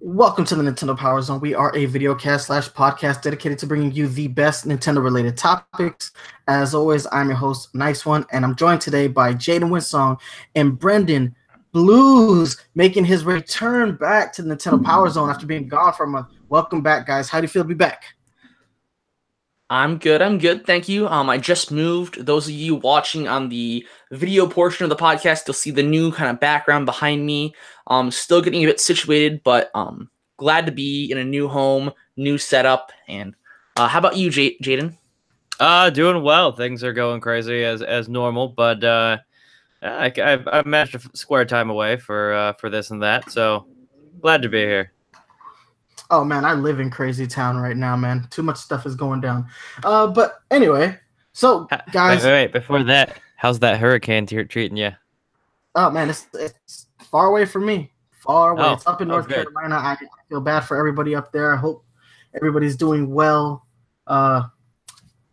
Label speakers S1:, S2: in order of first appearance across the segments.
S1: Welcome to the Nintendo Power Zone. We are a video cast / podcast dedicated to bringing you the best Nintendo-related topics. As always, I'm your host, Nice One, and I'm joined today by Jaden Winsong and Brendan Blues, making his return back to the Nintendo Power Zone after being gone for a month. Welcome back, guys. How do you feel to be back?
S2: I'm good. Thank you. I just moved. Those of you watching on the video portion of the podcast, you'll see the new kind of background behind me. Still getting a bit situated, but glad to be in a new home, new setup. And how about you, Jaden?
S3: Doing well. Things are going crazy as normal, but I've managed to square time away for this and that. So glad to be here.
S1: Oh man, I live in crazy town right now, man. Too much stuff is going down. But anyway, so guys,
S3: wait. Before that, how's that hurricane treating you?
S1: Oh man, it's far away from me. Far away. It's up in North
S3: good.
S1: Carolina. I feel bad for everybody up there. I hope everybody's doing well. A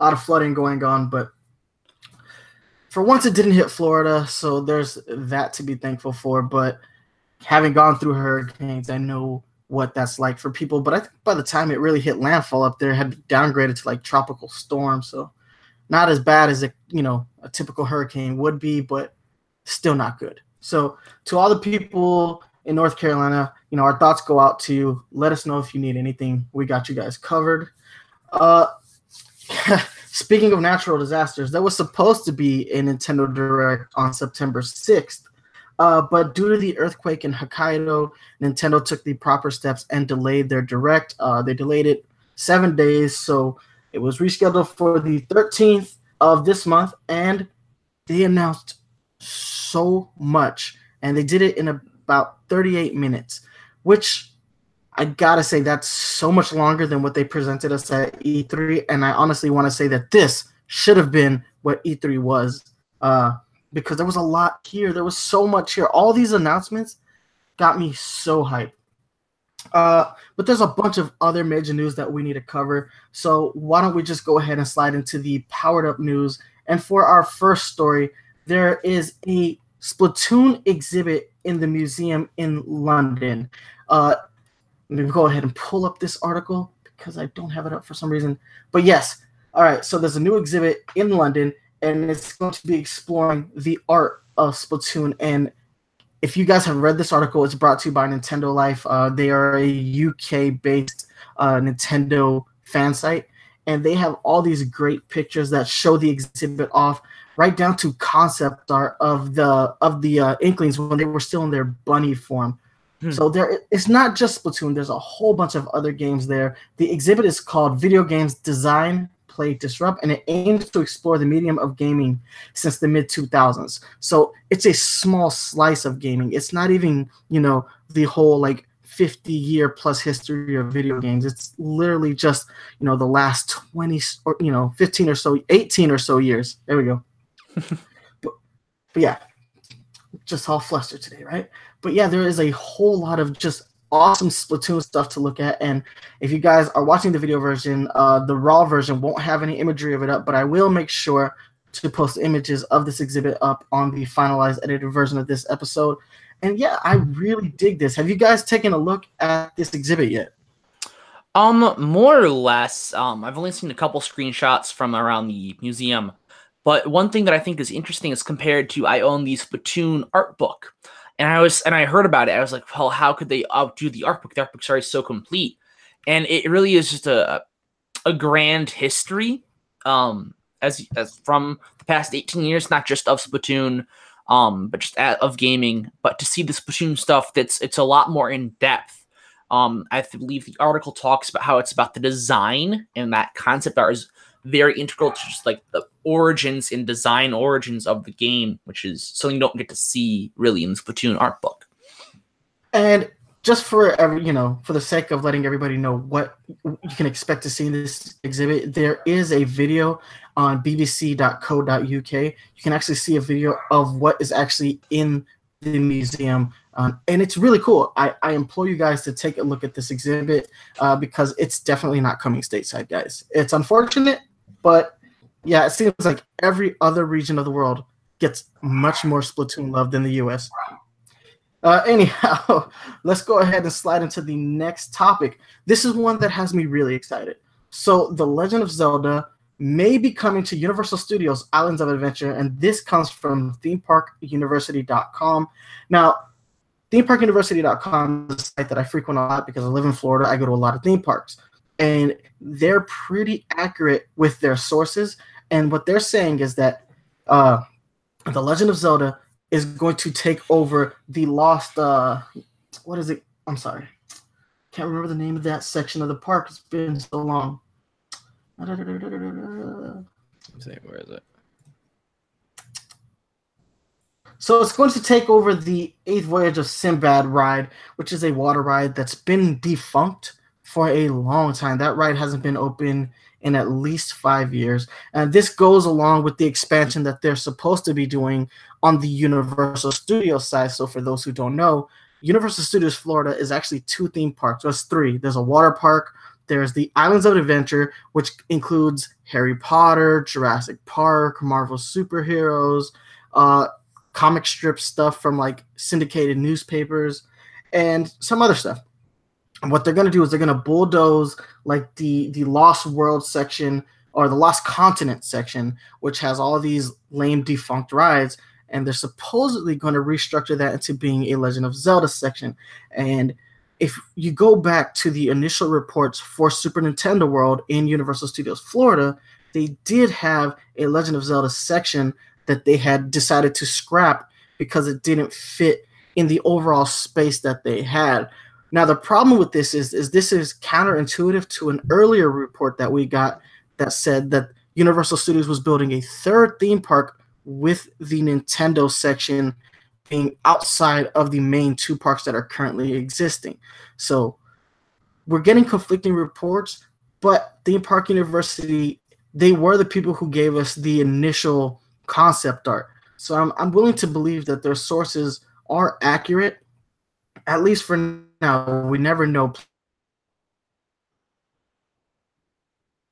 S1: lot of flooding going on, but for once it didn't hit Florida, so there's that to be thankful for. But having gone through hurricanes, I know what that's like for people. But I think by the time it really hit landfall up there, it had been downgraded to like tropical storm. So not as bad as a typical hurricane would be, but still not good. So to all the people in North Carolina, our thoughts go out to you. Let us know if you need anything. We got you guys covered. Speaking of natural disasters, there was supposed to be a Nintendo Direct on September 6th. But due to the earthquake in Hokkaido, Nintendo took the proper steps and delayed their Direct. They delayed it 7 days, so it was rescheduled for the 13th of this month, and they announced so much, and they did it in about 38 minutes, which I gotta say that's so much longer than what they presented us at E3, and I honestly want to say that this should have been what E3 was, because there was a lot here. There was so much here. All these announcements got me so hyped. But there's a bunch of other major news that we need to cover. So why don't we just go ahead and slide into the powered up news. And for our first story, there is a Splatoon exhibit in the museum in London. Let me go ahead and pull up this article because I don't have it up for some reason. But yes, all right, so there's a new exhibit in London, and it's going to be exploring the art of Splatoon. And if you guys have read this article, it's brought to you by Nintendo Life. They are a UK-based Nintendo fan site, and they have all these great pictures that show the exhibit off, right down to concept art of the Inklings when they were still in their bunny form. So it's not just Splatoon. There's a whole bunch of other games there. The exhibit is called Video Games Design, Play, Disrupt, and it aims to explore the medium of gaming since the mid-2000s. So it's a small slice of gaming. It's not even, the whole 50-year plus history of video games. It's literally just, the last 20 or, 15 or so, 18 or so years. There we go. but yeah, just all flustered today, right? But yeah, there is a whole lot of just awesome Splatoon stuff to look at, and if you guys are watching the video version, the raw version won't have any imagery of it up, but I will make sure to post images of this exhibit up on the finalized edited version of this episode. And yeah, I really dig this. Have you guys taken a look at this exhibit yet?
S2: More or less. I've only seen a couple screenshots from around the museum, but one thing that I think is interesting is compared to I own the Splatoon art book. And I heard about it. I was like, well, how could they outdo the art book? The art book's already so complete. And it really is just a grand history as from the past 18 years, not just of Splatoon, but just of gaming. But to see the Splatoon stuff, it's a lot more in depth. I believe the article talks about how it's about the design, and that concept art is very integral to just the origins and design origins of the game, which is something you don't get to see really in the Splatoon art book.
S1: And just for for the sake of letting everybody know what you can expect to see in this exhibit, there is a video on bbc.co.uk. You can actually see a video of what is actually in the museum, and it's really cool. I implore you guys to take a look at this exhibit because it's definitely not coming stateside, guys. It's unfortunate, but yeah, it seems like every other region of the world gets much more Splatoon love than the US. Anyhow, let's go ahead and slide into the next topic. This is one that has me really excited. So, The Legend of Zelda may be coming to Universal Studios Islands of Adventure, and this comes from themeparkuniversity.com. Now, themeparkuniversity.com is a site that I frequent a lot because I live in Florida. I go to a lot of theme parks, and they're pretty accurate with their sources. And what they're saying is that The Legend of Zelda is going to take over the lost, what is it? I'm sorry. Can't remember the name of that section of the park. It's been so long.
S3: Let's see, where is it?
S1: So it's going to take over the Eighth Voyage of Sinbad ride, which is a water ride that's been defunct for a long time. That ride hasn't been open in at least 5 years. And this goes along with the expansion that they're supposed to be doing on the Universal Studios side. So for those who don't know, Universal Studios Florida is actually 2 theme parks. There's 3. There's a water park. There's the Islands of Adventure, which includes Harry Potter, Jurassic Park, Marvel superheroes, comic strip stuff from like syndicated newspapers, and some other stuff. And what they're going to do is they're going to bulldoze like the Lost World section or the Lost Continent section, which has all of these lame defunct rides, and they're supposedly going to restructure that into being a Legend of Zelda section. And if you go back to the initial reports for Super Nintendo World in Universal Studios Florida, they did have a Legend of Zelda section that they had decided to scrap because it didn't fit in the overall space that they had. Now, the problem with this is this is counterintuitive to an earlier report that we got that said that Universal Studios was building a 3rd theme park with the Nintendo section being outside of the main 2 parks that are currently existing. So we're getting conflicting reports, but Theme Park University, they were the people who gave us the initial concept art. So I'm willing to believe that their sources are accurate, at least for now. We never know.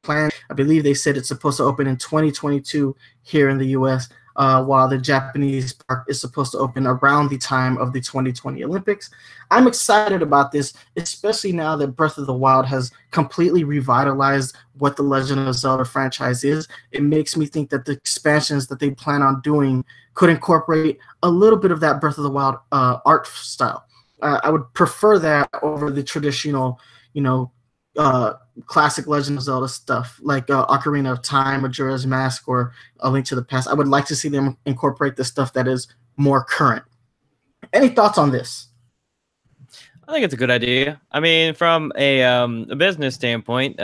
S1: Plan. I believe they said it's supposed to open in 2022 here in the U.S., while the Japanese park is supposed to open around the time of the 2020 Olympics. I'm excited about this, especially now that Breath of the Wild has completely revitalized what the Legend of Zelda franchise is. It makes me think that the expansions that they plan on doing could incorporate a little bit of that Breath of the Wild art style. I would prefer that over the traditional, classic Legend of Zelda stuff like Ocarina of Time, Majora's Mask, or A Link to the Past. I would like to see them incorporate the stuff that is more current. Any thoughts on this?
S3: I think it's a good idea. I mean, from a business standpoint,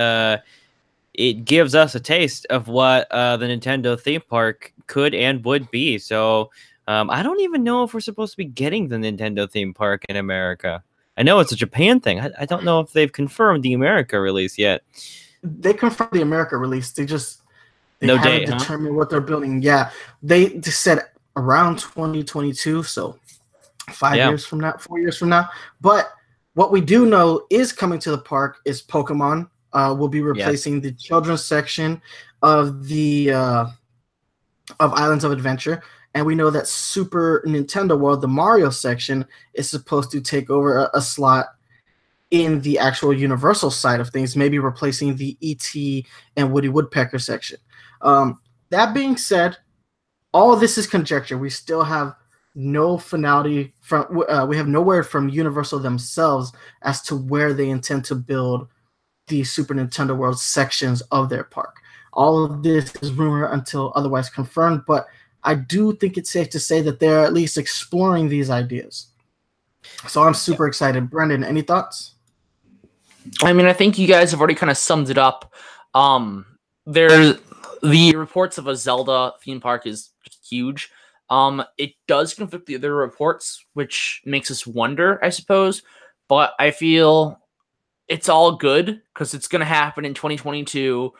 S3: it gives us a taste of what the Nintendo theme park could and would be. So I don't even know if we're supposed to be getting the Nintendo theme park in America. I know it's a Japan thing. I don't know if they've confirmed the America release yet.
S1: They confirmed the America release. They
S3: no
S1: haven't
S3: date,
S1: determined what they're building. Yeah, they just said around 2022, so 4 years from now. But what we do know is coming to the park is Pokemon. Will be replacing the children's section of the of Islands of Adventure. And we know that Super Nintendo World, the Mario section, is supposed to take over a slot in the actual Universal side of things, maybe replacing the E.T. and Woody Woodpecker section. That being said, all of this is conjecture. We still have no finality from. We have no word from Universal themselves as to where they intend to build the Super Nintendo World sections of their park. All of this is rumor until otherwise confirmed, but I do think it's safe to say that they're at least exploring these ideas. So I'm super excited. Brendan, any thoughts?
S2: I mean, I think you guys have already kind of summed it up. There's the reports of a Zelda theme park is huge. It does conflict the other reports, which makes us wonder, I suppose. But I feel it's all good because it's going to happen in 2022.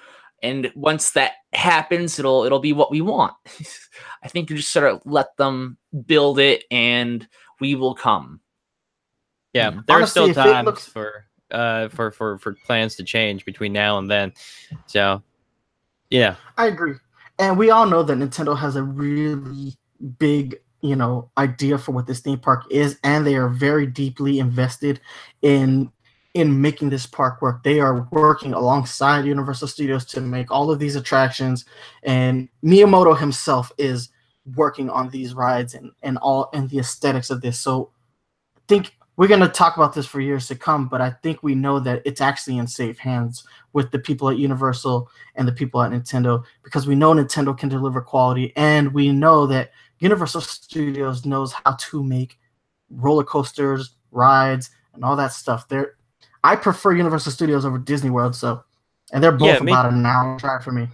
S2: And once that happens, it'll be what we want. I think you just sort of let them build it, and we will come.
S3: Yeah, there are still times for plans to change between now and then. So, yeah,
S1: I agree. And we all know that Nintendo has a really big idea for what this theme park is, and they are very deeply invested in making this park work. They are working alongside Universal Studios to make all of these attractions, and Miyamoto himself is working on these rides and the aesthetics of this. So I think we're going to talk about this for years to come, but I think we know that it's actually in safe hands with the people at Universal and the people at Nintendo, because we know Nintendo can deliver quality, and we know that Universal Studios knows how to make roller coasters, rides, and all that stuff. I prefer Universal Studios over Disney World, and they're both about an hour drive for me.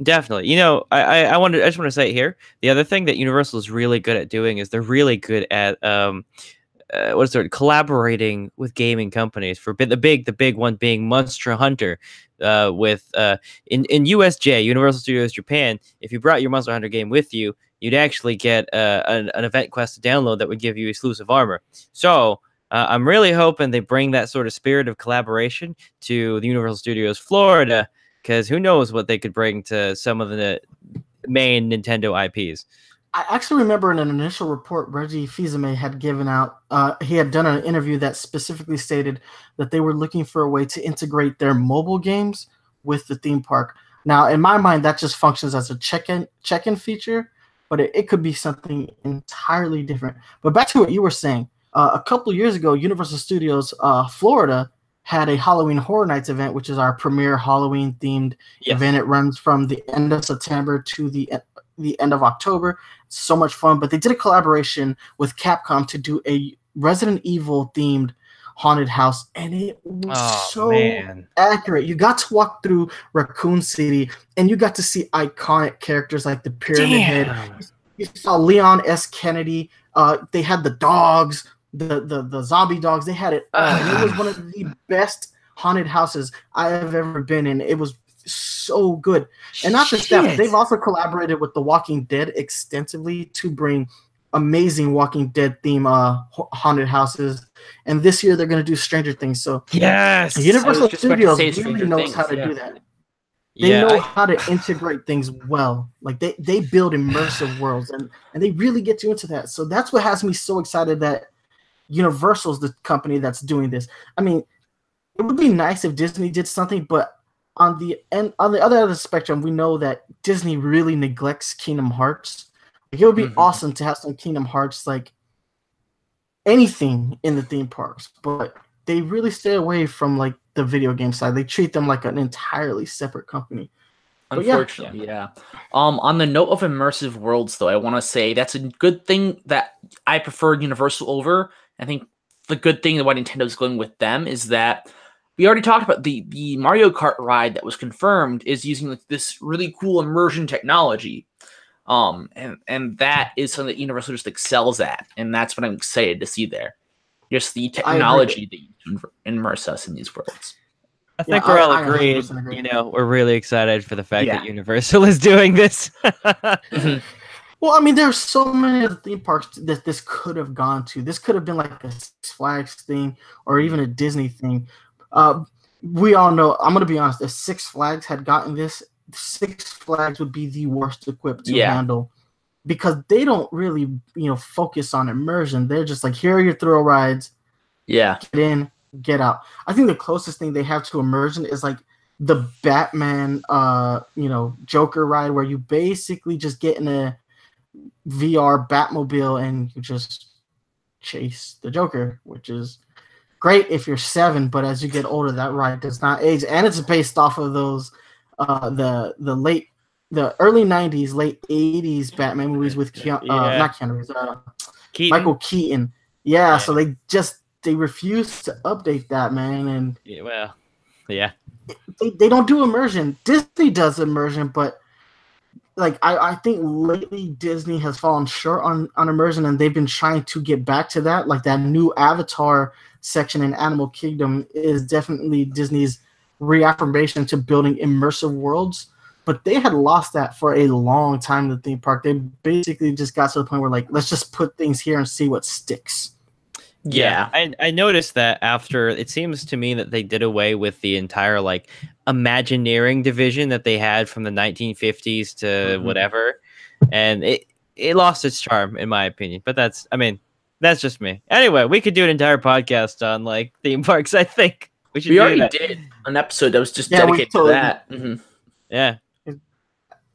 S3: Definitely. I just want to say here, the other thing that Universal is really good at doing is they're really good at collaborating with gaming companies. For the big one being Monster Hunter, with in USJ, Universal Studios Japan. If you brought your Monster Hunter game with you, you'd actually get an event quest to download that would give you exclusive armor. So I'm really hoping they bring that sort of spirit of collaboration to the Universal Studios Florida, because who knows what they could bring to some of the main Nintendo IPs.
S1: I actually remember in an initial report Reggie Fils-Aimé had given out, he had done an interview that specifically stated that they were looking for a way to integrate their mobile games with the theme park. Now, in my mind, that just functions as a check-in feature, but it could be something entirely different. But back to what you were saying, a couple of years ago, Universal Studios Florida had a Halloween Horror Nights event, which is our premier Halloween-themed event. It runs from the end of September to the end of October. It's so much fun. But they did a collaboration with Capcom to do a Resident Evil-themed haunted house, and it was accurate. You got to walk through Raccoon City, and you got to see iconic characters like the Pyramid Head. You saw Leon S. Kennedy. They had the dogs, the zombie dogs. They had it all. And it was one of the best haunted houses I have ever been in. It was so good. And not just that, but they've also collaborated with The Walking Dead extensively to bring amazing Walking Dead theme haunted houses. And this year they're going to do Stranger Things. So Universal Studios really knows how to do that. They know how to integrate things well. Like they build immersive worlds, and they really get you into that. So that's what has me so excited that Universal's the company that's doing this. I mean, it would be nice if Disney did something, but on the other end of the spectrum, we know that Disney really neglects Kingdom Hearts. Like, it would be awesome to have some Kingdom Hearts, like anything in the theme parks, but they really stay away from like the video game side. They treat them like an entirely separate company.
S2: Unfortunately, yeah. On the note of immersive worlds, though, I want to say that's a good thing that I prefer Universal over. I think the good thing that why Nintendo's going with them is that we already talked about the Mario Kart ride that was confirmed is using like this really cool immersion technology. And that is something that Universal just excels at, and that's what I'm excited to see there. Just the technology that you can immerse us in these worlds.
S3: I think we're all agreed. We're really excited for the fact that Universal is doing this.
S1: Well, I mean, there's so many of the theme parks that this could have gone to. This could have been like a Six Flags thing or even a Disney thing. We all know, I'm going to be honest, if Six Flags had gotten this, Six Flags would be the worst equipped to handle, because they don't really, focus on immersion. They're just like, here are your thrill rides.
S2: Yeah.
S1: Get in, get out. I think the closest thing they have to immersion is like the Batman, Joker ride, where you basically just get in a VR Batmobile and you just chase the Joker, which is great if you're 7, but as you get older, that ride does not age, and it's based off of those the early 90s, late 80s Batman movies with Michael Keaton. Yeah, so they refuse to update that, man, and they don't do immersion. Disney does immersion, but like I think lately Disney has fallen short on immersion, and they've been trying to get back to that. Like that new Avatar section in Animal Kingdom is definitely Disney's reaffirmation to building immersive worlds, but they had lost that for a long time in the theme park. They basically just got to the point where like, let's just put things here and see what sticks.
S3: Yeah, I noticed that after, it seems to me that they did away with the entire like Imagineering division that they had from the 1950s to whatever, and it lost its charm, in my opinion. But that's just me. Anyway, we could do an entire podcast on like theme parks. I think we should.
S2: We
S3: do
S2: already
S3: that.
S2: did an episode that was just
S1: Yeah, we
S2: dedicated
S1: totally
S2: to that. Mm-hmm.
S3: Yeah.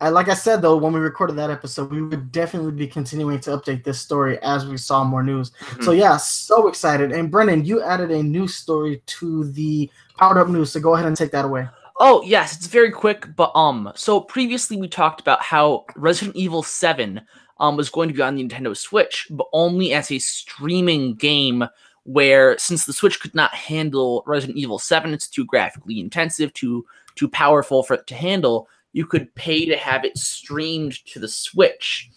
S1: Like I said, though, when we recorded that episode, we would definitely be continuing to update this story as we saw more news.
S2: Mm-hmm.
S1: So, yeah, so excited. And, Brennan, you added a news story to the Powered Up News, so go ahead and take that away.
S2: Oh, yes, it's very quick, but so previously we talked about how Resident Evil 7 was going to be on the Nintendo Switch, but only as a streaming game where, since the Switch could not handle Resident Evil 7, it's too graphically intensive, too powerful for it to handle, you could pay to have it streamed to the Switch.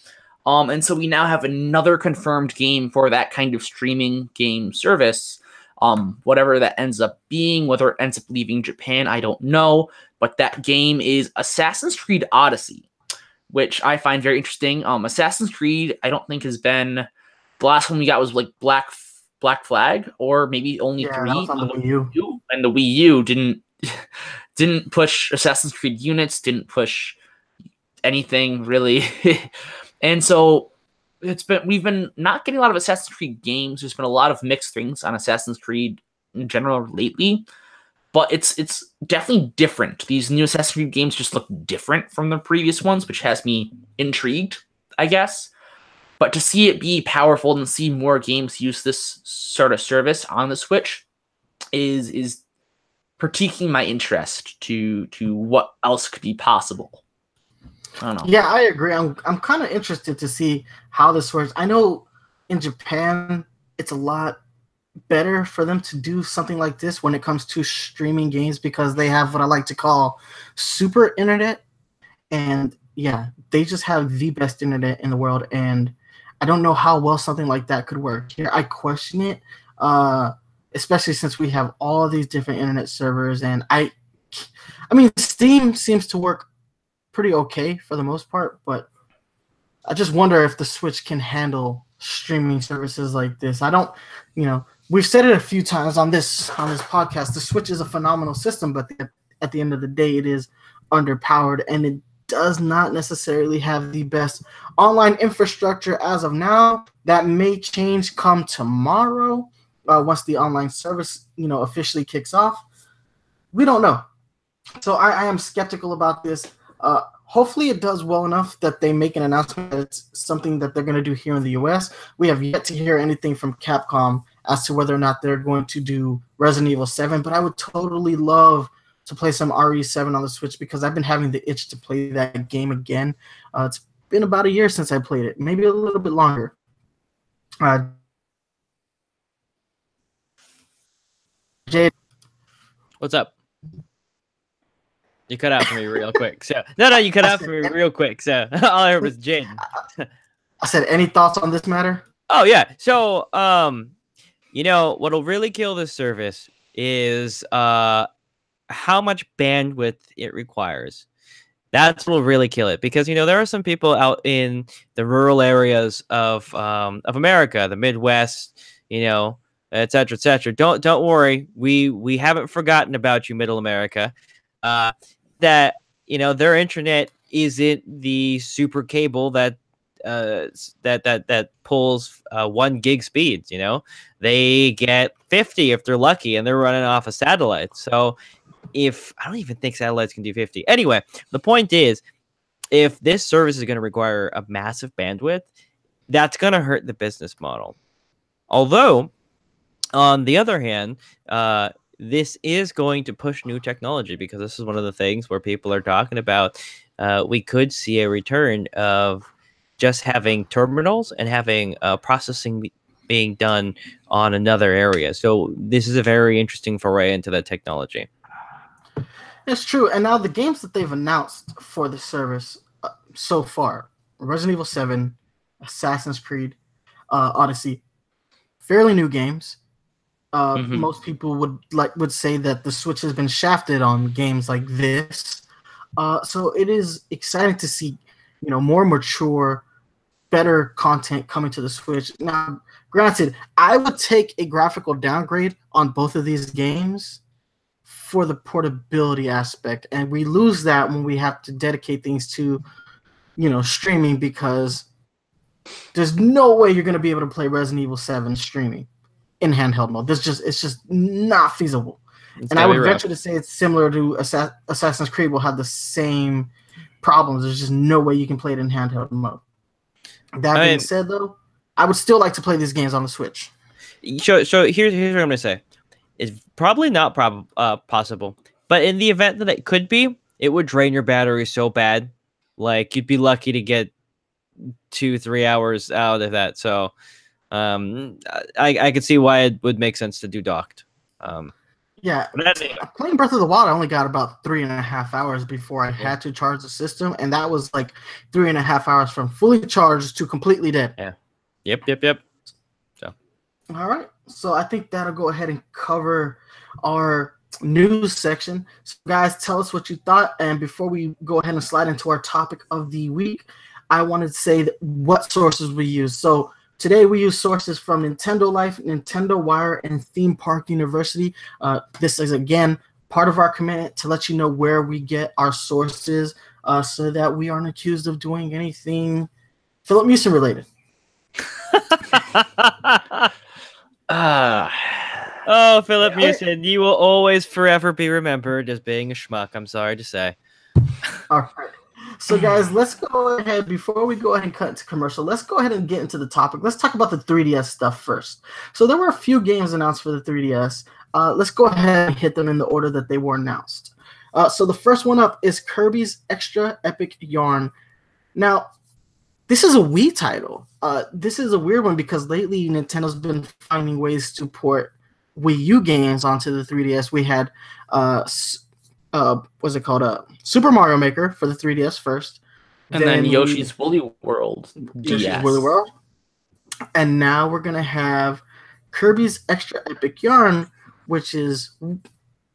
S2: And so we now have another confirmed game for that kind of streaming game service. Whatever that ends up being, whether it ends up leaving Japan, I don't know. But that game is Assassin's Creed Odyssey, which I find very interesting. Assassin's Creed, I don't think has been, the last one we got was like Black Flag, or maybe only 3.
S1: That was on the Wii U.
S2: And the Wii U didn't push Assassin's Creed units, didn't push anything really. And so we've been not getting a lot of Assassin's Creed games. There's been a lot of mixed things on Assassin's Creed in general lately, but it's definitely different. These new Assassin's Creed games just look different from the previous ones, which has me intrigued, I guess. But to see it be powerful and see more games use this sort of service on the Switch is piquing my interest to what else could be possible. I don't know.
S1: Yeah, I agree. I'm kind of interested to see how this works. I know in Japan, it's a lot better for them to do something like this when it comes to streaming games because they have what I like to call super internet. And yeah, they just have the best internet in the world. And I don't know how well something like that could work. Here, I question it, especially since we have all these different internet servers. And I mean, Steam seems to work pretty okay for the most part, but I just wonder if the Switch can handle streaming services like this. I don't, we've said it a few times on this podcast. The Switch is a phenomenal system, but at the end of the day, it is underpowered and it does not necessarily have the best online infrastructure as of now. That may change come tomorrow once the online service, officially kicks off. We don't know. So I am skeptical about this. Hopefully it does well enough that they make an announcement that it's something that they're going to do here in the US. We have yet to hear anything from Capcom as to whether or not they're going to do Resident Evil 7, but I would totally love to play some RE7 on the Switch because I've been having the itch to play that game again. It's been about a year since I played it, maybe a little bit longer. Jade.
S3: What's up? You cut out for me real quick. So no, you cut out for me real quick. So all I heard was Jane.
S1: I said, any thoughts on this matter?
S3: Oh yeah. So what'll really kill this service is how much bandwidth it requires. That's what'll really kill it because there are some people out in the rural areas of America, the Midwest, et cetera, et cetera. Don't worry, we haven't forgotten about you, Middle America. That their internet isn't the super cable that pulls 1 gig speeds. They get 50 if they're lucky, and they're running off a satellite. So I don't even think satellites can do 50. Anyway, the point is, if this service is going to require a massive bandwidth, that's going to hurt the business model. Although, on the other hand, this is going to push new technology because this is one of the things where people are talking about. We could see a return of just having terminals and having processing being done on another area. So this is a very interesting foray into that technology.
S1: It's true. And now the games that they've announced for the service so far, Resident Evil 7, Assassin's Creed, Odyssey, fairly new games. Most people would say that the Switch has been shafted on games like this. So it is exciting to see, more mature, better content coming to the Switch. Now, granted, I would take a graphical downgrade on both of these games for the portability aspect, and we lose that when we have to dedicate things to, streaming because There's no way you're going to be able to play Resident Evil 7 streaming in handheld mode. It's just not feasible. And I would venture to say it's similar to Assassin's Creed will have the same problems. There's just no way you can play it in handheld mode. That being said, though, I would still like to play these games on the Switch.
S3: So here's what I'm going to say. It's probably not possible. But in the event that it could be, it would drain your battery so bad. Like, you'd be lucky to get 2-3 hours out of that. So I could see why it would make sense to do docked.
S1: Yeah, playing Breath of the Wild, I only got about 3.5 hours before I had to charge the system, and that was like 3.5 hours from fully charged to completely dead.
S3: Yeah. Yep. So.
S1: All right. So I think that'll go ahead and cover our news section. So guys, tell us what you thought. And before we go ahead and slide into our topic of the week, I wanted to say what sources we use. So today we use sources from Nintendo Life, Nintendo Wire, and Theme Park University. This is, again, part of our commitment to let you know where we get our sources so that we aren't accused of doing anything Philip Mewson related.
S3: Oh, Philip Mewson, you will always forever be remembered as being a schmuck. I'm sorry to say.
S1: All right. So, guys, let's go ahead. Before we go ahead and cut into commercial, let's go ahead and get into the topic. Let's talk about the 3DS stuff first. So there were a few games announced for the 3DS. Let's go ahead and hit them in the order that they were announced. So the first one up is Kirby's Extra Epic Yarn. Now, this is a Wii title. This is a weird one because lately Nintendo's been finding ways to port Wii U games onto the 3DS. We had what's it called? Super Mario Maker for the 3DS first.
S2: And then Yoshi's Woolly World.
S1: Yoshi's Woolly World. And now we're going to have Kirby's Extra Epic Yarn, which is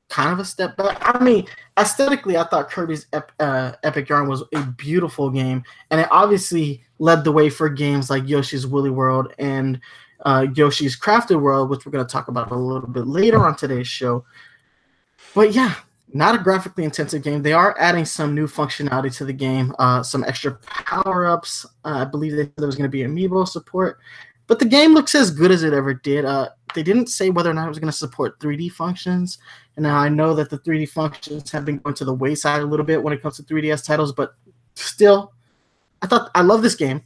S1: kind of a step back. I mean, aesthetically, I thought Kirby's Epic Yarn was a beautiful game. And it obviously led the way for games like Yoshi's Woolly World and Yoshi's Crafted World, which we're going to talk about a little bit later on today's show. But yeah, not a graphically intensive game. They are adding some new functionality to the game, some extra power-ups. I believe there was going to be amiibo support. But the game looks as good as it ever did. They didn't say whether or not it was going to support 3D functions. And now I know that the 3D functions have been going to the wayside a little bit when it comes to 3DS titles. But still, I love this game.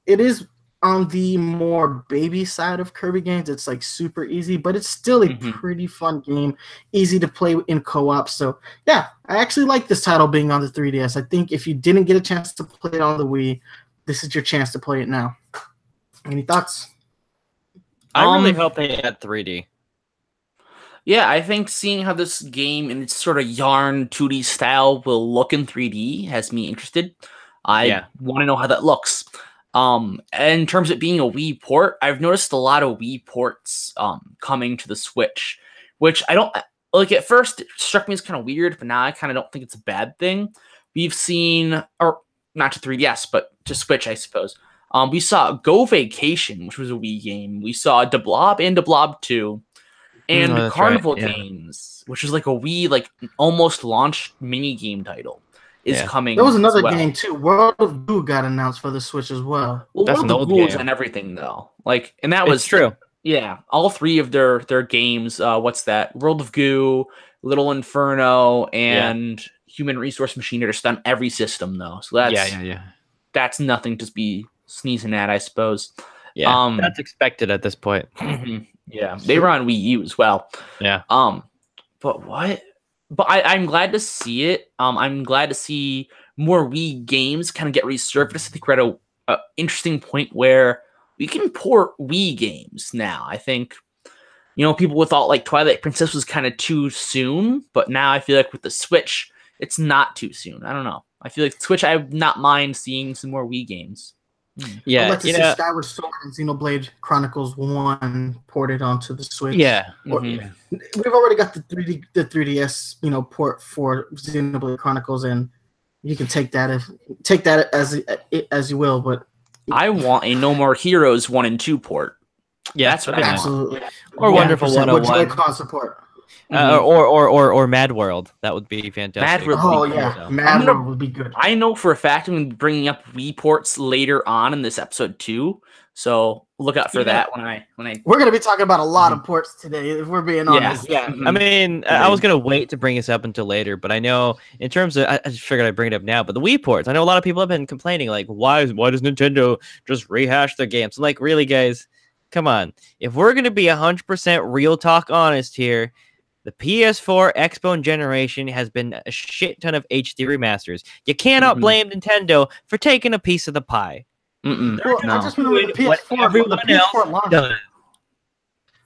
S1: It is on the more baby side of Kirby games. It's like super easy, but it's still a pretty fun game, easy to play in co-op. So yeah, I actually like this title being on the 3DS. I think if you didn't get a chance to play it on the Wii, this is your chance to play it now. Any thoughts?
S3: I really hope they add 3D.
S2: Yeah, I think seeing how this game in its sort of yarn 2D style will look in 3D has me interested. I want to know how that looks. In terms of it being a Wii port, I've noticed a lot of Wii ports coming to the Switch, which I don't like. At first, it struck me as kind of weird, but now I kind of don't think it's a bad thing. We've seen, or not to 3DS, but to Switch, I suppose. We saw Go Vacation, which was a Wii game. We saw Da Blob and Da Blob 2, and Carnival Games, which is like a Wii, like almost launched mini game title. Is coming.
S1: There was another game too. World of Goo got announced for the Switch as well.
S2: Well, World of Goo was on everything though. Like, and that was
S3: true.
S2: Yeah, all three of their games. What's that? World of Goo, Little Inferno, and Human Resource Machine are just on every system though. So that's that's nothing to be sneezing at, I suppose.
S3: Yeah, that's expected at this point.
S2: Yeah, they were on Wii U as well.
S3: Yeah.
S2: But what? But I'm glad to see it. I'm glad to see more Wii games kind of get resurfaced. I think we're at a interesting point where we can port Wii games now. I think, people thought like Twilight Princess was kind of too soon, but now I feel like with the Switch, it's not too soon. I don't know. I feel like Switch, I would not mind seeing some more Wii games.
S1: Yeah, I'd like to see Skyward Sword and Xenoblade Chronicles 1 ported onto the Switch.
S3: Yeah.
S1: We've already got the 3DS, port for Xenoblade Chronicles, and you can take that as you will. But
S2: I want a No More Heroes 1 and 2 port.
S3: Yeah,
S2: that's what I
S1: absolutely.
S2: want.
S3: Or Wonderful 101.
S1: Joy-Con support.
S3: Or Mad World. That would be fantastic.
S2: Mad World
S1: Oh
S2: would be
S1: yeah,
S2: cool.
S1: Mad World would be good.
S2: I know for a fact I'm going to be bringing up Wii ports later on in this episode too, so look out for that when I.
S1: We're gonna be talking about a lot of ports today, if we're being honest.
S3: Yeah. I mean, I was gonna wait to bring this up until later, but I know in terms of, I just figured I'd bring it up now. But the Wii ports, I know a lot of people have been complaining, like, why does Nintendo just rehash their games? I'm like, really, guys, come on. If we're gonna be 100% real talk honest here, the PS4 Xbone generation has been a shit ton of HD remasters. You cannot blame Nintendo for taking a piece of the pie.
S1: Well, I just remember the PS4. The PS4 launched.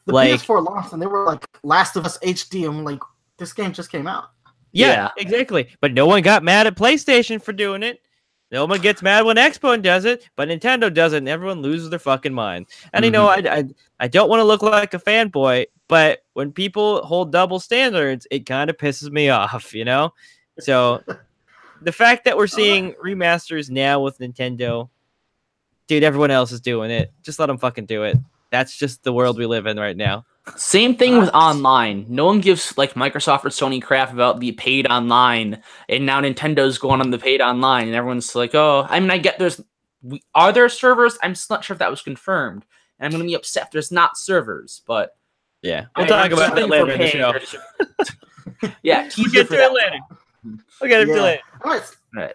S1: The PS4 launched, and they were like Last of Us HD. I'm like, this game just came out.
S3: Yeah, exactly. But no one got mad at PlayStation for doing it. No one gets mad when Xbone does it, but Nintendo does it, and everyone loses their fucking mind. And you know, I don't want to look like a fanboy, but when people hold double standards, it kind of pisses me off, you know? So the fact that we're seeing remasters now with Nintendo, dude, everyone else is doing it. Just let them fucking do it. That's just the world we live in right now.
S2: Same thing with online. No one gives like Microsoft or Sony crap about the paid online, and now Nintendo's going on the paid online, and everyone's like, "Oh, I mean, I get are there servers? I'm just not sure if that was confirmed, and I'm going to be upset if there's not servers." But
S3: yeah, we'll talk about that later in the show.
S2: Yeah,
S3: we'll get to it later. We'll get to it later.
S1: All right.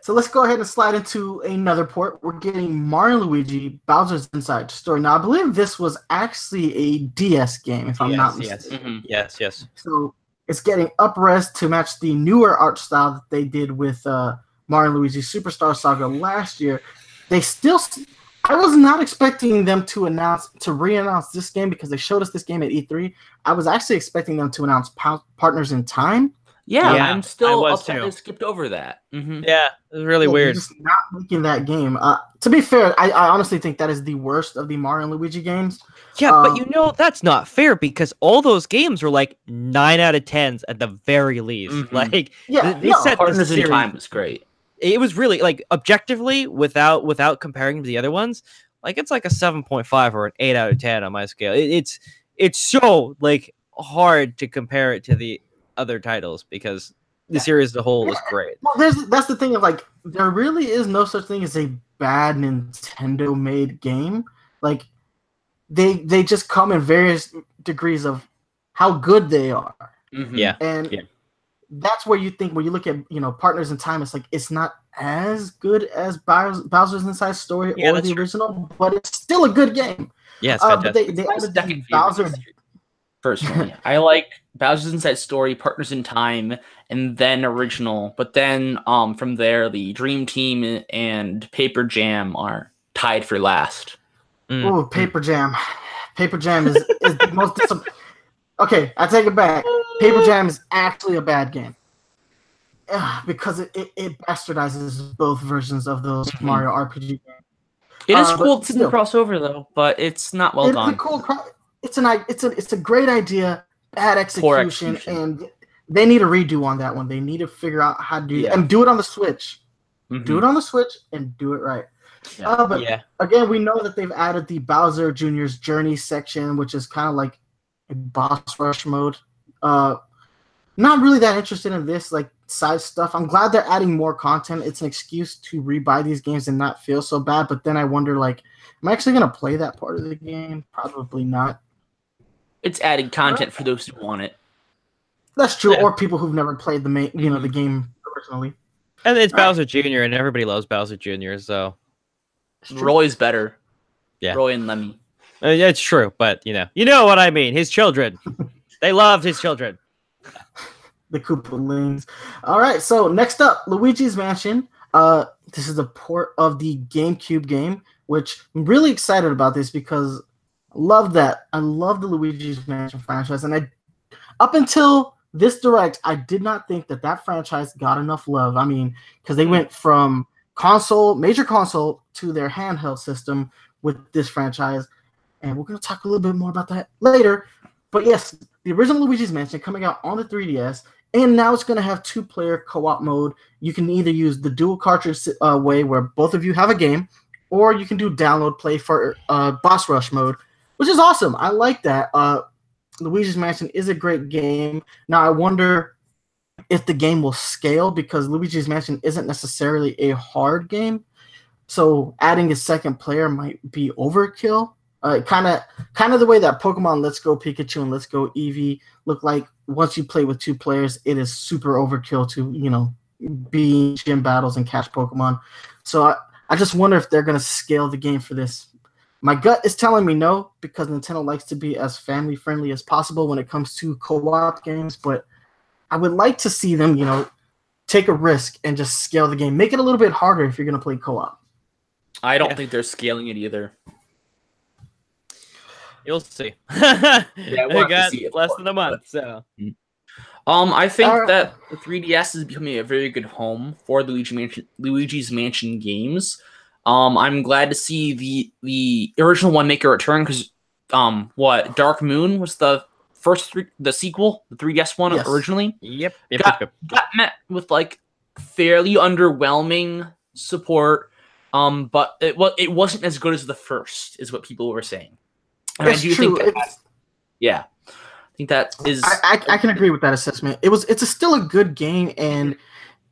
S1: So let's go ahead and slide into another port. We're getting Mario and Luigi Bowser's Inside Story. Now, I believe this was actually a DS game, if I'm not mistaken.
S3: Yes.
S1: So it's getting up-res to match the newer art style that they did with Mario and Luigi Superstar Saga last year. I was not expecting them to re-announce this game because they showed us this game at E3. I was actually expecting them to announce Partners in Time.
S2: Yeah, I'm still upset they skipped over that.
S3: Yeah, it was really weird.
S1: Just not making that game. To be fair, I honestly think that is the worst of the Mario and Luigi games.
S3: Yeah, but you know, that's not fair because all those games were like 9 out of 10s at the very least. Like, they set
S2: Partners in Time was great.
S3: It was really, like, objectively, without comparing to the other ones, like, it's like a 7.5 or an 8 out of 10 on my scale. It's so, like, hard to compare it to the other titles because the series as a whole is great.
S1: Well, that's the thing of, like, there really is no such thing as a bad Nintendo made game. Like, they just come in various degrees of how good they are. And that's where you think when you look at, you know, Partners in Time, it's like it's not as good as Bowser's Inside Story or the original, but it's still a good game.
S3: Yeah, it's fantastic.
S1: But they added the Bowser.
S2: Personally, I like Bowser's Inside Story, Partners in Time, and then original. But then from there, the Dream Team and Paper Jam are tied for last.
S1: Oh, Paper Jam. Paper Jam is the most Okay, I take it back. Paper Jam is actually a bad game. Because it bastardizes both versions of those Mario RPG games.
S2: It is cool to cross over though, but it's not well done.
S1: It's a great idea, bad execution, and they need a redo on that one. They need to figure out how to do it and do it on the Switch. Do it on the Switch and do it right. Again, we know that they've added the Bowser Jr.'s Journey section, which is kind of like a boss rush mode. Not really that interested in this like side stuff. I'm glad they're adding more content. It's an excuse to rebuy these games and not feel so bad. But then I wonder, like, am I actually gonna play that part of the game? Probably not.
S2: It's adding content for those who want it.
S1: That's true, or people who've never played the game originally.
S3: And it's Bowser Jr. and everybody loves Bowser Jr. So
S2: Roy's better.
S3: Yeah,
S2: Roy and Lemmy.
S3: It's true, but you know what I mean. His children, they loved his children.
S1: The Koopalings. All right, so next up, Luigi's Mansion. This is a port of the GameCube game, which I'm really excited about this because I love that. I love the Luigi's Mansion franchise, and up until this Direct, I did not think that franchise got enough love. I mean, because they went from major console, to their handheld system with this franchise, and we're going to talk a little bit more about that later. But yes, the original Luigi's Mansion coming out on the 3DS, and now it's going to have 2-player co-op mode. You can either use the dual cartridge way where both of you have a game, or you can do download play for boss rush mode, which is awesome. I like that. Luigi's Mansion is a great game. Now I wonder if the game will scale because Luigi's Mansion isn't necessarily a hard game. So adding a second player might be overkill. Kind of the way that Pokemon Let's Go Pikachu and Let's Go Eevee look like. Once you play with 2 players, it is super overkill to be in gym battles and catch Pokemon. So I just wonder if they're gonna scale the game for this. My gut is telling me no because Nintendo likes to be as family friendly as possible when it comes to co-op games. But I would like to see them, take a risk and just scale the game. Make it a little bit harder if you're gonna play co-op.
S2: I don't think they're scaling it either.
S3: You'll see.
S2: Yeah,
S3: we got less than a month, so.
S2: I think that the 3DS is becoming a very good home for Luigi's Mansion games. I'm glad to see the original one make a return because Dark Moon was the the sequel, the 3DS one originally.
S3: Yep.
S2: Got met with like fairly underwhelming support. But it wasn't as good as the first, is what people were saying. And
S1: I do think
S2: I think that is.
S1: I can agree with that assessment. It's still a good game, and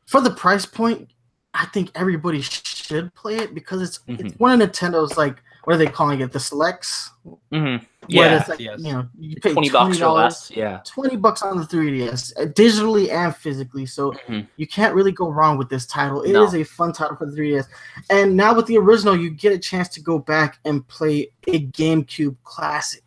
S1: for the price point, I think everybody should play it because it's one of Nintendo's what are they calling it? The selects.
S2: Mm-hmm.
S1: Yeah, you pay
S2: $20 or less. Yeah,
S1: $20 on the 3DS, digitally and physically. So you can't really go wrong with this title. It is a fun title for the 3DS, and now with the original, you get a chance to go back and play a GameCube classic.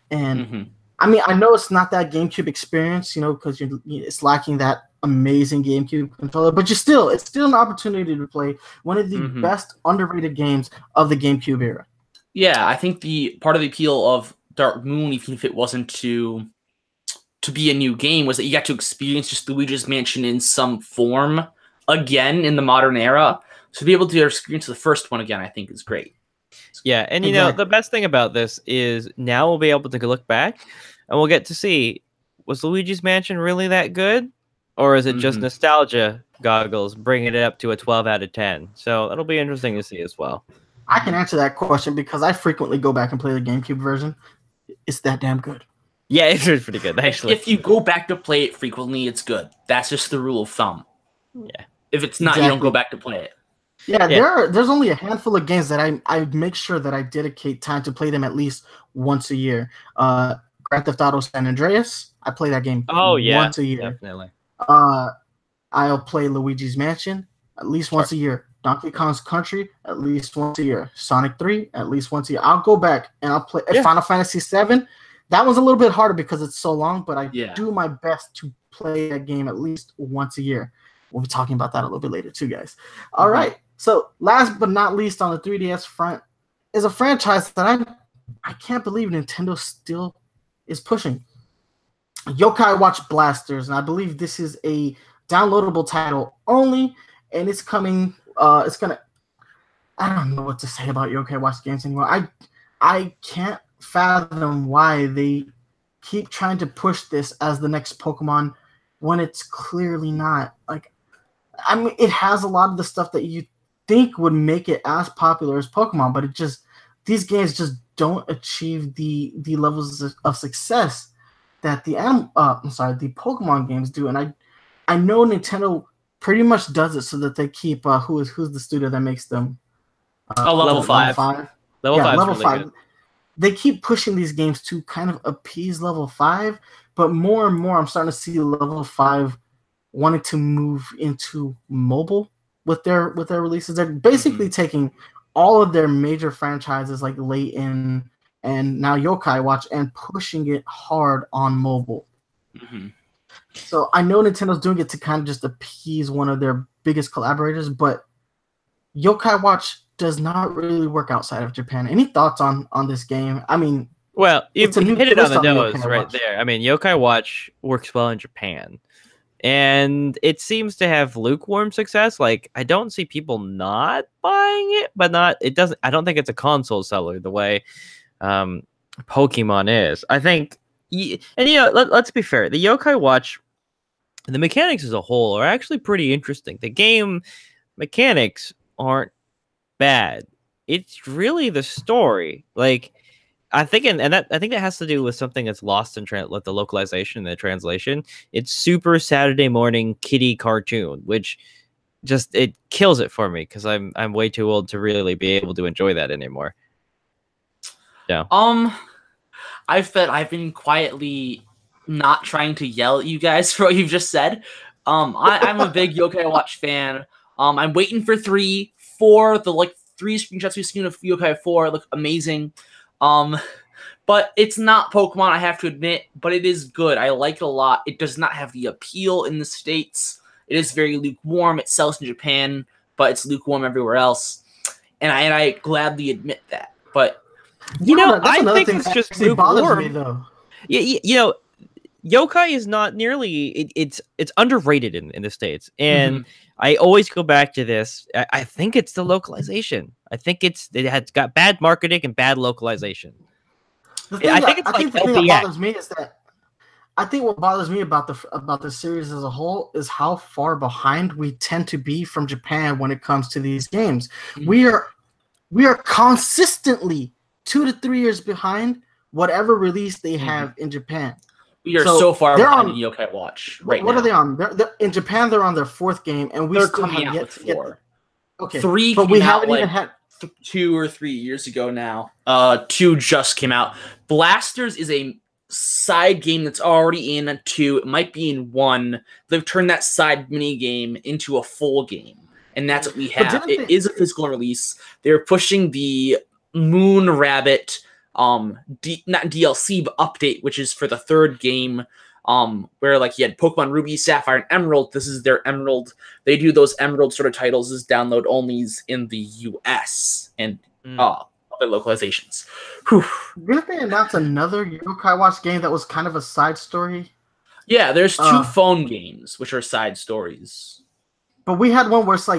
S1: And I mean, I know it's not that GameCube experience, because it's lacking that amazing GameCube controller, but it's still an opportunity to play one of the best underrated games of the GameCube era.
S2: Yeah, I think the part of the appeal of Dark Moon, even if it wasn't to be a new game, was that you got to experience just Luigi's Mansion in some form again in the modern era. So to be able to experience the first one again, I think is great.
S3: Yeah, and the best thing about this is now we'll be able to look back and we'll get to see, was Luigi's Mansion really that good? Or is it just nostalgia goggles bringing it up to a 12 out of 10? So that'll be interesting to see as well.
S1: I can answer that question because I frequently go back and play the GameCube version. It's that damn good.
S3: Yeah, it's pretty good, actually.
S2: If you go back to play it frequently, it's good. That's just the rule of thumb.
S3: Yeah.
S2: If it's not, you don't go back to play it.
S1: Yeah, there's only a handful of games that I make sure that I dedicate time to play them at least once a year. Grand Theft Auto San Andreas, I play that game once a year.
S3: Definitely.
S1: I'll play Luigi's Mansion at least once a year. Donkey Kong's Country at least once a year. Sonic 3 at least once a year. I'll go back and I'll play Final Fantasy 7. That one's a little bit harder because it's so long, but I do my best to play that game at least once a year. We'll be talking about that a little bit later too, guys. All right. So last but not least on the 3DS front is a franchise that I can't believe Nintendo still is pushing. Yokai Watch Blasters, and I believe this is a downloadable title only, and it's coming. I don't know what to say about Yokai Watch games anymore. I can't fathom why they keep trying to push this as the next Pokemon when it's clearly not. I mean, it has a lot of the stuff that you think would make it as popular as Pokemon, but these games just don't achieve the levels of success that the Pokemon games do. And I know Nintendo pretty much does it so that they keep who's the studio that makes them
S2: level 5.
S3: Level 5. Good.
S1: They keep pushing these games to kind of appease level 5, but more and more I'm starting to see level 5 wanting to move into mobile with their releases. They're basically taking all of their major franchises like Layton and now Yokai Watch and pushing it hard on mobile. So I know Nintendo's doing it to kind of just appease one of their biggest collaborators, but Yokai Watch does not really work outside of Japan. Any thoughts on this game? I mean,
S3: well, you hit it on the nose right there. I mean, Yokai Watch works well in Japan, and it seems to have lukewarm success. Like, I don't see people not buying it, but it doesn't. I don't think it's a console seller the way Pokemon is. I think, and let's be fair. The Yokai Watch, the mechanics as a whole are actually pretty interesting. The game mechanics aren't bad. It's really the story. Like, I think, I think that has to do with something that's lost in with the localization and the translation. It's Super Saturday Morning Kitty Cartoon, which just it kills it for me because I'm way too old to really be able to enjoy that anymore. Yeah.
S2: I've been quietly not trying to yell at you guys for what you've just said. I'm a big Yokai Watch fan. I'm waiting for 3, 4. The 3 screenshots we've seen of Yokai 4 look amazing. But it's not Pokemon, I have to admit, but it is good. I like it a lot. It does not have the appeal in the States. It is very lukewarm. It sells in Japan, but it's lukewarm everywhere else. And I gladly admit that. But
S3: I think it's just lukewarm.
S1: Me, though.
S3: Yeah, Yokai is not nearly it's underrated in the States, and I always go back to this. I think it's the localization. I think it has got bad marketing and bad localization.
S1: The thing that bothers me is that I think what bothers me about the series as a whole is how far behind we tend to be from Japan when it comes to these games. We are consistently 2 to 3 years behind whatever release they have in Japan.
S2: We are so far behind in Yokai Watch right now.
S1: What are they on? They're, in Japan, they're on their 4th game, and we still have yet to get 4. Okay,
S2: 3,
S1: but we haven't even had
S2: 2 or 3 years ago now. 2 just came out. Blasters is a side game that's already in 2. It might be in 1. They've turned that side mini game into a full game, and that's what we have. It is a physical release. They're pushing the Moon Rabbit not DLC but update, which is for the 3rd game, where you had Pokemon Ruby, Sapphire, and Emerald. This is their Emerald. They do those Emerald sort of titles as download onlys in the US and other localizations.
S1: Didn't they announce another Yokai Watch game that was kind of a side story?
S2: Yeah, there's 2 phone games which are side stories.
S1: But we had one where it's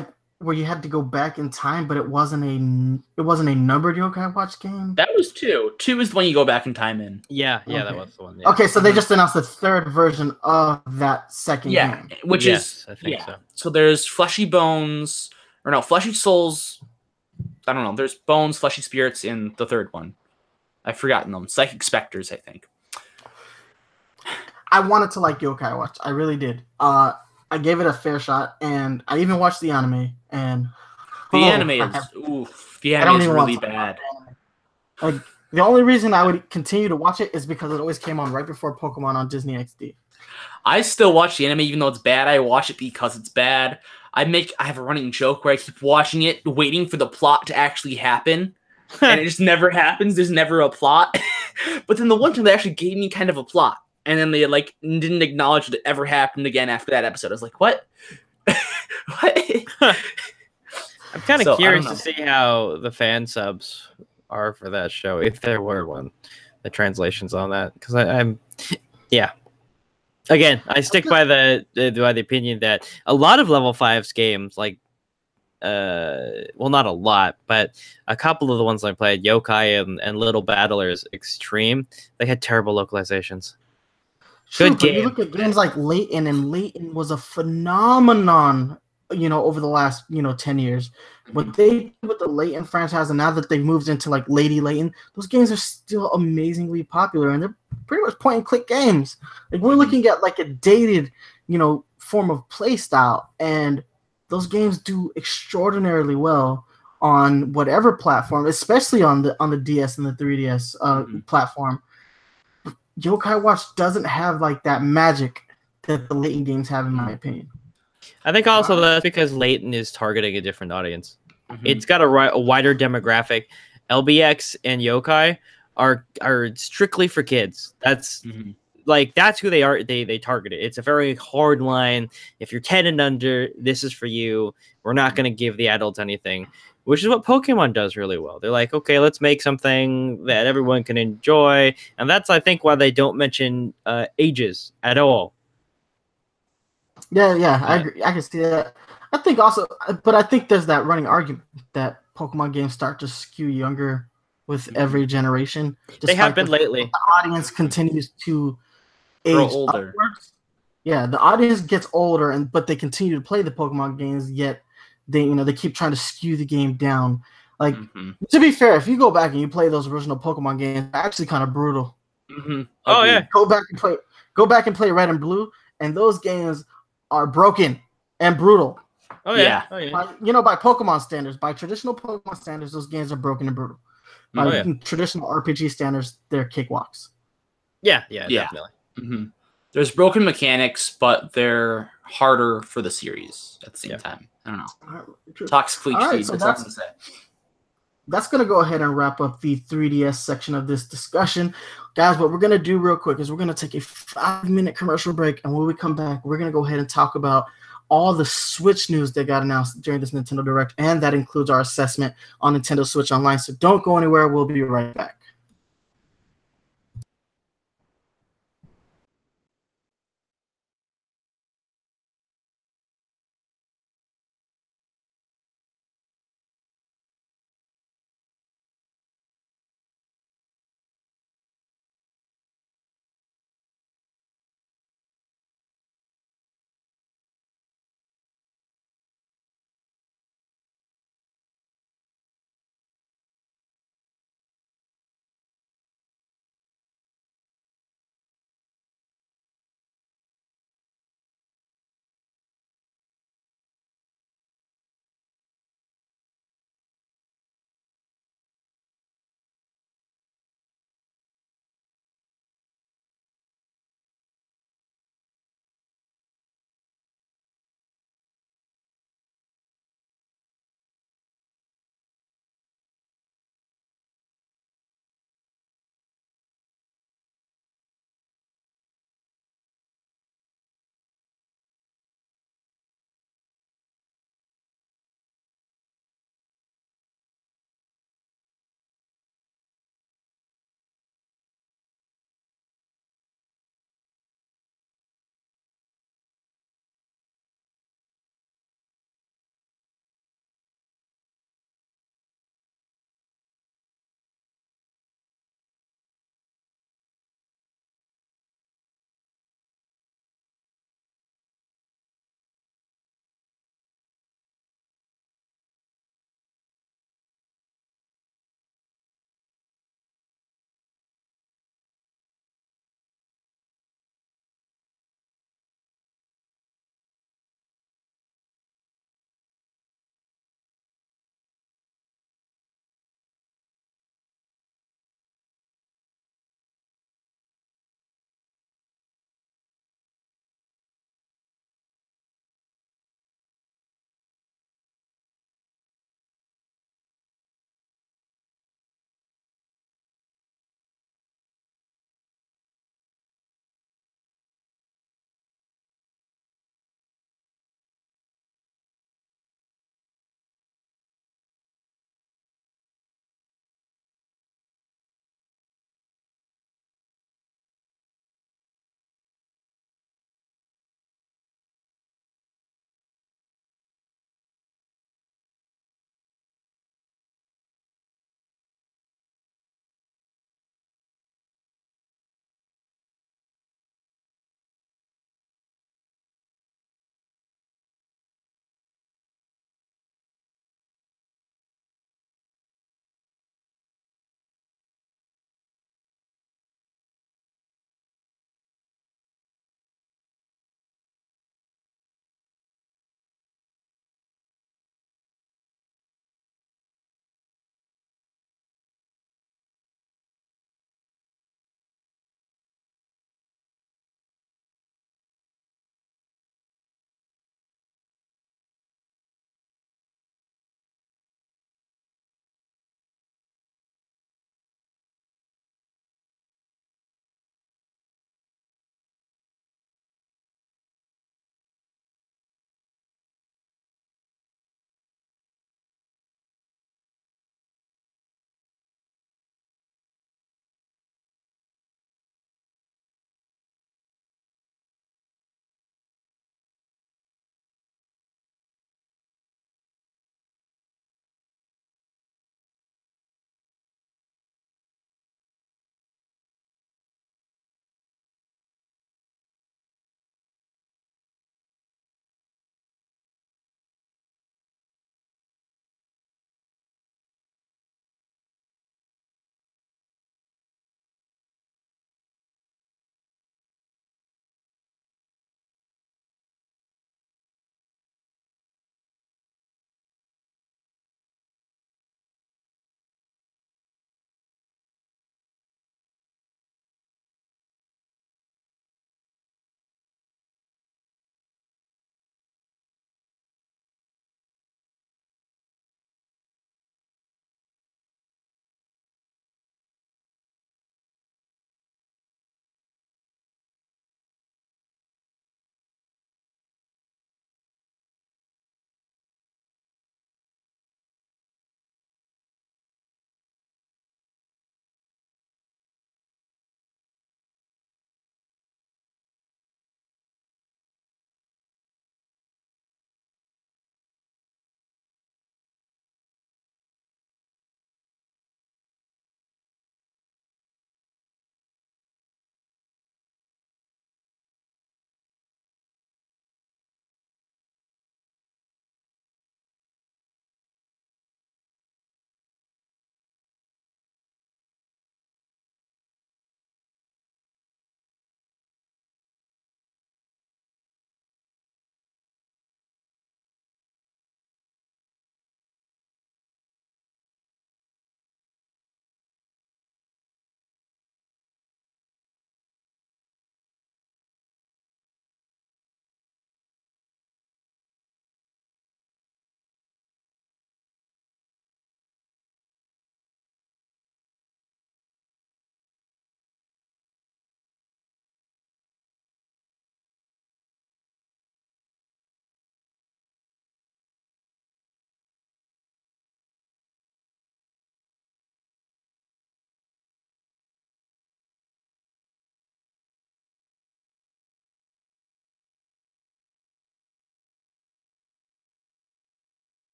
S1: where you had to go back in time, but it wasn't a numbered Yokai Watch game.
S2: That was 2. 2 is the one you go back in time in.
S3: Yeah, okay. That was the one. Yeah.
S1: Okay, so they just announced the 3rd version of that 2nd game.
S2: Which is
S3: I think so.
S2: So there's Fleshy Souls. I don't know. There's Bones, Fleshy Spirits in the 3rd one. I've forgotten them. Psychic Specters, I think.
S1: I wanted to like Yokai Watch. I really did. I gave it a fair shot, and I even watched the anime. And
S2: the anime is really bad.
S1: The only reason I would continue to watch it is because it always came on right before Pokemon on Disney XD.
S2: I still watch the anime even though it's bad. I watch it because it's bad. I have a running joke where I keep watching it, waiting for the plot to actually happen, and it just never happens. There's never a plot. But then the one time they actually gave me kind of a plot. And then they didn't acknowledge that it ever happened again after that episode. I was like, what? What?
S3: I'm kind of curious to see how the fan subs are for that show, if there were one. The translations on that, because I'm Again, I stick by the opinion that a lot of level 5's games, not a lot, but a couple of the ones I played, Yokai and Little Battlers Extreme, they had terrible localizations.
S1: Good game. You look at games like Layton, and Layton was a phenomenon, over the last, 10 years. What they did with the Layton franchise, and now that they've moved into Lady Layton, those games are still amazingly popular, and they're pretty much point-and-click games. We're looking at a dated, form of play style, and those games do extraordinarily well on whatever platform, especially on the DS and the 3DS platform. Yokai Watch doesn't have that magic that the Layton games have, in my opinion.
S3: I think also that's because Layton is targeting a different audience. It's got a wider demographic. LBX and Yokai are strictly for kids. That's that's who they are. They target it. It's a very hard line. If you're 10 and under, this is for you. We're not going to give the adults anything. Which is what Pokemon does really well. They're like, okay, let's make something that everyone can enjoy. And that's, I think, why they don't mention ages at all.
S1: Yeah, I agree. I can see that. I think also, but I think there's that running argument that Pokemon games start to skew younger with every generation.
S3: They have been lately.
S1: The audience continues to age
S2: older.
S1: Upwards. Yeah, the audience gets older, but they continue to play the Pokemon games, yet they keep trying to skew the game down. Like, to be fair, if you go back and you play those original Pokemon games, they're actually kind of brutal.
S3: Oh yeah,
S1: Go back and play Red and Blue, and those games are broken and brutal.
S3: Oh yeah. Oh yeah.
S1: By Pokemon standards, by traditional Pokemon standards, those games are broken and brutal. By traditional RPG standards, they're cakewalks.
S3: Yeah, definitely.
S2: There's broken mechanics, but they're harder for the series at the same time. I don't know. Toxic Leech Seed, so that's to say.
S1: That's going to go ahead and wrap up the 3DS section of this discussion. Guys, what we're going to do real quick is we're going to take a 5-minute commercial break, and when we come back, we're going to go ahead and talk about all the Switch news that got announced during this Nintendo Direct, and that includes our assessment on Nintendo Switch Online. So don't go anywhere. We'll be right back.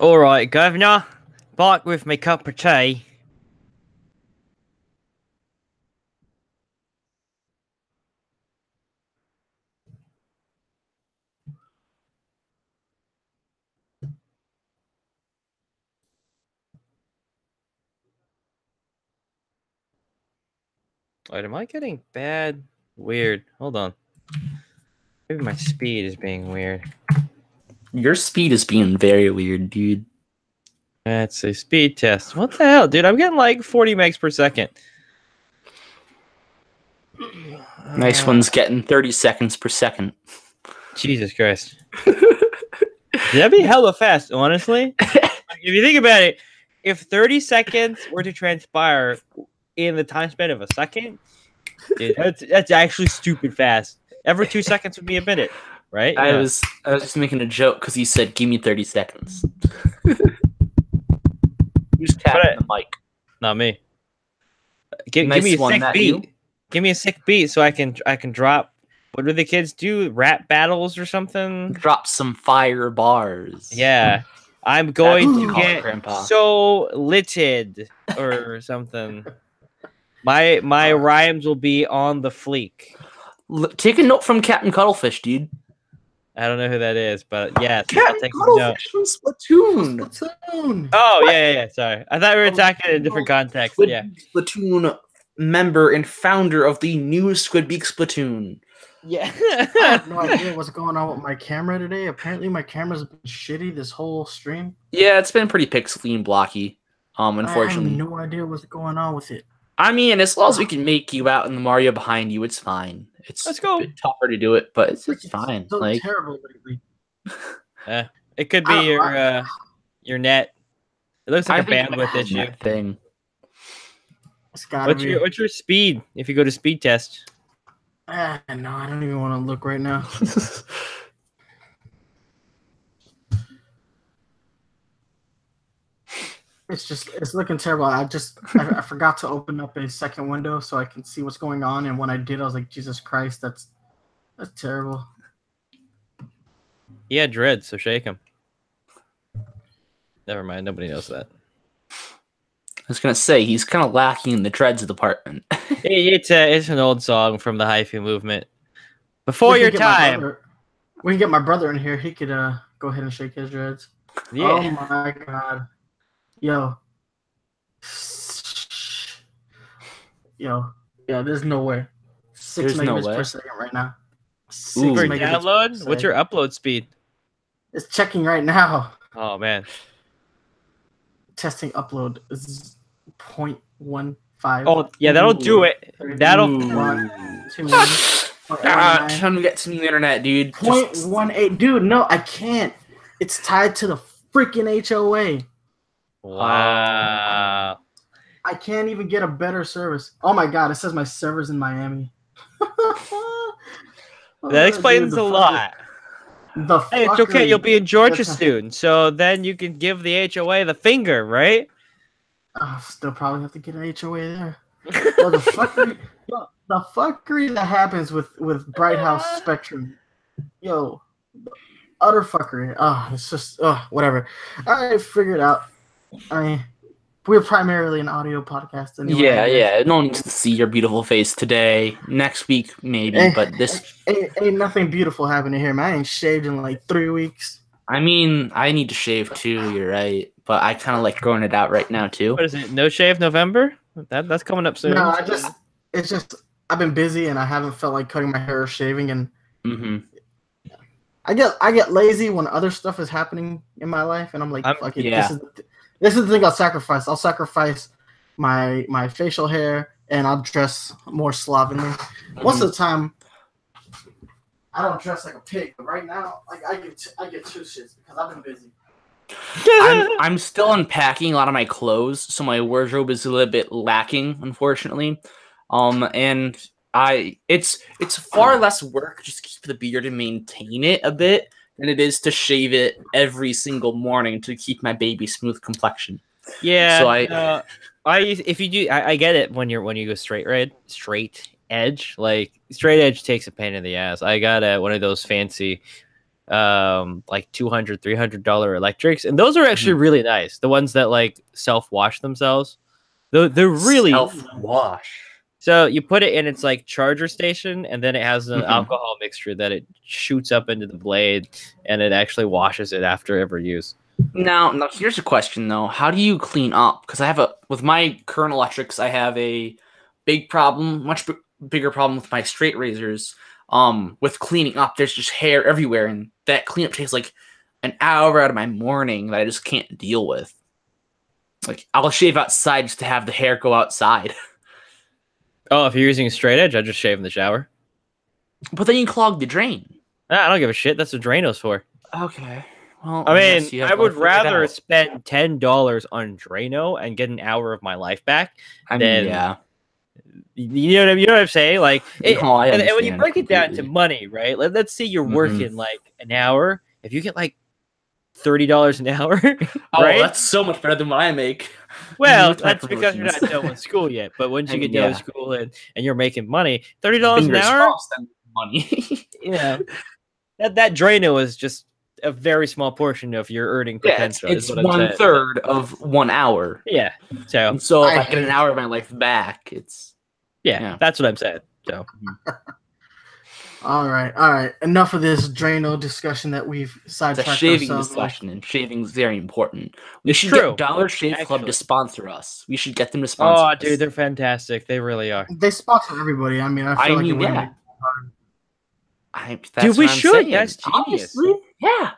S3: All right, Governor. Back with my cup of tea. Wait, am I getting bad? Weird. Hold on. Maybe my speed is being weird.
S2: Your speed is being very weird, dude.
S3: That's a speed test. What the hell, dude? I'm getting like 40 megs per second.
S2: Nice one's getting 30 seconds per second.
S3: Jesus Christ. That'd be hella fast, honestly. If you think about it, if 30 seconds were to transpire in the time span of a second, dude, that's actually stupid fast. Every 2 seconds would be a minute, right?
S2: I was just making a joke because he said, "Give me 30 seconds." Who's tapping the mic?
S3: Not me. Give
S2: Nice
S3: me a
S2: one,
S3: sick
S2: that
S3: beat.
S2: you?
S3: Give me a sick beat so I can drop. What do the kids do? Rap battles or something?
S2: Drop some fire bars.
S3: Yeah. I'm going
S2: what you
S3: to
S2: call it,
S3: get
S2: Grandpa.
S3: so litted or something. My rhymes will be on the fleek.
S2: Take a note from Captain Cuttlefish, dude.
S3: I don't know who that is, but yes, I'll
S2: Captain
S3: take a note.
S2: Cuttlefish from Splatoon.
S1: Splatoon.
S3: Oh yeah. Sorry, I thought we were talking in a different context.
S2: Squid
S3: Yeah.
S2: Beak Splatoon member and founder of the new Squid Beak Splatoon.
S3: Yeah.
S1: I have no idea what's going on with my camera today. Apparently, my camera's been shitty this whole stream.
S2: Yeah, it's been pretty pixely and blocky.
S1: I
S2: Unfortunately.
S1: have no idea what's going on with it.
S2: I mean, as long as we can make you out in the Mario behind you, it's fine. It's
S3: Let's go.
S2: a bit tougher to do it, but it's fine.
S1: So
S2: Like,
S1: terrible lately.
S3: It could be your net. It looks like a bandwidth issue.
S2: that thing.
S1: It's gotta
S3: What's
S1: be.
S3: your speed if you go to speed test?
S1: No, I don't even want to look right now. It's looking terrible. I forgot to open up a second window so I can see what's going on. And when I did, I was like, Jesus Christ, that's terrible.
S3: He had dreads, so shake him. Never mind, nobody knows that.
S2: I was gonna say he's kind of lacking in the dreads department.
S3: It's an old song from the hyphy movement. Before your time.
S1: We can get my brother in here. He could go ahead and shake his dreads.
S3: Yeah.
S1: Oh my god. Yo. Yeah, there's no way. 6
S2: There's no
S1: megabits
S2: way.
S1: per second right now. 6
S2: Ooh.
S3: For
S1: megabits per
S3: download, what's your
S1: second.
S3: upload speed?
S1: It's checking right now.
S3: Oh man.
S1: Testing upload is 0.15.
S3: Oh yeah, that'll do it. That'll.
S2: Ooh.
S1: 1, 2,
S2: Trying to get some internet, dude. Just-
S1: 0.18. Dude, no, I can't. It's tied to the freaking HOA.
S3: Wow.
S1: I can't even get a better service. Oh my god, it says my server's in Miami.
S3: That explains a lot. Hey, it's okay. You'll be in Georgia soon, so then you can give the HOA the finger, right?
S1: I'll still probably have to get an HOA there. Well, the fuckery that happens with Bright House Spectrum, yo, utter fuckery. It's just whatever. I figured out. I mean, we're primarily an audio podcast anyway.
S2: Yeah. No one needs to see your beautiful face today. Next week, maybe, but this.
S1: Ain't nothing beautiful happening here, man. I ain't shaved in like 3 weeks.
S2: I mean, I need to shave too. You're right, but I kind of like growing it out right now too.
S3: What is it? No shave November? That's coming up soon.
S1: No, it's just I've been busy and I haven't felt like cutting my hair or shaving, and I get lazy when other stuff is happening in my life, and I'm like, fuck it.
S2: Yeah.
S1: This is the thing I'll sacrifice. I'll sacrifice my facial hair, and I'll dress more slovenly. Most of the time, I don't dress like a pig, but right now, like I get two shits because I've been busy.
S2: I'm still unpacking a lot of my clothes, so my wardrobe is a little bit lacking, unfortunately. And it's far less work just to keep the beard and maintain it a bit than it is to shave it every single morning to keep my baby smooth complexion.
S3: Yeah.
S2: So
S3: if you do, I get it when you go straight edge. Like straight edge takes a pain in the ass. I got one of those fancy like $200-$300 electrics, and those are actually really nice. The ones that like self-wash themselves, they're really
S2: self-wash.
S3: So you put it in its like charger station, and then it has an alcohol mixture that it shoots up into the blade, and it actually washes it after every use.
S2: Now here's a question though: how do you clean up? Because with my current electrics, I have a big problem, bigger problem with my straight razors. With cleaning up, there's just hair everywhere, and that cleanup takes like an hour out of my morning that I just can't deal with. Like, I'll shave outside just to have the hair go outside.
S3: Oh, if you're using a straight edge, I just shave in the shower.
S2: But then you clog the drain.
S3: I don't give a shit. That's what Drano's for.
S2: Okay. Well,
S3: I mean, I would rather spend $10 on Drano and get an hour of my life back. You know what I'm saying? Like, and when you break it down to money, right? Let's say you're working like an hour. If you get like $30 an hour, right?
S2: That's so much better than what I make.
S3: Well, that's because you're not done with school yet. But once you get done with school and you're making money, $30 an hour,
S2: money.
S3: Yeah, that Drano is just a very small portion of your earning potential.
S2: It's 1/3 of 1 hour.
S3: Yeah. So
S2: if I get an hour of my life back, it's
S3: that's what I'm saying. So.
S1: All right. Enough of this Drano discussion that we've sidetracked ourselves.
S2: It's a shaving discussion, and shaving is very important. We should get Dollar Shave Club to sponsor us. We should get them to sponsor us.
S3: Oh, dude, they're fantastic. They really are.
S1: They sponsor everybody. I mean, I feel like it wouldn't be hard.
S3: Dude, we should.
S2: Saying.
S3: That's genius.
S2: Honestly, yeah.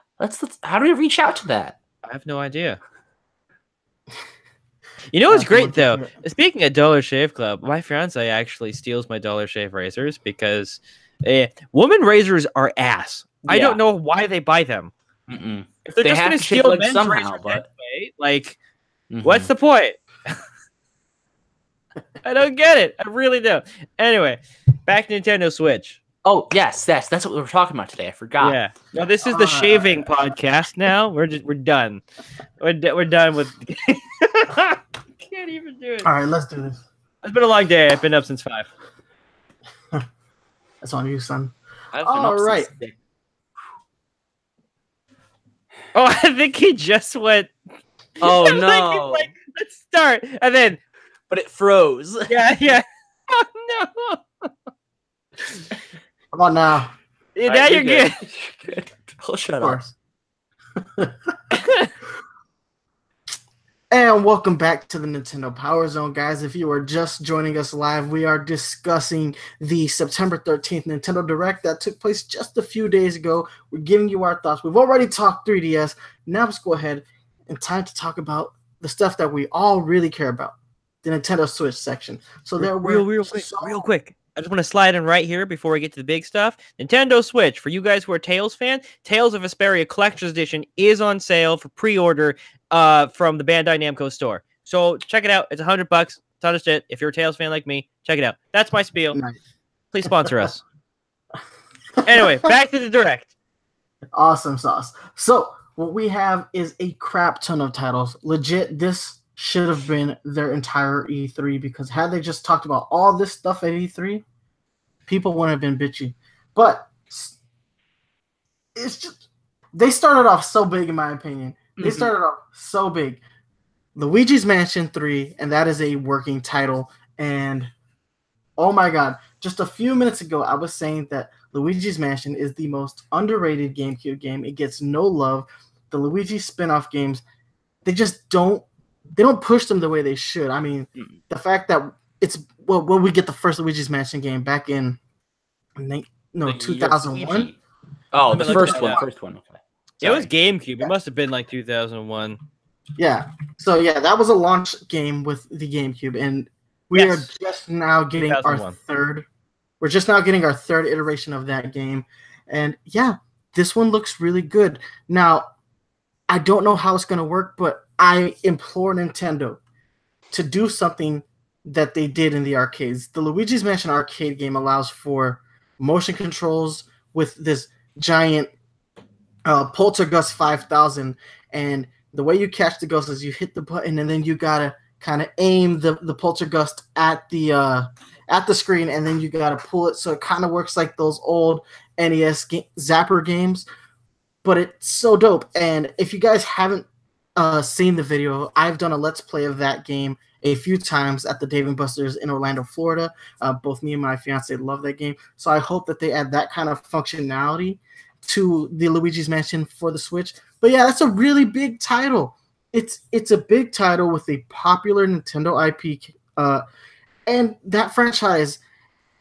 S2: How do we reach out to that?
S3: I have no idea. You know what's great though? Speaking of Dollar Shave Club, my fiance actually steals my Dollar Shave razors because woman razors are ass. Yeah. I don't know why they buy them. If they're just going to steal men's razors anyway, like, what's the point? I don't get it. I really don't. Anyway, back to Nintendo Switch.
S2: Oh yes, that's what we were talking about today. I forgot.
S3: Yeah. No, this is the shaving podcast. Now we're done. We're done with. Can't even do it.
S1: All right, let's do this.
S3: It's been a long day. I've been up since 5.
S1: That's on you, son.
S2: All right.
S3: Oh, I think he just went.
S2: Oh no!
S3: Like, let's start, and then.
S2: But it froze.
S3: Yeah. Oh no!
S1: Come on now.
S3: Yeah, now you're good.
S2: You're good. Oh, shut up.
S1: And welcome back to the Nintendo Power Zone, guys. If you are just joining us live, we are discussing the September 13th Nintendo Direct that took place just a few days ago. We're giving you our thoughts. We've already talked 3DS. Now let's go ahead and time to talk about the stuff that we all really care about, the Nintendo Switch section. So there were
S3: real quick. I just want to slide in right here before we get to the big stuff. Nintendo Switch, for you guys who are Tales fans, Tales of Vesperia Collector's Edition is on sale for pre-order from the Bandai Namco store. So check it out. It's $100. Ton of shit. If you're a Tales fan like me, check it out. That's my spiel.
S1: Nice.
S3: Please sponsor us. Anyway, back to the Direct.
S1: Awesome sauce. So what we have is a crap ton of titles. Legit, this should have been their entire E3 because had they just talked about all this stuff at E3, people wouldn't have been bitchy. But it's just they started off so big, in my opinion. They started off so big. Luigi's Mansion 3, and that is a working title. And oh my god, just a few minutes ago, I was saying that Luigi's Mansion is the most underrated GameCube game. It gets no love. The Luigi spin-off games, they don't push them the way they should. I mean, the fact that when we get the first Luigi's Mansion game back in 2001.
S2: Oh, the first one. Okay.
S3: Yeah, it was GameCube. It must have been like 2001.
S1: Yeah. So yeah, that was a launch game with the GameCube, and we are just now getting our third. We're just now getting our third iteration of that game, and yeah, this one looks really good. Now, I don't know how it's going to work, but I implore Nintendo to do something that they did in the arcades. The Luigi's Mansion arcade game allows for motion controls with this giant Poltergust 5000, and the way you catch the ghost is you hit the button, and then you gotta kind of aim the Poltergust at the screen, and then you gotta pull it. So it kind of works like those old NES Zapper games. but it's so dope. And if you guys haven't seen the video, I've done a Let's Play of that game a few times at the Dave & Buster's in Orlando, Florida. Both me and my fiance love that game. So I hope that they add that kind of functionality to the Luigi's Mansion for the Switch. But yeah, that's a really big title. It's a big title with a popular Nintendo IP, and that franchise,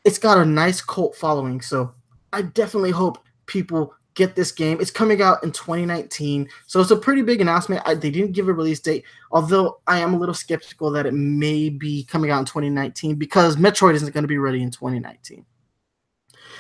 S1: it's got a nice cult following. So I definitely hope people get this game. It's coming out in 2019, so it's a pretty big announcement. They didn't give a release date, although I am a little skeptical that it may be coming out in 2019 because Metroid isn't going to be ready in 2019.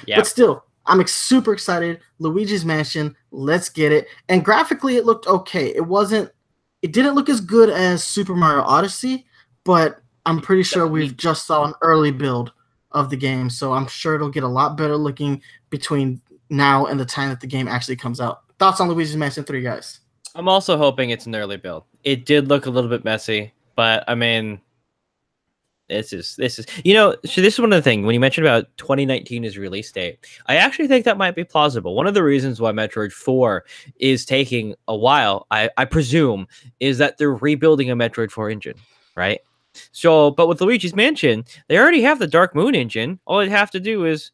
S1: Yeah. But still, I'm super excited. Luigi's Mansion, let's get it. And graphically, it looked okay. It didn't look as good as Super Mario Odyssey, but I'm pretty sure we've just saw an early build of the game, so I'm sure it'll get a lot better looking between now and the time that the game actually comes out. Thoughts on Luigi's Mansion 3, guys?
S3: I'm also hoping it's an early build. It did look a little bit messy, but I mean, this is so this is one of the things when you mentioned about 2019 as release date. I actually think that might be plausible. One of the reasons why Metroid 4 is taking a while, I presume, is that they're rebuilding a Metroid 4 engine, right? So, but with Luigi's Mansion, they already have the Dark Moon engine. All they'd have to do is,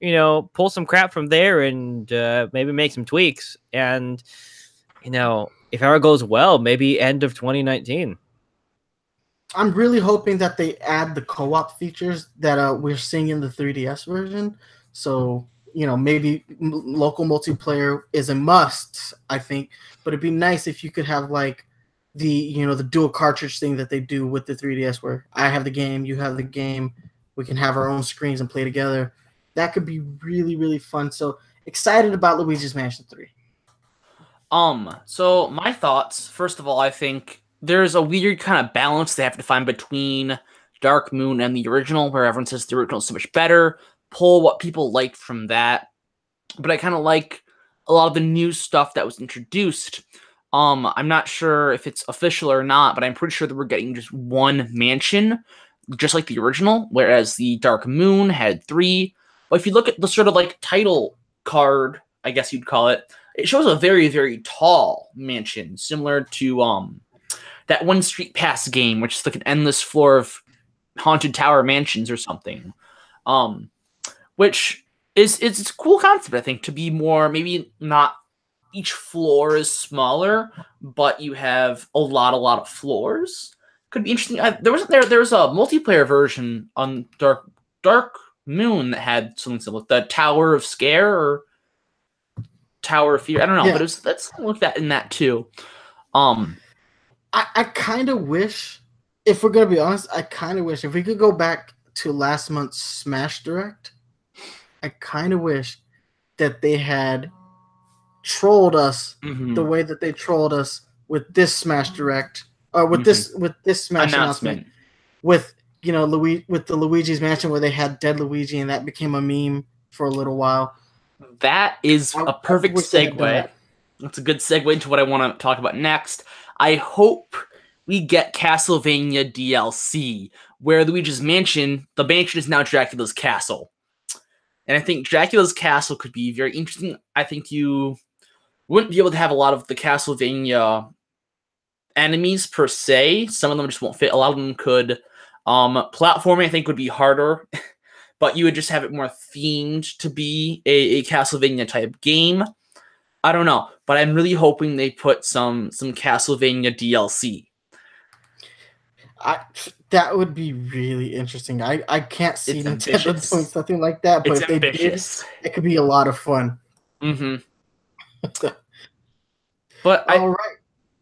S3: pull some crap from there and maybe make some tweaks. And, if ever goes well, maybe end of 2019.
S1: I'm really hoping that they add the co-op features that we're seeing in the 3DS version. So, maybe local multiplayer is a must, I think. But it'd be nice if you could have like the dual cartridge thing that they do with the 3DS, where I have the game, you have the game, we can have our own screens and play together. That could be really, really fun. So excited about Luigi's Mansion 3.
S2: So my thoughts, first of all, I think there's a weird kind of balance they have to find between Dark Moon and the original, where everyone says the original is so much better. Pull what people liked from that. But I kind of like a lot of the new stuff that was introduced. I'm not sure if it's official or not, but I'm pretty sure that we're getting just one mansion, just like the original, whereas the Dark Moon had 3. But if you look at the sort of like title card, I guess you'd call it, it shows a very, very tall mansion, similar to that one Street Pass game, which is like an endless floor of haunted tower mansions or something. Which is it's a cool concept, I think, to be more, maybe not each floor is smaller, but you have a lot of floors. Could be interesting. There was a multiplayer version on Dark Moon that had something similar, the Tower of Scare or Tower of Fear. I don't know, but let's look at in that too.
S1: I kind of wish, if we're gonna be honest, if we could go back to last month's Smash Direct. I kind of wish that they had trolled us the way that they trolled us with this Smash Direct, or with this Smash announcement, with with the Luigi's Mansion, where they had Dead Luigi and that became a meme for a little while.
S2: That is a perfect segue. That's a good segue into what I want to talk about next. I hope we get Castlevania DLC, where Luigi's Mansion, the mansion is now Dracula's castle. And I think Dracula's castle could be very interesting. I think you wouldn't be able to have a lot of the Castlevania enemies per se. Some of them just won't fit. A lot of them could. Platforming, I think, would be harder. But you would just have it more themed to be a Castlevania type game. I don't know. But I'm really hoping they put some Castlevania DLC.
S1: That would be really interesting. I can't see Nintendo doing something like that, but if they did, it could be a lot of fun.
S2: But all right.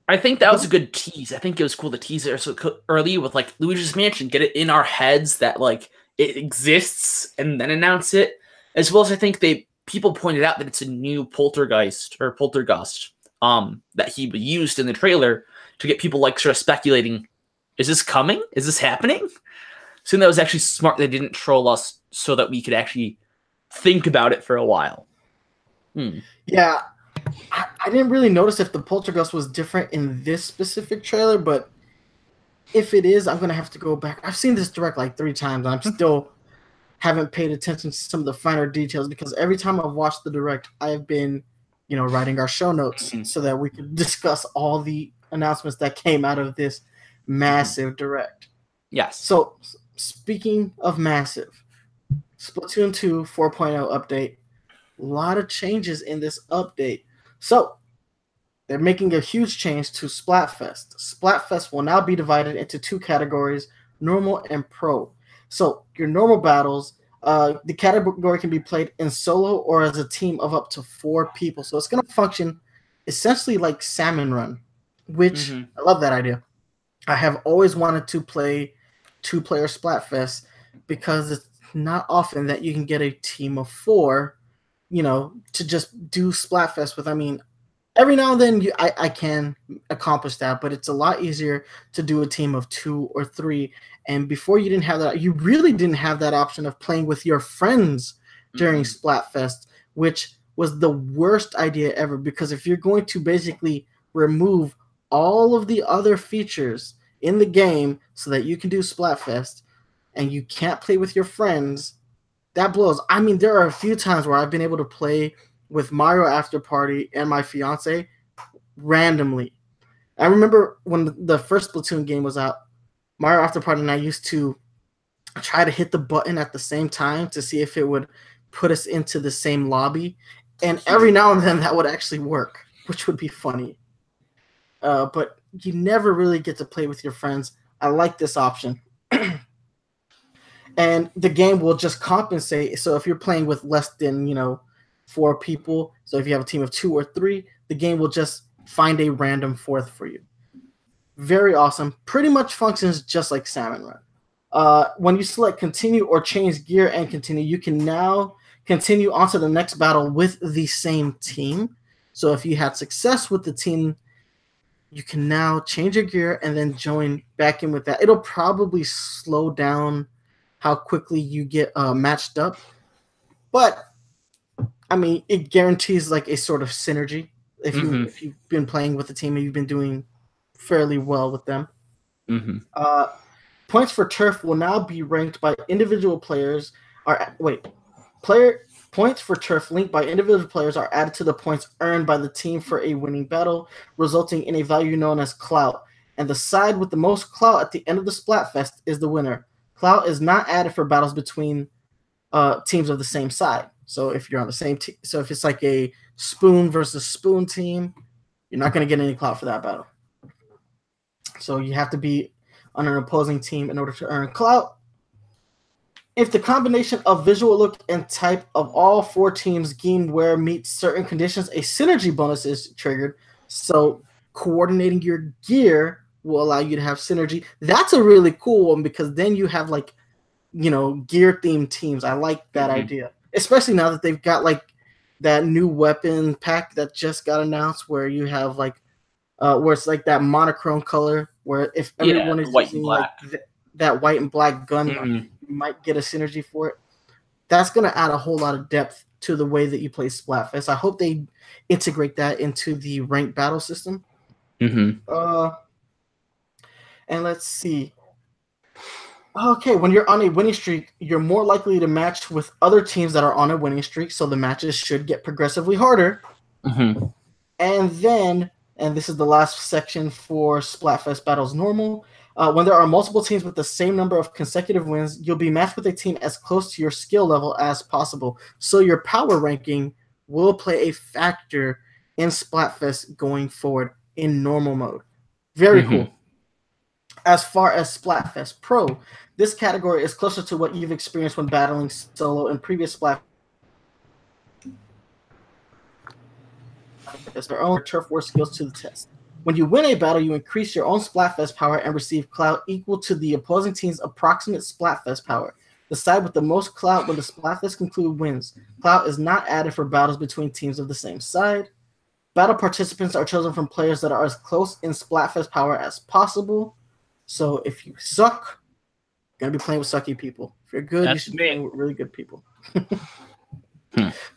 S2: I think that was a good tease. I think it was cool to tease it so early with like Luigi's Mansion, get it in our heads that like it exists, and then announce it. As well as I think people pointed out that it's a new poltergeist that he used in the trailer to get people like sort of speculating. Is this coming? Is this happening? So that was actually smart. They didn't troll us so that we could actually think about it for a while.
S1: Yeah, I didn't really notice if the poltergeist was different in this specific trailer, but if it is, I'm going to have to go back. I've seen this direct like 3 times, and I'm still haven't paid attention to some of the finer details because every time I've watched the direct, I've been writing our show notes so that we could discuss all the announcements that came out of this massive direct.
S2: Yes.
S1: So, speaking of massive, Splatoon 2 4.0 update. A lot of changes in this update. So, they're making a huge change to Splatfest. Splatfest will now be divided into 2 categories, normal and pro. So, your normal battles, the category can be played in solo or as a team of up to 4 people. So, it's going to function essentially like Salmon Run, which I love that idea. I have always wanted to play 2-player Splatfest because it's not often that you can get a team of 4, to just do Splatfest with. I mean, every now and then I can accomplish that, but it's a lot easier to do a team of 2 or 3. And before you didn't have that, you really didn't have that option of playing with your friends during Splatfest, which was the worst idea ever, because if you're going to basically remove all of the other features in the game so that you can do Splatfest and you can't play with your friends, that blows. I mean, there are a few times where I've been able to play with Mario After Party and my fiance randomly. I remember when the first Splatoon game was out, Mario After Party and I used to try to hit the button at the same time to see if it would put us into the same lobby. And every now and then that would actually work, which would be funny. But you never really get to play with your friends. I like this option. And the game will just compensate. So if you're playing with less than, 4 people, so if you have a team of 2 or 3, the game will just find a random 4th for you. Very awesome. Pretty much functions just like Salmon Run. When you select continue or change gear and continue, you can now continue onto the next battle with the same team. So if you had success with the team, you can now change your gear and then join back in with that. It'll probably slow down how quickly you get matched up, but I mean, it guarantees like a sort of synergy if you've been playing with the team and you've been doing fairly well with them. Points for turf will now be ranked by individual players. Points for turf linked by individual players are added to the points earned by the team for a winning battle, resulting in a value known as clout. And the side with the most clout at the end of the Splatfest is the winner. Clout is not added for battles between teams of the same side. So if you're on the same team, so if it's like a spoon versus spoon team, you're not going to get any clout for that battle. So you have to be on an opposing team in order to earn clout. If the combination of visual look and type of all 4 teams' game wear meets certain conditions, a synergy bonus is triggered. So coordinating your gear will allow you to have synergy. That's a really cool one because then you have gear-themed teams. I like that idea, especially now that they've got like that new weapon pack that just got announced where you have like where it's like that monochrome color where if everyone is using like that white and black gun, you might get a synergy for it. That's going to add a whole lot of depth to the way that you play Splatfest. I hope they integrate that into the ranked battle system. And let's see. Okay, when you're on a winning streak, you're more likely to match with other teams that are on a winning streak, so the matches should get progressively harder. And then, and this is the last section for Splatfest Battles Normal, when there are multiple teams with the same number of consecutive wins, you'll be matched with a team as close to your skill level as possible. So your power ranking will play a factor in Splatfest going forward in normal mode. Very cool. As far as Splatfest Pro, this category is closer to what you've experienced when battling solo in previous Splatfest. Their own turf war skills to the test. When you win a battle, you increase your own Splatfest power and receive clout equal to the opposing team's approximate Splatfest power. The side with the most clout when the Splatfest conclude wins. Clout is not added for battles between teams of the same side. Battle participants are chosen from players that are as close in Splatfest power as possible. So if you suck, you're going to be playing with sucky people. If you're good, you should be playing with really good people.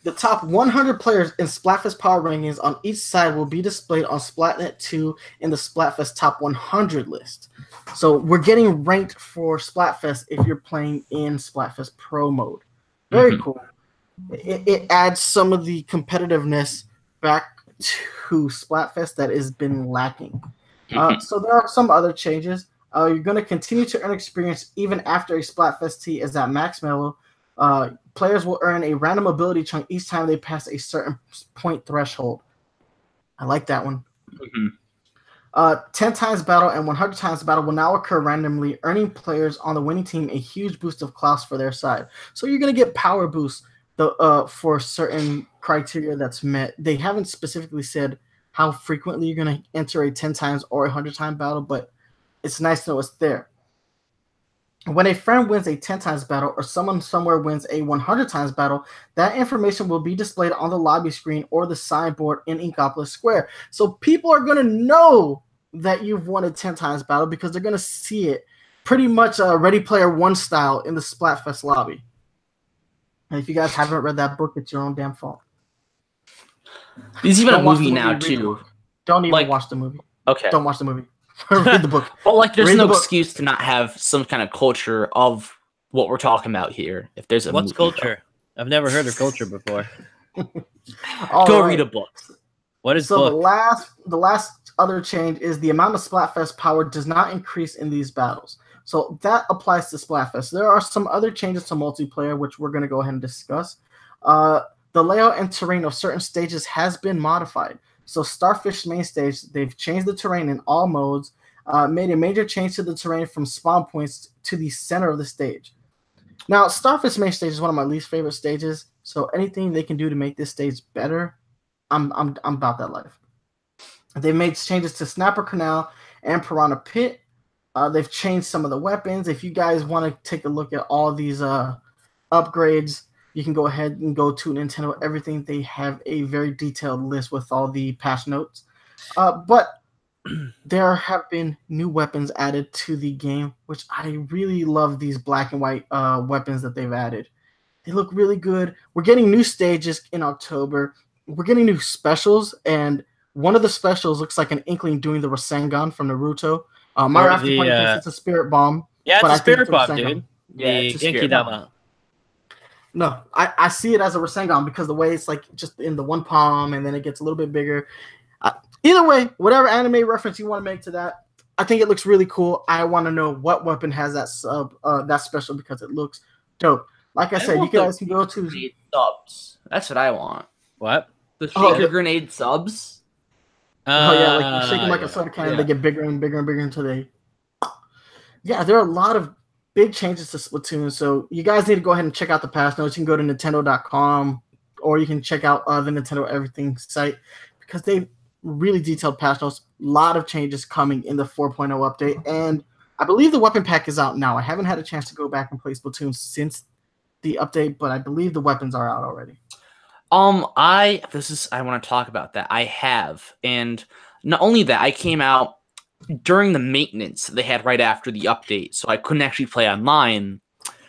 S1: The top 100 players in Splatfest power rankings on each side will be displayed on Splatnet 2 in the Splatfest top 100 list. So we're getting ranked for Splatfest if you're playing in Splatfest Pro mode. Very cool. It adds some of the competitiveness back to Splatfest that has been lacking. So there are some other changes. You're going to continue to earn experience even after a Splatfest tee is at max level. Players will earn a random ability chunk each time they pass a certain point threshold. I like that one. 10 times battle and 100 times battle will now occur randomly, earning players on the winning team a huge boost of class for their side. So you're going to get power boosts for certain criteria that's met. They haven't specifically said how frequently you're going to enter a 10 times or 100 time battle, but it's nice to know it's there. When a friend wins a 10 times battle or someone somewhere wins a 100 times battle, that information will be displayed on the lobby screen or the signboard in Inkopolis Square. So people are going to know that you've won a 10 times battle because they're going to see it pretty much Ready Player One style in the Splatfest lobby. And if you guys haven't read that book, it's your own damn fault.
S2: There's even a movie now, too.
S1: Don't even watch the movie.
S2: Okay.
S1: Don't watch the movie. Read the book.
S2: Well, like, there's no excuse to not have some kind of culture of what we're talking about here. If there's a
S3: What's culture? I've never heard of culture before.
S2: Go read a book.
S3: What is
S1: book?
S3: So
S1: the last other change is the amount of Splatfest power does not increase in these battles. So that applies to Splatfest. There are some other changes to multiplayer, which we're going to go ahead and discuss. The layout and terrain of certain stages has been modified. So Starfish main stage, they've changed the terrain in all modes, made a major change to the terrain from spawn points to the center of the stage. Now, Starfish main stage is one of my least favorite stages, so anything they can do to make this stage better, I'm about that life. They've made changes to Snapper Canal and Piranha Pit. They've changed some of the weapons. If you guys want to take a look at all these upgrades, you can go ahead and go to Nintendo Everything. They have a very detailed list with all the patch notes. But there have been new weapons added to the game, which I really love these black and white weapons that they've added. They look really good. We're getting new stages in October. We're getting new specials, and one of the specials looks like an Inkling doing the Rasengan from Naruto. My Rafter Point thinks it's a Spirit Bomb.
S3: Yeah, it's a Spirit Bomb, dude.
S2: Yeah, it's a Spirit Bomb.
S1: No, I see it as a Rasengan because the way it's like just in the one palm and then it gets a little bit bigger. Either way, whatever anime reference you want to make to that, I think it looks really cool. I want to know what weapon has that special because it looks dope. Like I said, you guys can go to
S2: subs. That's what I want.
S3: What?
S2: The shaker grenade subs.
S1: Oh yeah, like you shake them like a soda can, they get bigger and bigger and bigger until they. Yeah, there are a lot of big changes to Splatoon, so you guys need to go ahead and check out the patch notes. You can go to Nintendo.com or you can check out the Nintendo Everything site because they really detailed patch notes. A lot of changes coming in the 4.0 update, and I believe the weapon pack is out now. I haven't had a chance to go back and play Splatoon since the update, but I believe the weapons are out already.
S2: I want to talk about that. I have, and not only that, I came out during the maintenance they had right after the update, so I couldn't actually play online.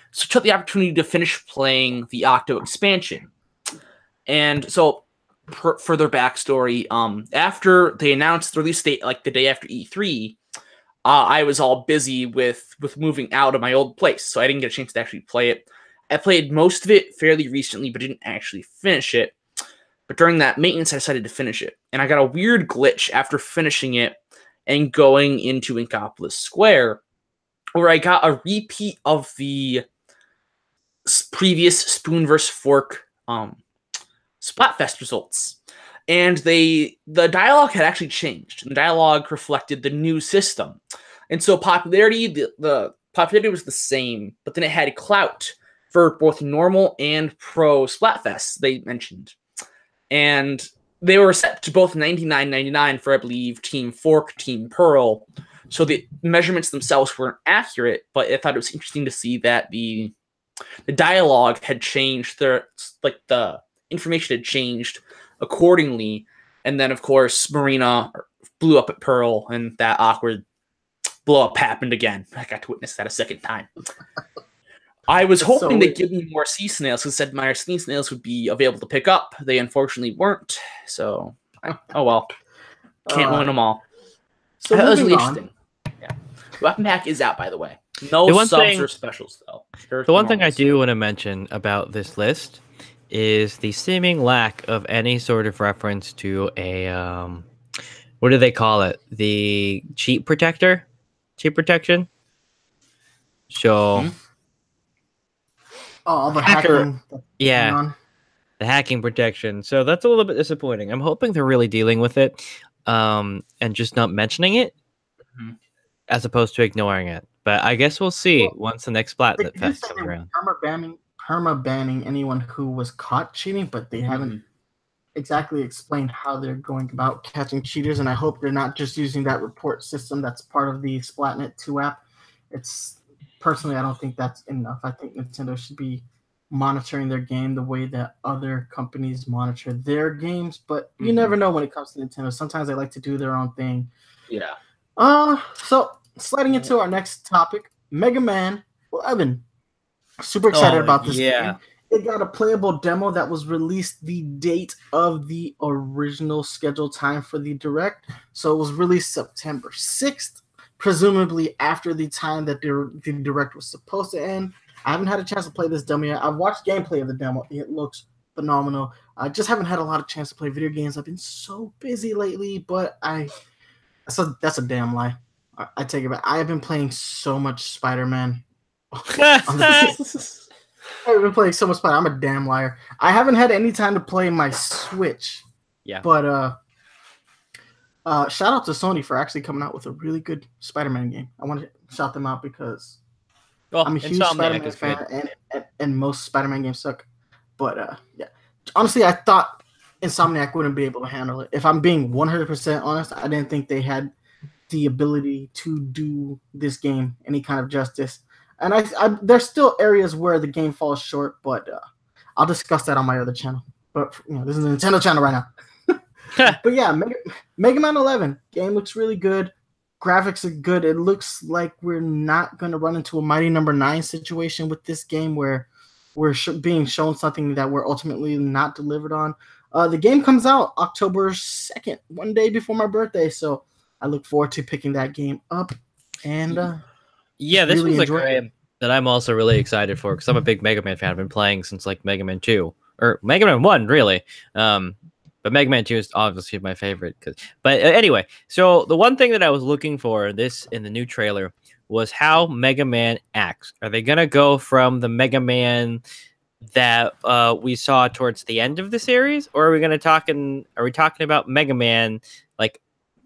S2: So I took the opportunity to finish playing the Octo expansion. And so, for their backstory, after they announced the release date, like the day after E3, I was all busy with moving out of my old place, so I didn't get a chance to actually play it. I played most of it fairly recently, but didn't actually finish it. But during that maintenance, I decided to finish it. And I got a weird glitch after finishing it and going into Inkopolis Square, where I got a repeat of the previous Spoon vs. Fork Splatfest results. And the dialogue had actually changed. The dialogue reflected the new system. And so popularity, the popularity was the same, but then it had clout for both normal and pro Splatfest, they mentioned. And they were set to both $99.99 for, I believe, Team Fork, Team Pearl. So the measurements themselves weren't accurate, but I thought it was interesting to see that the dialogue had changed. The information had changed accordingly. And then, of course, Marina blew up at Pearl, and that awkward blow up happened again. I got to witness that a second time. I was hoping they'd give me more sea snails, because said my sea snails would be available to pick up. They unfortunately weren't. So, oh well. Can't win them all.
S1: So
S2: that was really
S1: on.
S2: interesting. Yeah. Weapon pack is out, by the way. No subs or specials, though.
S3: The one thing I do want to mention about this list is the seeming lack of any sort of reference to a what do they call it? The cheat protector, cheat protection. So,
S1: all the
S3: Hacker-
S1: hacking that's
S3: yeah.
S1: going on.
S3: the hacking protection. So that's a little bit disappointing. I'm hoping they're really dealing with it, and just not mentioning it,
S2: Mhm.
S3: as opposed to ignoring it. But I guess we'll see
S1: Well,
S3: once the next Splatnet
S1: They did
S3: Fest
S1: say
S3: comes
S1: they were
S3: around.
S1: perma-banning anyone who was caught cheating, but they haven't exactly explained how they're going about catching cheaters, and I hope they're not just using that report system that's part of the Splatnet 2 app. It's personally, I don't think that's enough. I think Nintendo should be monitoring their game the way that other companies monitor their games, but you
S2: Mhm.
S1: never know when it comes to Nintendo. Sometimes they like to do their own thing.
S2: Yeah.
S1: So sliding into our next topic, Mega Man 11. Super excited
S3: Oh,
S1: about this
S3: yeah.
S1: game. It got a playable demo that was released the date of the original scheduled time for the Direct. So it was released September 6th, presumably after the time that the Direct was supposed to end. I haven't had a chance to play this demo yet. I've watched gameplay of the demo. It looks phenomenal. I just haven't had a lot of chance to play video games. I've been so busy lately, but that's a damn lie. I take it back. I have been playing so much Spider-Man. I've been playing so much Spider. I'm a damn liar. I haven't had any time to play my Switch.
S3: Yeah.
S1: But shout out to Sony for actually coming out with a really good Spider-Man game. I want to shout them out because
S3: Well,
S1: I'm a huge
S3: Insomniac
S1: Spider-Man
S3: is
S1: fan,
S3: good.
S1: and most Spider-Man games suck. But yeah, honestly, I thought Insomniac wouldn't be able to handle it. If I'm being 100% honest, I didn't think they had the ability to do this game any kind of justice. And there's still areas where the game falls short, but I'll discuss that on my other channel. But this is a Nintendo channel right now. But yeah, Mega Man 11 game looks really good. Graphics are good. It looks like we're not going to run into a Mighty Number 9 situation with this game where we're being shown something that we're ultimately not delivered on. The game comes out October 2nd, one day before my birthday, so I look forward to picking that game up. And
S3: yeah, this
S1: really
S3: was a
S1: enjoy
S3: game that I'm also really excited for because I'm a big Mega Man fan. I've been playing since like Mega Man 2 or Mega Man 1, really. But Mega Man 2 is obviously my favorite. But anyway, so the one thing that I was looking for in the new trailer was how Mega Man acts. Are they gonna go from the Mega Man that we saw towards the end of the series, or are we talking about Mega Man like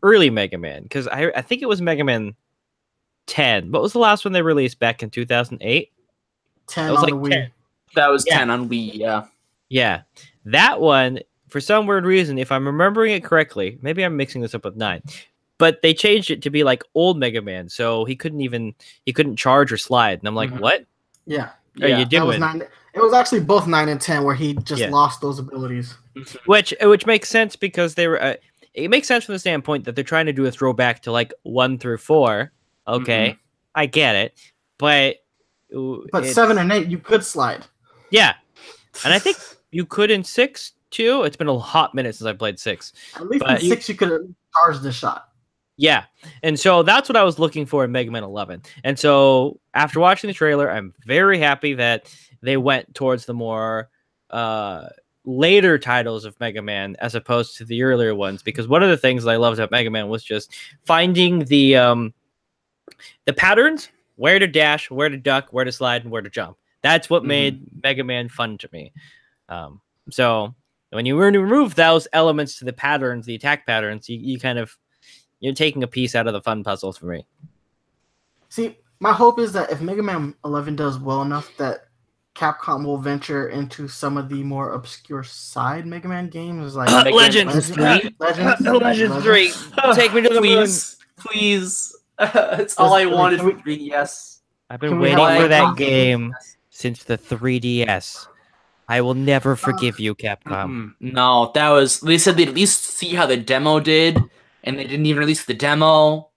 S3: early Mega Man? Because I think it was Mega Man 10. What was the last one they released back in 2008?
S1: 10
S3: It was
S1: on
S3: like
S1: the Wii.
S3: 10.
S2: That was
S3: Yeah.
S2: 10 on Wii, yeah.
S3: Yeah, that one, for some weird reason, if I'm remembering it correctly, maybe I'm mixing this up with 9, but they changed it to be like old Mega Man, so he couldn't charge or slide, and I'm like,
S2: Mhm.
S3: what
S1: Yeah.
S3: are you
S1: That was
S3: doing?
S1: 9. It was actually both 9 and 10 where he just
S3: Yeah.
S1: lost those abilities.
S3: Which makes sense because they were. It makes sense from the standpoint that they're trying to do a throwback to like 1 through 4. Okay, I get it, but
S1: 7 and 8, you could slide.
S3: yeah, and I think you could in 6 too. It's been a hot minute since I played 6.
S1: At least
S3: But
S1: in 6, you could charge the shot.
S3: Yeah, and so that's what I was looking for in Mega Man 11. And so after watching the trailer, I'm very happy that they went towards the more later titles of Mega Man as opposed to the earlier ones. Because one of the things that I loved about Mega Man was just finding the patterns, where to dash, where to duck, where to slide, and where to jump. That's what made Mega Man fun to me. So when you remove those elements to the patterns, the attack patterns, you kind of you're taking a piece out of the fun puzzles for me.
S1: See, my hope is that if Mega Man 11 does well enough, that Capcom will venture into some of the more obscure side Mega Man games, like
S3: Legends
S1: 3.
S3: Legends 3. Take me to the
S2: please, please. It's all I wanted for 3DS.
S3: I've been
S1: Can we
S3: waiting
S1: have
S3: for that
S1: Legends?
S3: game since the 3DS. I will never forgive you, Capcom.
S2: No, that was. They said they'd at least see how the demo did, and they didn't even release the demo.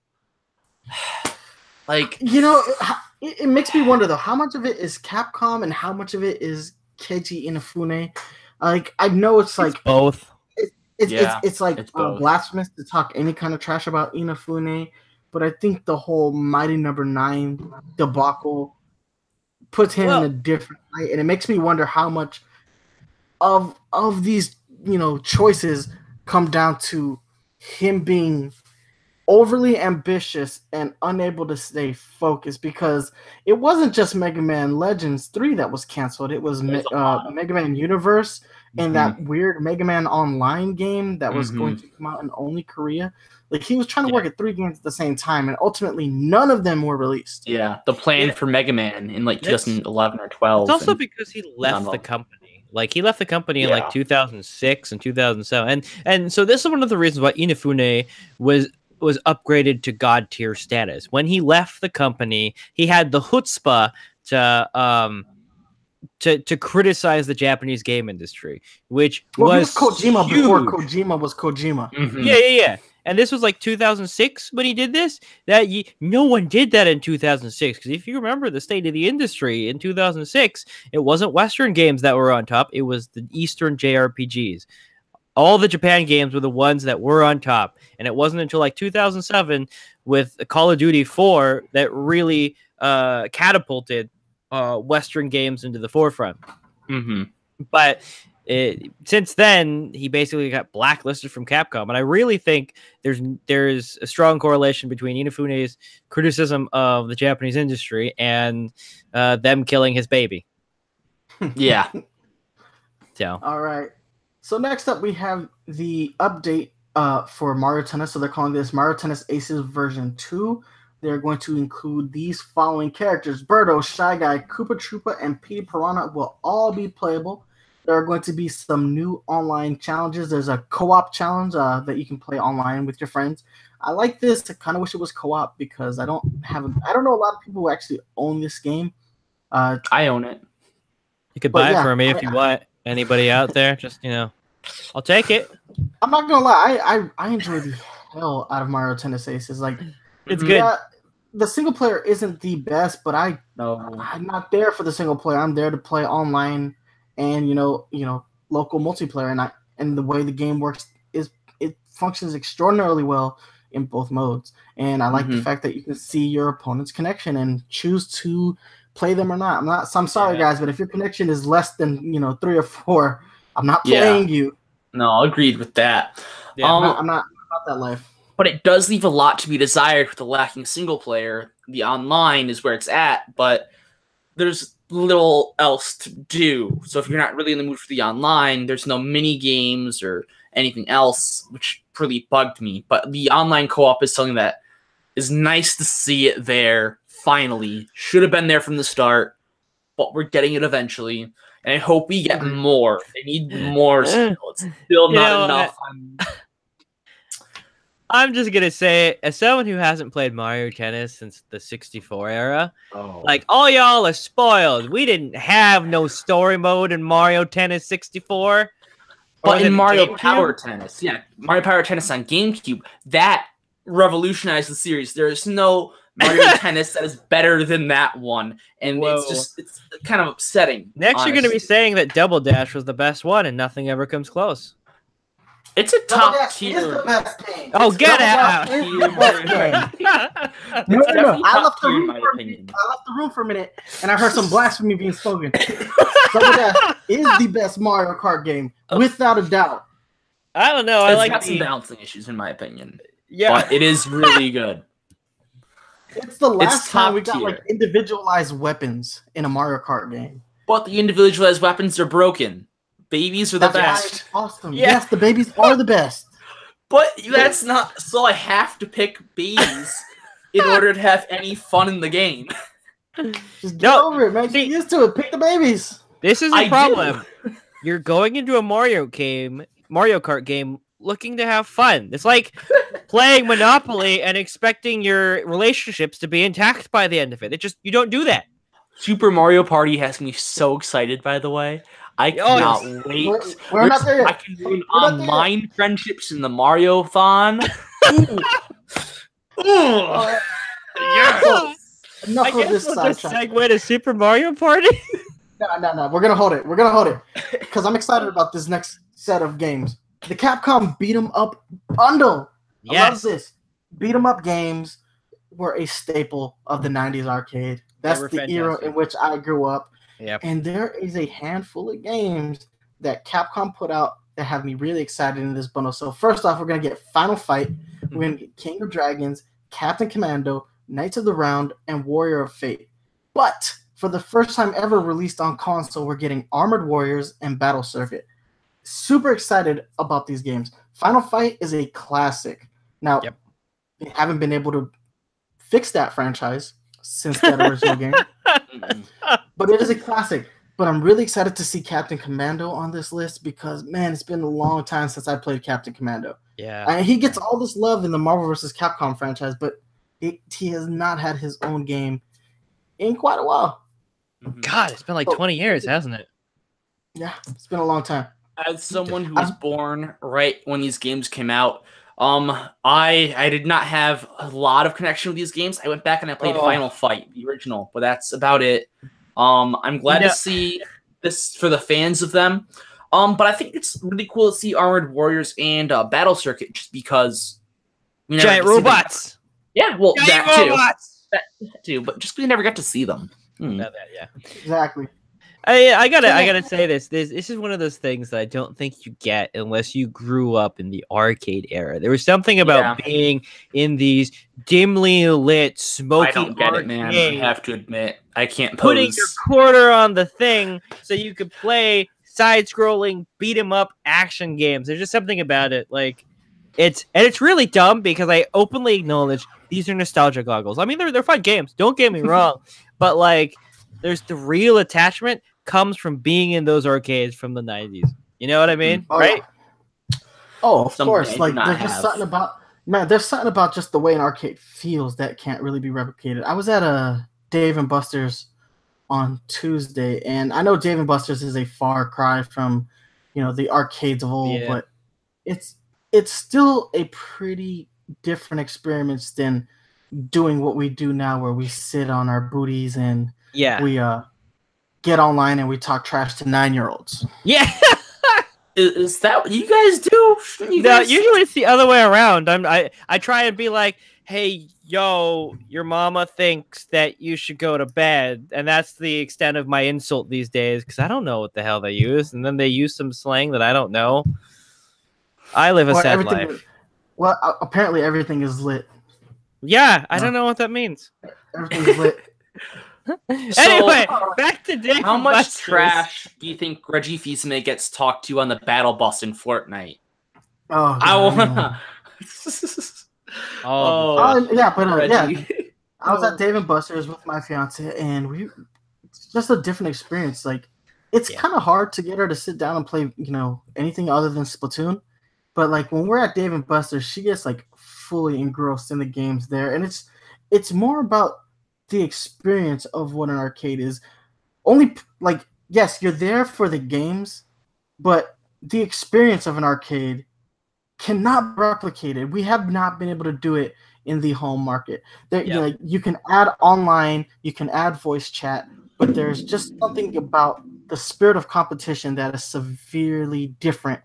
S2: Like,
S1: it makes me wonder though, how much of it is Capcom and how much of it is Keiji Inafune? Like, I know it's like
S3: Both.
S1: it's like
S2: it's both.
S1: blasphemous to talk any kind of trash about Inafune, but I think the whole Mighty Number 9 debacle puts him in a different light, and it makes me wonder how much of these, choices come down to him being overly ambitious and unable to stay focused, because it wasn't just Mega Man Legends 3 that was canceled. It was Mega Man Universe and that weird Mega Man Online game that was going to come out in only Korea. Like, he was trying to work at 3 games at the same time, and ultimately none of them were released.
S2: Yeah, the plan for Mega Man in like 2011 or 12.
S3: It's also because he left the company. Like, he left the company in like 2006 and 2007, and so this is one of the reasons why Inafune was upgraded to god tier status. When he left the company, he had the chutzpah to criticize the Japanese game industry, which was
S1: Kojima
S3: huge.
S1: before Kojima was Kojima.
S3: Yeah. And this was like 2006 when he did this. No one did that in 2006, because if you remember the state of the industry in 2006, it wasn't Western games that were on top. It was the Eastern JRPGs. All the Japan games were the ones that were on top. And it wasn't until like 2007 with Call of Duty 4 that really catapulted Western games into the forefront. But since then, he basically got blacklisted from Capcom. And I really think there's a strong correlation between Inafune's criticism of the Japanese industry and them killing his baby.
S2: Yeah.
S3: So.
S1: All right. So next up, we have the update for Mario Tennis. So they're calling this Mario Tennis Aces version 2. They're going to include these following characters: Birdo, Shy Guy, Koopa Troopa, and Petey Piranha will all be playable. There are going to be some new online challenges. There's a co-op challenge that you can play online with your friends. I like this. I kind of wish it was co-op, because I don't know a lot of people who actually own this game.
S2: I own it.
S3: You could buy it for me if you want. Anybody out there, just, I'll take it.
S1: I'm not gonna lie, I enjoy the hell out of Mario Tennis Aces. Like,
S3: it's good.
S1: The single player isn't the best, but I'm not there for the single player. I'm there to play online and local multiplayer. And the way the game works is it functions extraordinarily well in both modes. And I like the fact that you can see your opponent's connection and choose to play them or not. I'm sorry, guys, but if your connection is less than 3 or 4, I'm not playing you.
S2: No, agreed with that.
S1: Yeah, I'm not about that life.
S2: But it does leave a lot to be desired with the lacking single player. The online is where it's at, but there's little else to do. So if you're not really in the mood for the online, there's no mini games or anything else, which really bugged me. But the online co-op is something that is nice to see it there. Finally, should have been there from the start, but we're getting it eventually, and I hope we get more. They need more still. It's still not enough.
S3: I'm just gonna say, as someone who hasn't played Mario Tennis since the 64 era, like, all y'all are spoiled. We didn't have no story mode in Mario Tennis 64.
S2: But in Mario Power Tennis, Mario Power Tennis on GameCube, that revolutionized the series. There is no Mario Tennis that is better than that one, and it's kind of upsetting.
S3: Next, you're going to be saying that Double Dash was the best one, and nothing ever comes close.
S2: It's a top tier.
S3: Oh, get out!
S1: No. I left the room for a minute, and I heard some blasphemy being spoken. Double Dash is the best Mario Kart game, without a doubt.
S3: I don't know.
S2: It's got some balancing issues, in my opinion.
S3: Yeah,
S2: but it is really good.
S1: It's the last time we got like individualized weapons in a Mario Kart game.
S2: But the individualized weapons are broken. Babies are the best.
S1: Awesome. Yeah. Yes, the babies are the best.
S2: But that's not. So I have to pick babies in order to have any fun in the game.
S1: Just get over it, man. Get used to it. Pick the babies.
S3: This is a problem. You're going into a Mario Kart game, looking to have fun. It's like playing Monopoly and expecting your relationships to be intact by the end of it. You don't do that.
S2: Super Mario Party has me so excited, by the way. I cannot wait.
S1: We're not there yet.
S2: I can ruin online friendships in the Mario-thon.
S1: Enough of this
S3: segue to Super Mario Party.
S1: No. We're gonna hold it because I'm excited about this next set of games. The Capcom Beat 'em Up bundle. Yes. I love this. Beat 'em Up games were a staple of the 90s arcade. That's the era in which I grew up.
S3: Yep.
S1: And there is a handful of games that Capcom put out that have me really excited in this bundle. So first off, we're gonna get Final Fight, we're gonna get King of Dragons, Captain Commando, Knights of the Round, and Warrior of Fate. But for the first time ever released on console, we're getting Armored Warriors and Battle Circuit. Super excited about these games. Final Fight is a classic. Now, they haven't been able to fix that franchise since that original game. But it is a classic. But I'm really excited to see Captain Commando on this list because, man, it's been a long time since I played Captain Commando.
S3: Yeah.
S1: And he gets all this love in the Marvel vs. Capcom franchise, but he has not had his own game in quite a while.
S3: God, it's been like 20 years, hasn't it?
S1: Yeah, it's been a long time.
S2: As someone who was born right when these games came out, I did not have a lot of connection with these games. I went back and I played Final Fight, the original, but that's about it. I'm glad to see this for the fans of them. But I think it's really cool to see Armored Warriors and Battle Circuit just because
S3: giant robots.
S2: Yeah, well,
S3: giant
S2: that
S3: robots.
S2: That too, but just we never got to see them.
S3: Yeah.
S1: Exactly.
S3: I gotta say this is one of those things that I don't think you get unless you grew up in the arcade era. There was something about being in these dimly lit, smoky.
S2: I don't get it, man. I have to admit, I can't
S3: putting your quarter on the thing so you could play side-scrolling beat 'em up action games. There's just something about it, like it's really dumb because I openly acknowledge these are nostalgia goggles. I mean, they're fun games. Don't get me wrong, but like, there's the real attachment comes from being in those arcades from the 90s. You know what I mean? Right?
S1: Yeah. Oh, of course. Like, there's just something about just the way an arcade feels that can't really be replicated. I was at a Dave & Buster's on Tuesday, and I know Dave & Buster's is a far cry from, the arcades of old, but it's still a pretty different experience than doing what we do now, where we sit on our booties and we get online and we talk trash to 9-year-olds.
S2: Yeah. Is that what you guys do?
S3: Usually it's the other way around. I try and be like, hey, yo, your mama thinks that you should go to bed. And that's the extent of my insult these days because I don't know what the hell they use. And then they use some slang that I don't know. I live a sad life.
S1: Well, apparently everything is lit.
S3: Yeah, I don't know what that means.
S1: Everything is lit.
S3: Anyway, back to Dave.
S2: How much trash do you think Reggie Fils-Aimé gets talked to on the battle bus in Fortnite?
S1: Oh, God,
S2: I wanna.
S1: I was at Dave & Buster's with my fiance, and it's just a different experience. Like, it's kind of hard to get her to sit down and play, anything other than Splatoon. But like when we're at Dave & Buster's, she gets like fully engrossed in the games there, and it's more about the experience of what an arcade is. Only like, yes, you're there for the games, but the experience of an arcade cannot be replicated. We have not been able to do it in the home market. You can add online, you can add voice chat, but there's just something about the spirit of competition that is severely different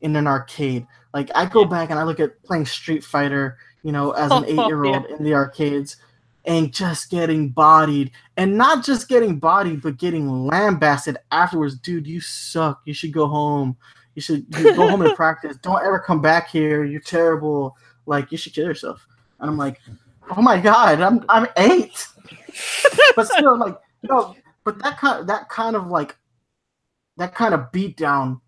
S1: in an arcade. Like, I go back and I look at playing Street Fighter, as an 8-year-old in the arcades, and just getting bodied, and not just getting bodied, but getting lambasted afterwards. Dude, you suck. You should go home. You go home and practice. Don't ever come back here. You're terrible. Like, you should kill yourself. And I'm like, oh my God, I'm 8. But still, like, but that kind of beat down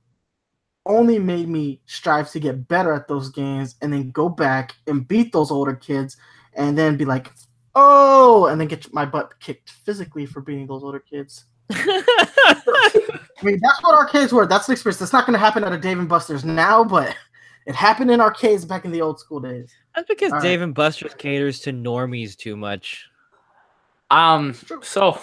S1: only made me strive to get better at those games, and then go back and beat those older kids, and then be like, oh, and then get my butt kicked physically for beating those older kids. I mean, that's what arcades were. That's the experience. That's not going to happen at a Dave & Buster's now, but it happened in arcades back in the old school days.
S3: That's because Dave & Buster's caters to normies too much.
S2: So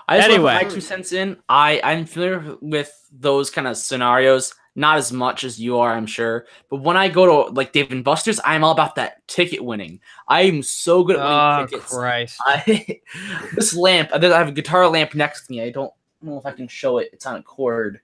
S2: I just want to put my 2 cents in. I'm familiar with those kind of scenarios. Not as much as you are, I'm sure. But when I go to like Dave & Buster's, I'm all about that ticket winning. I am so good at winning tickets.
S3: Christ.
S2: This lamp, I have a guitar lamp next to me. I don't know if I can show it. It's on a cord.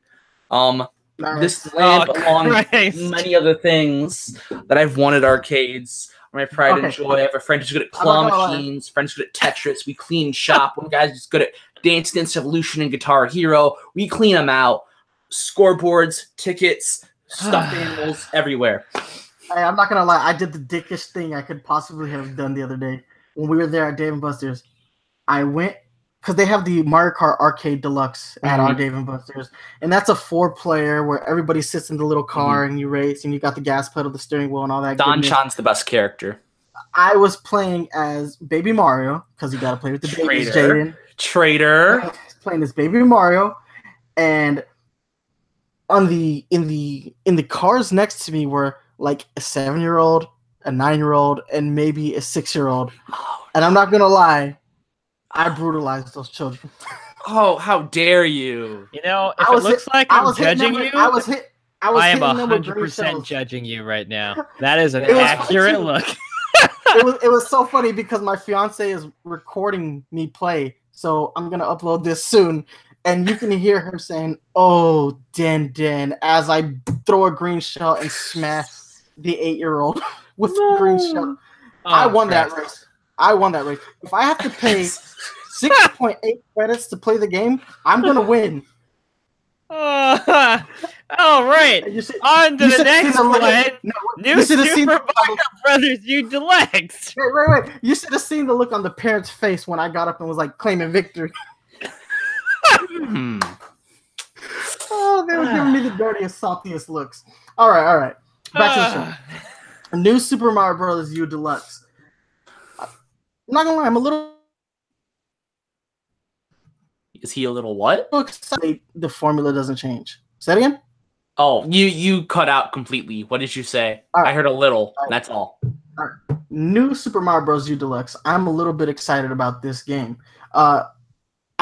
S2: This lamp, along with many other things that I've won at arcades, my pride and joy. I have a friend who's good at claw machines, friends who's good at Tetris. We clean shop. One guy's just good at Dance Dance Evolution and Guitar Hero. We clean them out. scoreboards, tickets, stuffed animals everywhere.
S1: I'm not gonna lie, I did the dickish thing I could possibly have done the other day when we were there at Dave & Buster's. I went because they have the Mario Kart Arcade Deluxe at our Dave & Buster's, and that's a 4-player where everybody sits in the little car and you race, and you got the gas pedal, the steering wheel, and all that.
S2: Don Chan's the best character.
S1: I was playing as Baby Mario because you got to play with the babies, Jaden.
S2: Traitor.
S1: Playing as Baby Mario, and in the cars next to me were like a 7-year-old, a 9-year-old, and maybe a 6-year-old. And I'm not gonna lie, I brutalized those children.
S2: Oh, how dare you!
S3: You know, if it looks like I'm judging you, I am
S1: 100%
S3: judging you right now. That is an accurate look.
S1: It was so funny because my fiance is recording me play, so I'm gonna upload this soon, and you can hear her saying, "Oh, Den," as I throw a green shell and smash the 8-year-old with the green shell. I won that race. If I have to pay 6.8 credits to play the game, I'm gonna win.
S3: All right. On to the next one. New Super Mario Brothers U Deluxe.
S1: Wait. You should have seen the look on the parents' face when I got up and was like claiming victory. Oh, they were giving me the dirtiest, saltiest looks. All right. Back to the show. New Super Mario Brothers U Deluxe. I'm not gonna lie, I'm a little.
S2: Is he a little what?
S1: Excited the formula doesn't change. Say that again?
S2: Oh, you cut out completely. What did you say? Right. I heard a little. That's all.
S1: All right. New Super Mario Bros. U Deluxe. I'm a little bit excited about this game. I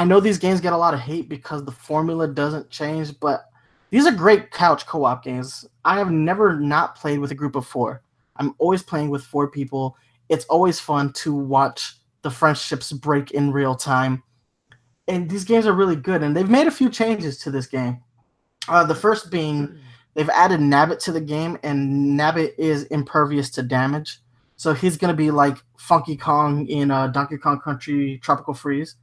S1: know these games get a lot of hate because the formula doesn't change, but these are great couch co-op games. I have never not played with a group of 4. I'm always playing with 4 people. It's always fun to watch the friendships break in real time. And these games are really good, and they've made a few changes to this game. The first being they've added Nabbit to the game, and Nabbit is impervious to damage. So he's going to be like Funky Kong in Donkey Kong Country Tropical Freeze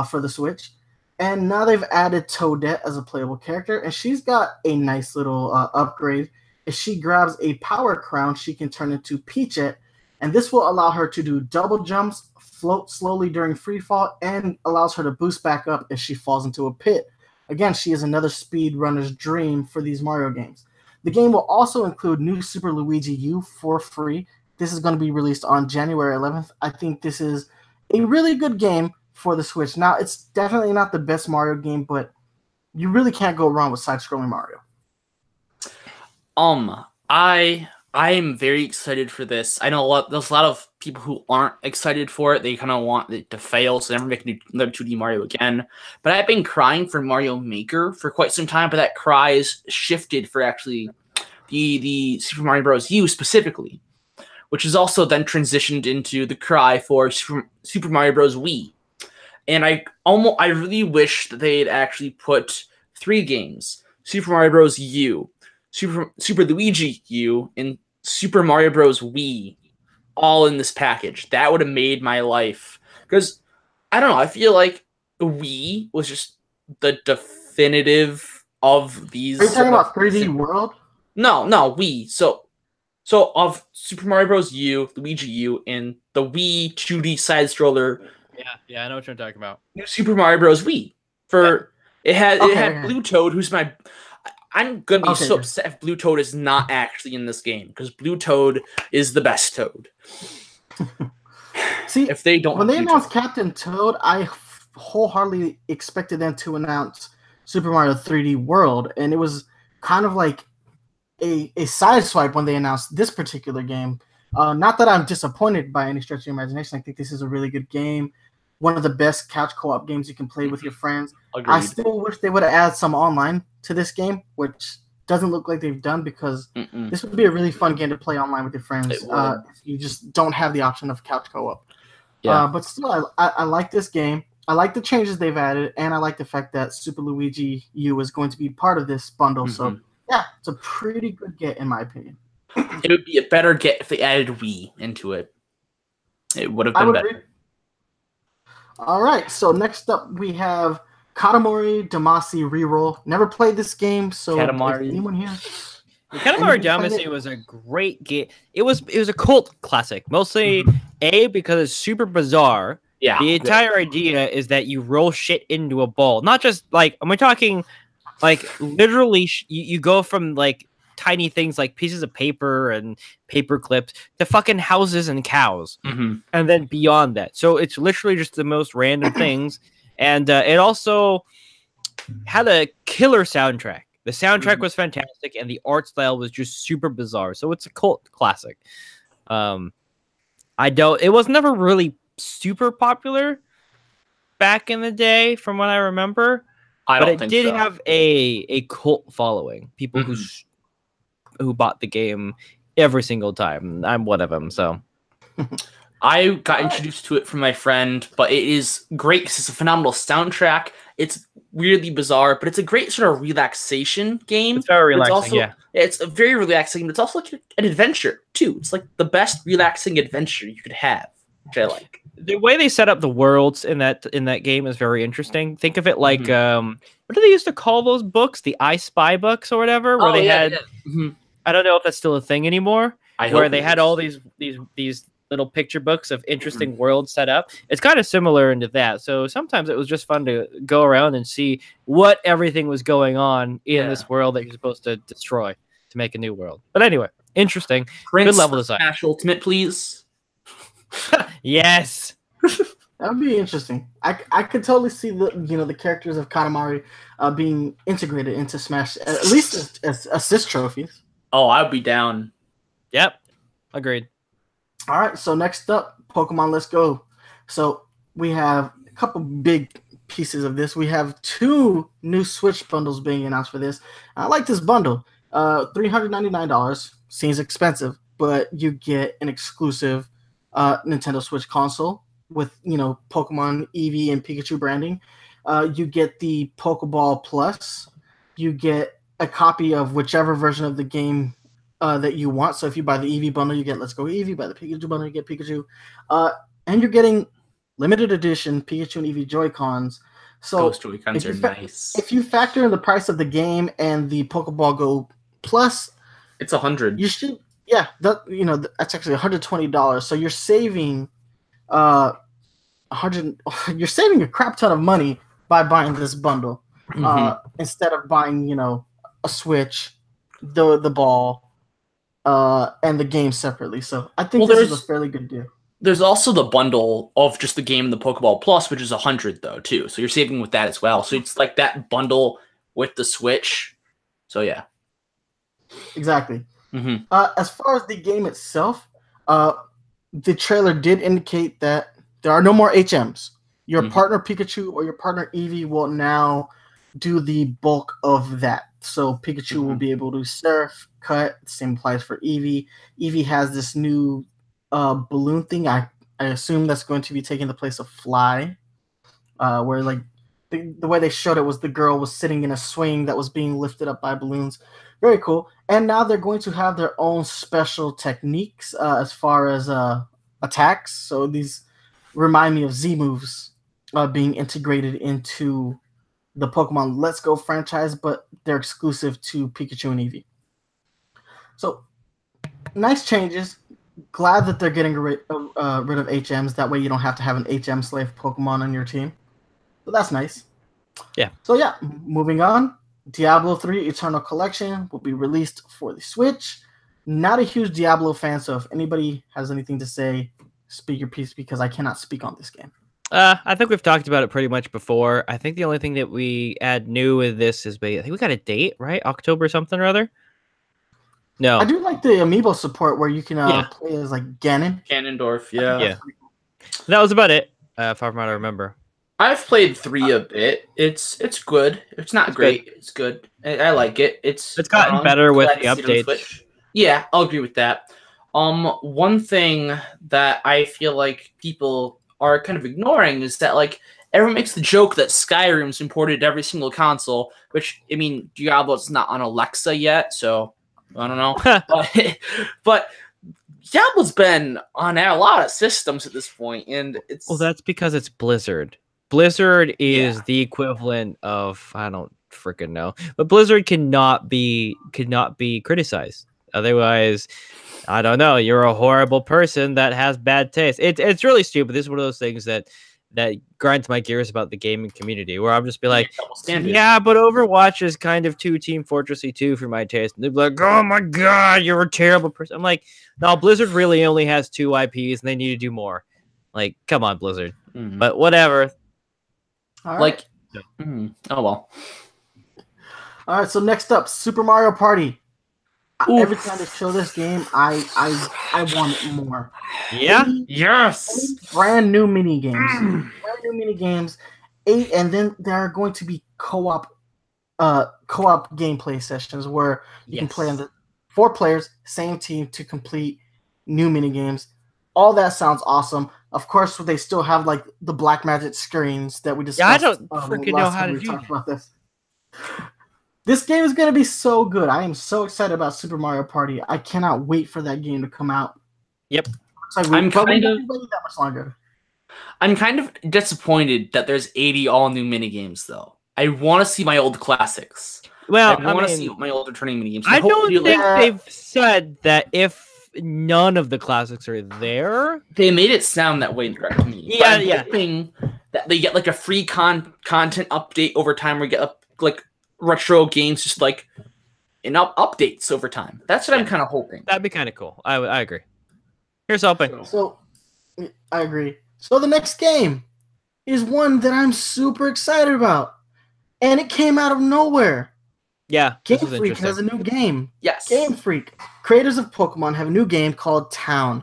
S1: for the Switch. And now they've added Toadette as a playable character, and she's got a nice little upgrade. If she grabs a power crown, she can turn into Peachette, and this will allow her to do double jumps, float slowly during free fall, and allows her to boost back up if she falls into a pit. Again, she is another speedrunner's dream for these Mario games. The game will also include New Super Luigi U for free. This is going to be released on January 11th. I think this is a really good game for the Switch. Now, it's definitely not the best Mario game, but you really can't go wrong with side-scrolling Mario.
S2: I am very excited for this. I know there's a lot of people who aren't excited for it. They kind of want it to fail, so never make another 2D Mario again. But I've been crying for Mario Maker for quite some time, but that cry is shifted for actually the Super Mario Bros. U specifically, which is also then transitioned into the cry for Super Mario Bros. Wii. And I really wish that they had actually put 3 games: Super Mario Bros. U, Super Luigi U, and Super Mario Bros. Wii all in this package. That would have made my life. Because, I don't know, I feel like the Wii was just the definitive of these.
S1: Are you talking about 3D World?
S2: No, Wii. So of Super Mario Bros. U, Luigi U, and the Wii 2D side-scroller.
S3: Yeah, I know what you're talking about.
S2: New Super Mario Bros. Wii. It had Blue Toad, who's my... I'm going to be so upset if Blue Toad is not actually in this game, because Blue Toad is the best Toad.
S1: See,
S2: if they don't,
S1: when they announced Captain Toad, I wholeheartedly expected them to announce Super Mario 3D World, and it was kind of like a side swipe when they announced this particular game. Not that I'm disappointed by any stretch of the imagination. I think this is a really good game. One of the best couch co-op games you can play with your friends.
S2: Agreed.
S1: I still wish they would have added some online to this game, which doesn't look like they've done, because this would be a really fun game to play online with your friends if you just don't have the option of couch co-op. Yeah. But still, I like this game. I like the changes they've added, and I like the fact that Super Luigi U is going to be part of this bundle. So, yeah, it's a pretty good get, in my opinion.
S2: It would be a better get if they added Wii into it. It would have been better.
S1: All right, so next up we have Katamari Damacy Reroll. Never played this game, so if
S2: Katamari.
S1: anyone here?
S3: Katamari Damacy was a great game. It was a cult classic, mostly because it's super bizarre.
S2: Yeah.
S3: The entire idea is that you roll shit into a ball, not just like we're talking, like literally you go from like tiny things like pieces of paper and paper clips to fucking houses and cows, and then beyond that. So it's literally just the most random things, and it also had a killer soundtrack. The soundtrack was fantastic, and the art style was just super bizarre. So it's a cult classic. It was never really super popular back in the day, from what I remember. But it did have a cult following. People who bought the game every single time. I'm one of them. So
S2: I got introduced to it from my friend, but it is great because it's a phenomenal soundtrack. It's weirdly bizarre, but it's a great sort of relaxation game.
S3: It's very relaxing,
S2: also,
S3: yeah.
S2: It's a very relaxing, but it's also like an adventure, too. It's like the best relaxing adventure you could have, which I like.
S3: The way they set up the worlds in that game is very interesting. Think of it like what do they used to call those books? The I Spy books or whatever, where they had I don't know if that's still a thing anymore. Where they had all these little picture books of interesting worlds set up. It's kind of similar into that. So sometimes it was just fun to go around and see what everything was going on in this world that you're supposed to destroy to make a new world. But anyway, interesting.
S2: Prince,
S3: good level design.
S2: Smash Ultimate, please.
S3: Yes.
S1: That would be interesting. I could totally see the characters of Katamari being integrated into Smash, at least as assist trophies.
S2: Oh, I'd be down.
S3: Yep. Agreed.
S1: All right, so next up, Pokemon Let's Go. So we have a couple big pieces of this. We have 2 new Switch bundles being announced for this. I like this bundle. $399 seems expensive, but you get an exclusive Nintendo Switch console with Pokemon Eevee and Pikachu branding. You get the Pokeball Plus. You get a copy of whichever version of the game that you want. So if you buy the Eevee bundle, you get Let's Go Eevee. Buy the Pikachu bundle, you get Pikachu. And you're getting limited edition Pikachu and Eevee Joy-Cons. So
S2: those Joy-Cons are nice.
S1: If you factor in the price of the game and the Pokeball Go Plus,
S2: it's $100.
S1: You should, that's actually $120. So you're saving you're saving a crap ton of money by buying this bundle instead of buying a Switch, the ball, and the game separately. So I think this is a fairly good deal.
S2: There's also the bundle of just the game and the Pokeball Plus, which is $100 though too. So you're saving with that as well. So it's like that bundle with the Switch. So yeah,
S1: exactly. As far as the game itself, the trailer did indicate that there are no more HMs. Your partner Pikachu or your partner Eevee will now do the bulk of that. So Pikachu will be able to surf, cut. The same applies for Eevee. Eevee has this new balloon thing. I assume that's going to be taking the place of Fly, where like the way they showed it was the girl was sitting in a swing that was being lifted up by balloons. Very cool. And now they're going to have their own special techniques as far as attacks. So these remind me of Z moves being integrated into the Pokemon Let's Go franchise, but they're exclusive to Pikachu and Eevee. So nice changes. Glad that they're getting rid of HMs. That way you don't have to have an HM slave Pokemon on your team. So that's nice.
S3: Yeah.
S1: So yeah, moving on. Diablo 3 Eternal Collection will be released for the Switch. Not a huge Diablo fan, so if anybody has anything to say, speak your piece, because I cannot speak on this game.
S3: I think we've talked about it pretty much before. I think the only thing that we add new with this is I think we got a date, right? October something or other? No.
S1: I do like the amiibo support where you can play as like Ganon.
S2: Ganondorf, yeah.
S3: That was about it, if I remember.
S2: I've played 3 a bit. It's good. It's not great. Good. It's good. I like it. It's
S3: gotten better with the updates.
S2: Yeah, I'll agree with that. One thing that I feel like people are kind of ignoring is that like everyone makes the joke that Skyrim's imported to every single console, which I mean Diablo's not on Alexa yet, so I don't know. but Diablo's been on a lot of systems at this point, and it's
S3: that's because it's Blizzard. Blizzard is the equivalent of, I don't freaking know, but Blizzard cannot be criticized. Otherwise, I don't know, you're a horrible person that has bad taste. It's really stupid. This is one of those things that grinds my gears about the gaming community, where I'm just be like, yeah, but Overwatch is kind of too Team Fortressy 2 for my taste. And they'd be like, oh my god, you're a terrible person. I'm like, no, Blizzard really only has 2 IPs and they need to do more. Like, come on, Blizzard. But whatever.
S1: All
S2: Like,
S1: right.
S2: Oh well.
S1: All right, so next up, Super Mario Party.
S2: Oof.
S1: Every time they show this game, I want it more.
S3: Yeah.
S2: Yes.
S1: Brand new mini games. Brand new mini games. 8, and then there are going to be co-op gameplay sessions where you can play on the 4 players, same team, to complete new mini games. All that sounds awesome. Of course, they still have like the black magic screens that we discussed.
S3: Yeah, I don't freaking know how to do
S1: about this. This game is going to be so good. I am so excited about Super Mario Party. I cannot wait for that game to come out.
S3: Yep.
S2: I'm kind of
S1: that much longer.
S2: I'm kind of disappointed that there's 80 all new minigames, though. I want to see my old classics.
S3: Well,
S2: I want to see my old returning minigames.
S3: I don't think they've said that if none of the classics are there.
S2: They made it sound that way in direct to me.
S3: Yeah,
S2: I'm hoping that they get like a free content update over time, where we get like retro games just like in updates over time. That's what I'm kind of hoping.
S3: That'd be kind of cool. I agree. Here's hoping.
S1: So, I agree. So the next game is one that I'm super excited about, and it came out of nowhere.
S3: Yeah,
S1: Game Freak has a new game.
S2: Yes.
S1: Game Freak, creators of Pokemon, have a new game called Town,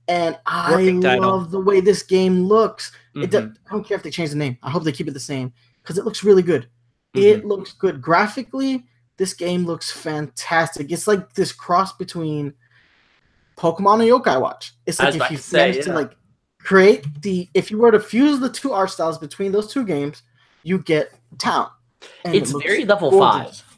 S1: and I love the way this game looks. I don't care if they change the name. I hope they keep it the same because it looks really good. It looks good graphically. This game looks fantastic. It's like this cross between Pokemon and Yokai Watch. It's like if you managed to like create if you were to fuse the 2 art styles between those 2 games, you get Town. And
S2: it's very level gorgeous. 5.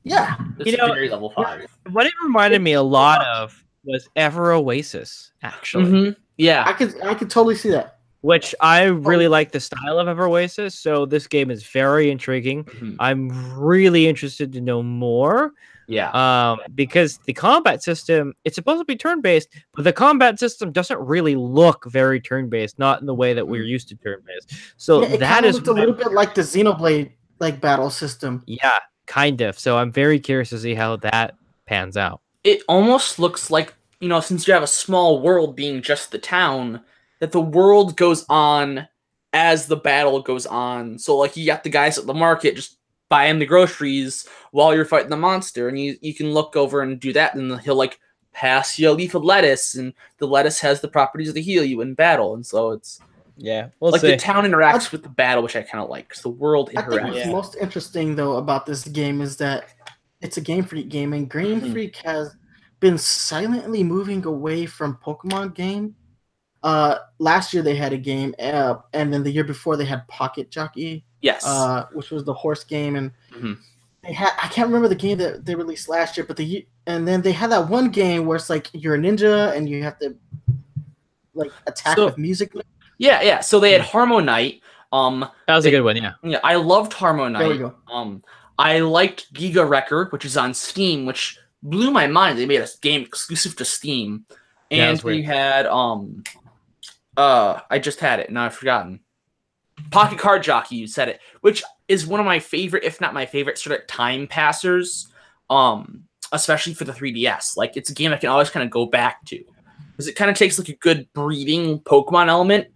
S1: Yeah.
S2: It's very level 5.
S3: What it reminded me a lot of was Ever Oasis, actually.
S2: Yeah.
S1: I could totally see that.
S3: Which I really like the style of Ever Oasis, so this game is very intriguing. I'm really interested to know more.
S2: Yeah.
S3: Because the combat system, it's supposed to be turn-based, but the combat system doesn't really look very turn-based, not in the way that we're used to turn-based. So that is
S1: a little bit like the Xenoblade like battle system.
S3: Yeah, kind of. So I'm very curious to see how that pans out.
S2: It almost looks like, since you have a small world being just the town, that the world goes on as the battle goes on. So, like, you got the guys at the market just buying the groceries while you're fighting the monster, and you can look over and do that, and he'll, like, pass you a leaf of lettuce, and the lettuce has the properties to heal you in battle, and so it's...
S3: Yeah,
S2: the town interacts with the battle, which I kind of like, because the world interacts.
S1: I think what's most interesting, though, about this game is that it's a Game Freak game, and Game Freak has been silently moving away from Pokemon game. Last year they had a game, and then the year before they had Pocket Jockey.
S2: Yes.
S1: Which was the horse game, and they had, I can't remember the game that they released last year, but and then they had that one game where it's like you're a ninja and you have to like attack with music.
S2: Yeah. So they had Harmo Knight.
S3: That was a good one, yeah.
S2: Yeah, I loved Harmo Knight.
S1: There we go.
S2: I liked Giga Wrecker, which is on Steam, which blew my mind. They made a game exclusive to Steam. And we had I just had it, now I've forgotten. Pocket Card Jockey, you said it, which is one of my favorite, if not my favorite, sort of time passers, especially for the 3DS. Like, it's a game I can always kind of go back to. Because it kind of takes like a good breeding Pokemon element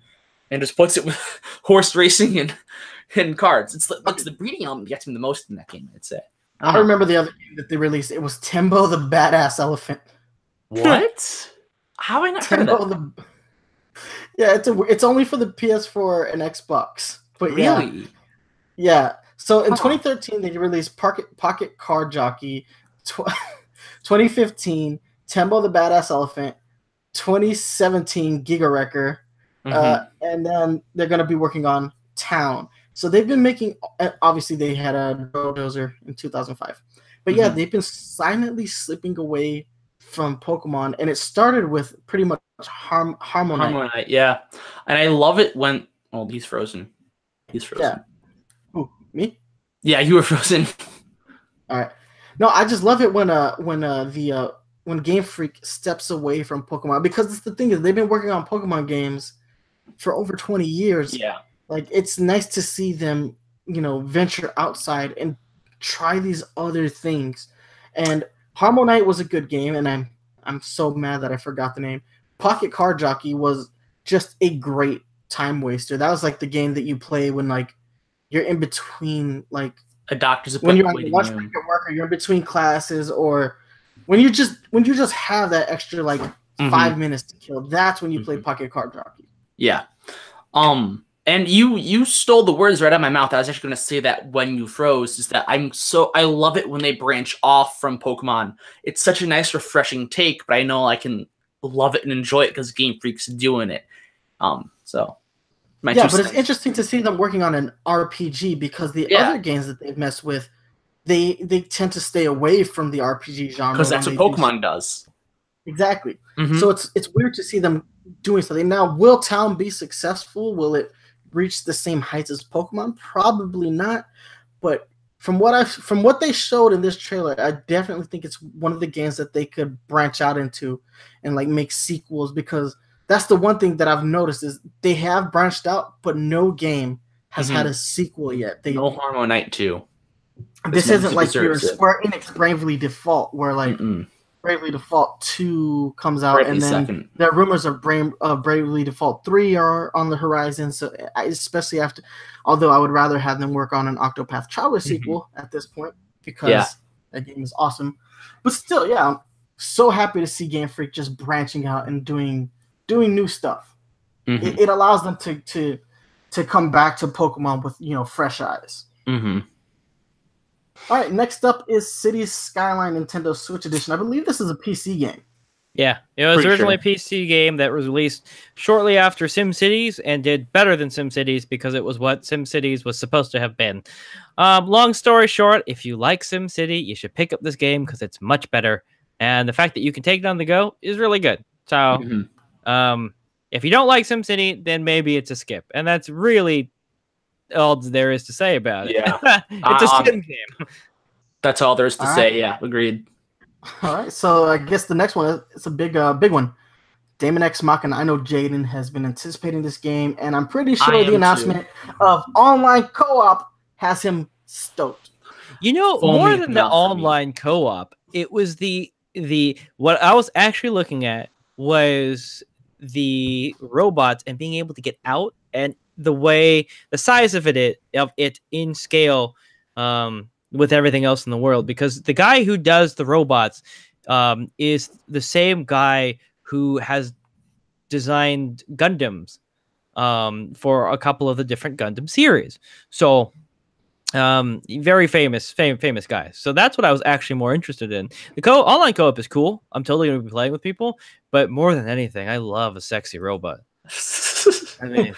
S2: and just puts it with horse racing and cards. It's the breeding element gets me the most in that game, I'd say.
S1: I remember the other game that they released. It was Tembo the Badass Elephant.
S2: What? How have I not heard of that?
S1: Yeah, it's only for the PS4 and Xbox. But
S2: really?
S1: Yeah. So in 2013 they released Pocket Card Jockey. 2015 Tembo the Badass Elephant. 2017 Giga Wrecker. And then they're going to be working on Town. So they've been making, obviously they had a Bulldozer in 2005. But yeah, they've been silently slipping away from Pokemon, and it started with pretty much Harmo Knight.
S2: Yeah. And I love it when... Oh, he's frozen. He's frozen.
S1: Yeah. Who, me?
S2: Yeah, you were frozen.
S1: All right. No, I just love it when Game Freak steps away from Pokemon, because it's the thing is they've been working on Pokemon games for over 20 years.
S2: Yeah.
S1: Like, it's nice to see them, venture outside and try these other things. And Harmonite was a good game, and I'm so mad that I forgot the name. Pocket Card Jockey was just a great time waster. That was like the game that you play when like you're in between, like
S2: A doctor's
S1: when you're
S2: appointment
S1: on lunch
S2: waiting
S1: break
S2: room.
S1: at work, or you're in between classes, or when you just have that extra like 5 minutes to kill. That's when you play Pocket Card Jockey.
S2: Yeah. And you stole the words right out of my mouth. I was actually going to say that when you froze, is that I love it when they branch off from Pokemon. It's such a nice, refreshing take, but I know I can love it and enjoy it because Game Freak's doing it. So
S1: But it's interesting to see them working on an RPG, because the other games that they've messed with, they tend to stay away from the RPG genre.
S2: Because that's what Pokemon does.
S1: Exactly.
S2: Mm-hmm.
S1: So it's weird to see them doing something. Now, will Town be successful? Will it reach the same heights as Pokemon? Probably not. But from what they showed in this trailer, I definitely think it's one of the games that they could branch out into and like make sequels, because that's the one thing that I've noticed is they have branched out, but no game has had a sequel yet.
S2: No Harmonite 2.
S1: This isn't like your Square Enix Bravely Default, where like Bravely Default 2 comes out, and then there are rumors of Bravely Default 3 are on the horizon. So especially after, although I would rather have them work on an Octopath Traveler sequel at this point, because that game is awesome. But still, yeah, I'm so happy to see Game Freak just branching out and doing new stuff. It allows them to come back to Pokemon with fresh eyes. All right, next up is Cities Skyline Nintendo Switch Edition. I believe this is a PC game.
S3: Yeah, it was originally a PC game that was released shortly after SimCities and did better than SimCities because it was what SimCities was supposed to have been. Long story short, if you like SimCity, you should pick up this game because it's much better. And the fact that you can take it on the go is really good. So if you don't like SimCity, then maybe it's a skip. And that's really all there is to say about it.
S2: Yeah.
S3: It's a sim game.
S2: That's all there is to say. Yeah, agreed.
S1: All right, so I guess the next one is a big one. Daemon X Machina. I know Jaden has been anticipating this game, and I'm pretty sure the announcement of online co-op has him stoked.
S3: More than the online co-op, it was the what I was actually looking at was the robots and being able to get out, and the size of it in scale with everything else in the world, because the guy who does the robots is the same guy who has designed Gundams for a couple of the different Gundam series. So very famous guy. So that's what I was actually more interested in. The online co-op is cool. I'm totally going to be playing with people, but more than anything, I love a sexy robot. I mean,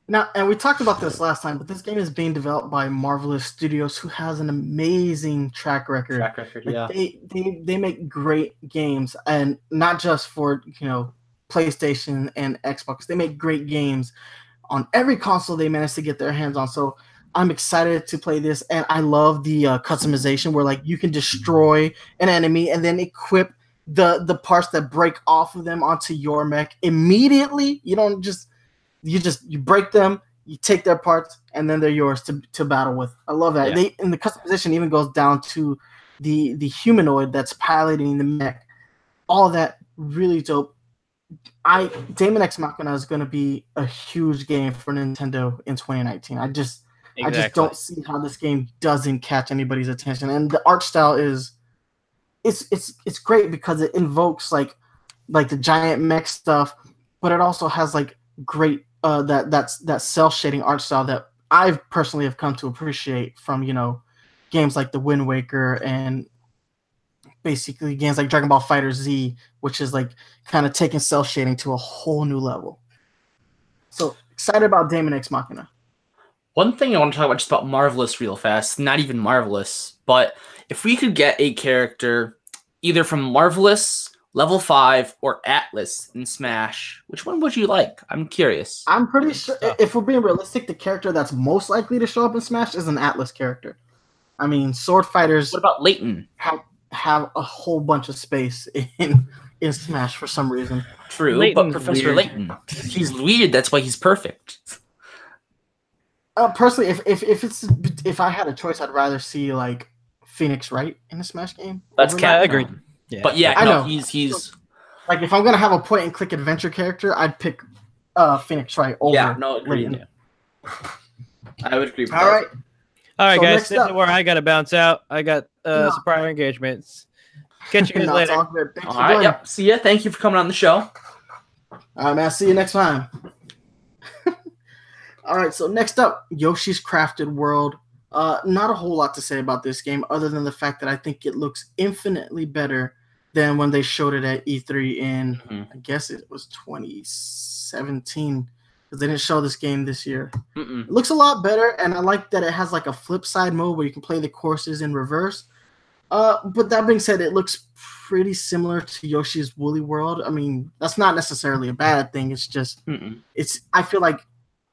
S1: now, and we talked about this last time, but this game is being developed by Marvelous Studios, who has an amazing track record. They make great games, and not just for PlayStation and Xbox. They make great games on every console they manage to get their hands on. So I'm excited to play this, and I love the customization where like you can destroy an enemy and then equip the parts that break off of them onto your mech immediately. You don't just you break them, you take their parts, and then they're yours to battle with. I love that. Yeah. And the customization even goes down to the humanoid that's piloting the mech. All that really dope. Daemon X Machina is going to be a huge game for Nintendo in 2019. I just don't see how this game doesn't catch anybody's attention. And the art style is it's great because it invokes like the giant mech stuff, but it also has like great that cell shading art style that I personally have come to appreciate from games like the Wind Waker and basically games like Dragon Ball Fighter Z, which is like kind of taking cell shading to a whole new level. So excited about Daemon X Machina.
S2: One thing I want to talk about just about Marvelous real fast, not even Marvelous, but if we could get a character either from Marvelous Level 5 or Atlas in Smash? Which one would you like? I'm curious.
S1: I'm pretty sure, if we're being realistic, the character that's most likely to show up in Smash is an Atlas character. I mean, sword fighters.
S2: What about Layton?
S1: Have a whole bunch of space in Smash for some reason.
S2: True,
S3: Layton's
S2: but Professor
S3: weird.
S2: Layton, he's weird. That's why he's perfect.
S1: Personally, if I had a choice, I'd rather see like Phoenix Wright in a Smash game.
S2: That's
S1: over
S2: Capcom.
S3: agreed. Yeah.
S2: But yeah,
S1: I
S2: no,
S1: know.
S2: he's
S1: like if I'm gonna have a point and click adventure character, I'd pick Phoenix Wright over.
S2: yeah, no, agreed.
S1: Layton.
S2: I would agree with
S1: All
S2: that.
S1: right.
S3: All right,
S1: So
S3: guys.
S1: next
S3: This is
S1: up-
S3: where I got to bounce out. I got
S1: No.
S3: some prior engagements. Catch you guys
S1: No, it's
S3: later.
S1: all good. Thanks
S2: All
S1: for
S2: right,
S1: joining.
S2: yep. See ya. Thank you for coming on the show.
S1: All right, man. See you next time. All right. So next up, Yoshi's Crafted World. Not a whole lot to say about this game, other than the fact that I think it looks infinitely better than when they showed it at E3 in, I guess it was 2017, because they didn't show this game this year. It looks a lot better, and I like that it has like a flip side mode where you can play the courses in reverse. But that being said, it looks pretty similar to Yoshi's Woolly World. I mean, that's not necessarily a bad thing. It's just, I feel like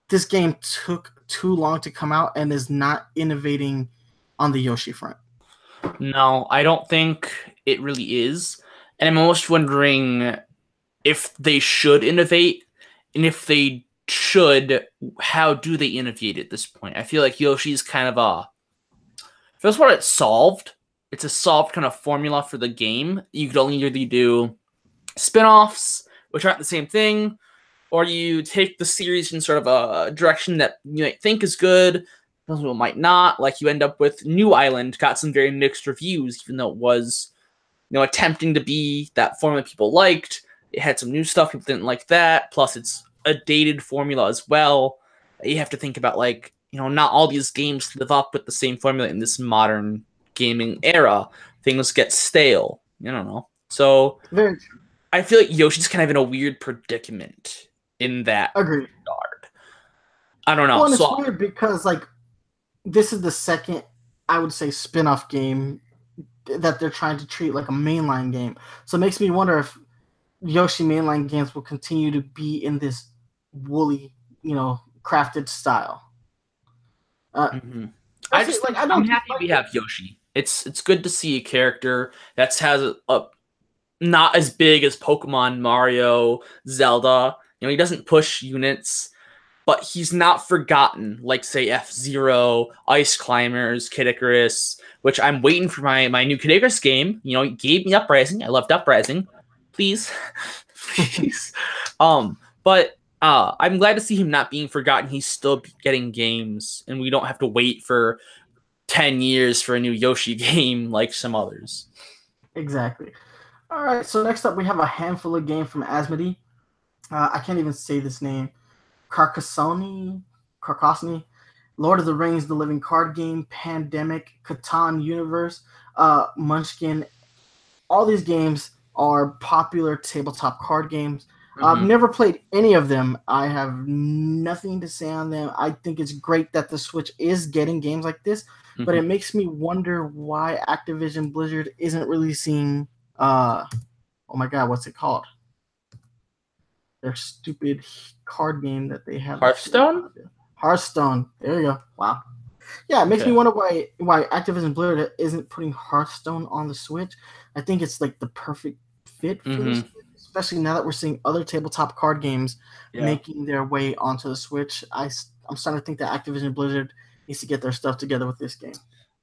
S1: this game took too long to come out and is not innovating on the Yoshi front.
S2: No, I don't think it really is. And I'm almost wondering if they should innovate, and if they should, how do they innovate at this point? I feel like Yoshi's kind of for the most part, it's solved. It's a solved kind of formula for the game. You could only either do spin-offs, which aren't the same thing, or you take the series in sort of a direction that you might think is good, some people might not. Like you end up with New Island, got some very mixed reviews, even though it was, attempting to be that formula people liked. It had some new stuff people didn't like that. Plus, it's a dated formula as well. You have to think about not all these games live up with the same formula in this modern gaming era. Things get stale. I don't know. So
S1: Very true.
S2: I feel like Yoshi's kind of in a weird predicament in that
S1: Agreed.
S2: regard. I don't know.
S1: Well, and it's
S2: So
S1: weird because this is the second, I would say, spin-off game that they're trying to treat like a mainline game. So it makes me wonder if Yoshi mainline games will continue to be in this woolly, crafted style.
S2: I'm
S1: don't
S2: happy we have Yoshi. It's good to see a character that has a not as big as Pokemon, Mario, Zelda. He doesn't push units, but he's not forgotten like, say, F-Zero, Ice Climbers, Kid Icarus, which I'm waiting for my new Kid Icarus game. He gave me Uprising. I loved Uprising. Please. Please. But I'm glad to see him not being forgotten. He's still getting games, and we don't have to wait for 10 years for a new Yoshi game like some others.
S1: Exactly. All right, so next up we have a handful of games from Asmodee. I can't even say this name. Carcassonne, Lord of the Rings, the Living Card Game, Pandemic, Catan Universe, Munchkin. All these games are popular tabletop card games. I've never played any of them. I have nothing to say on them. I think it's great that the Switch is getting games like this, but it makes me wonder why Activision Blizzard isn't releasing oh my god, what's it called? Their stupid card game that they have.
S2: Hearthstone?
S1: Hearthstone. There you go. Wow. Yeah, it makes me wonder why Activision Blizzard isn't putting Hearthstone on the Switch. I think it's like the perfect fit for this, especially now that we're seeing other tabletop card games making their way onto the Switch. I'm starting to think that Activision Blizzard needs to get their stuff together with this game.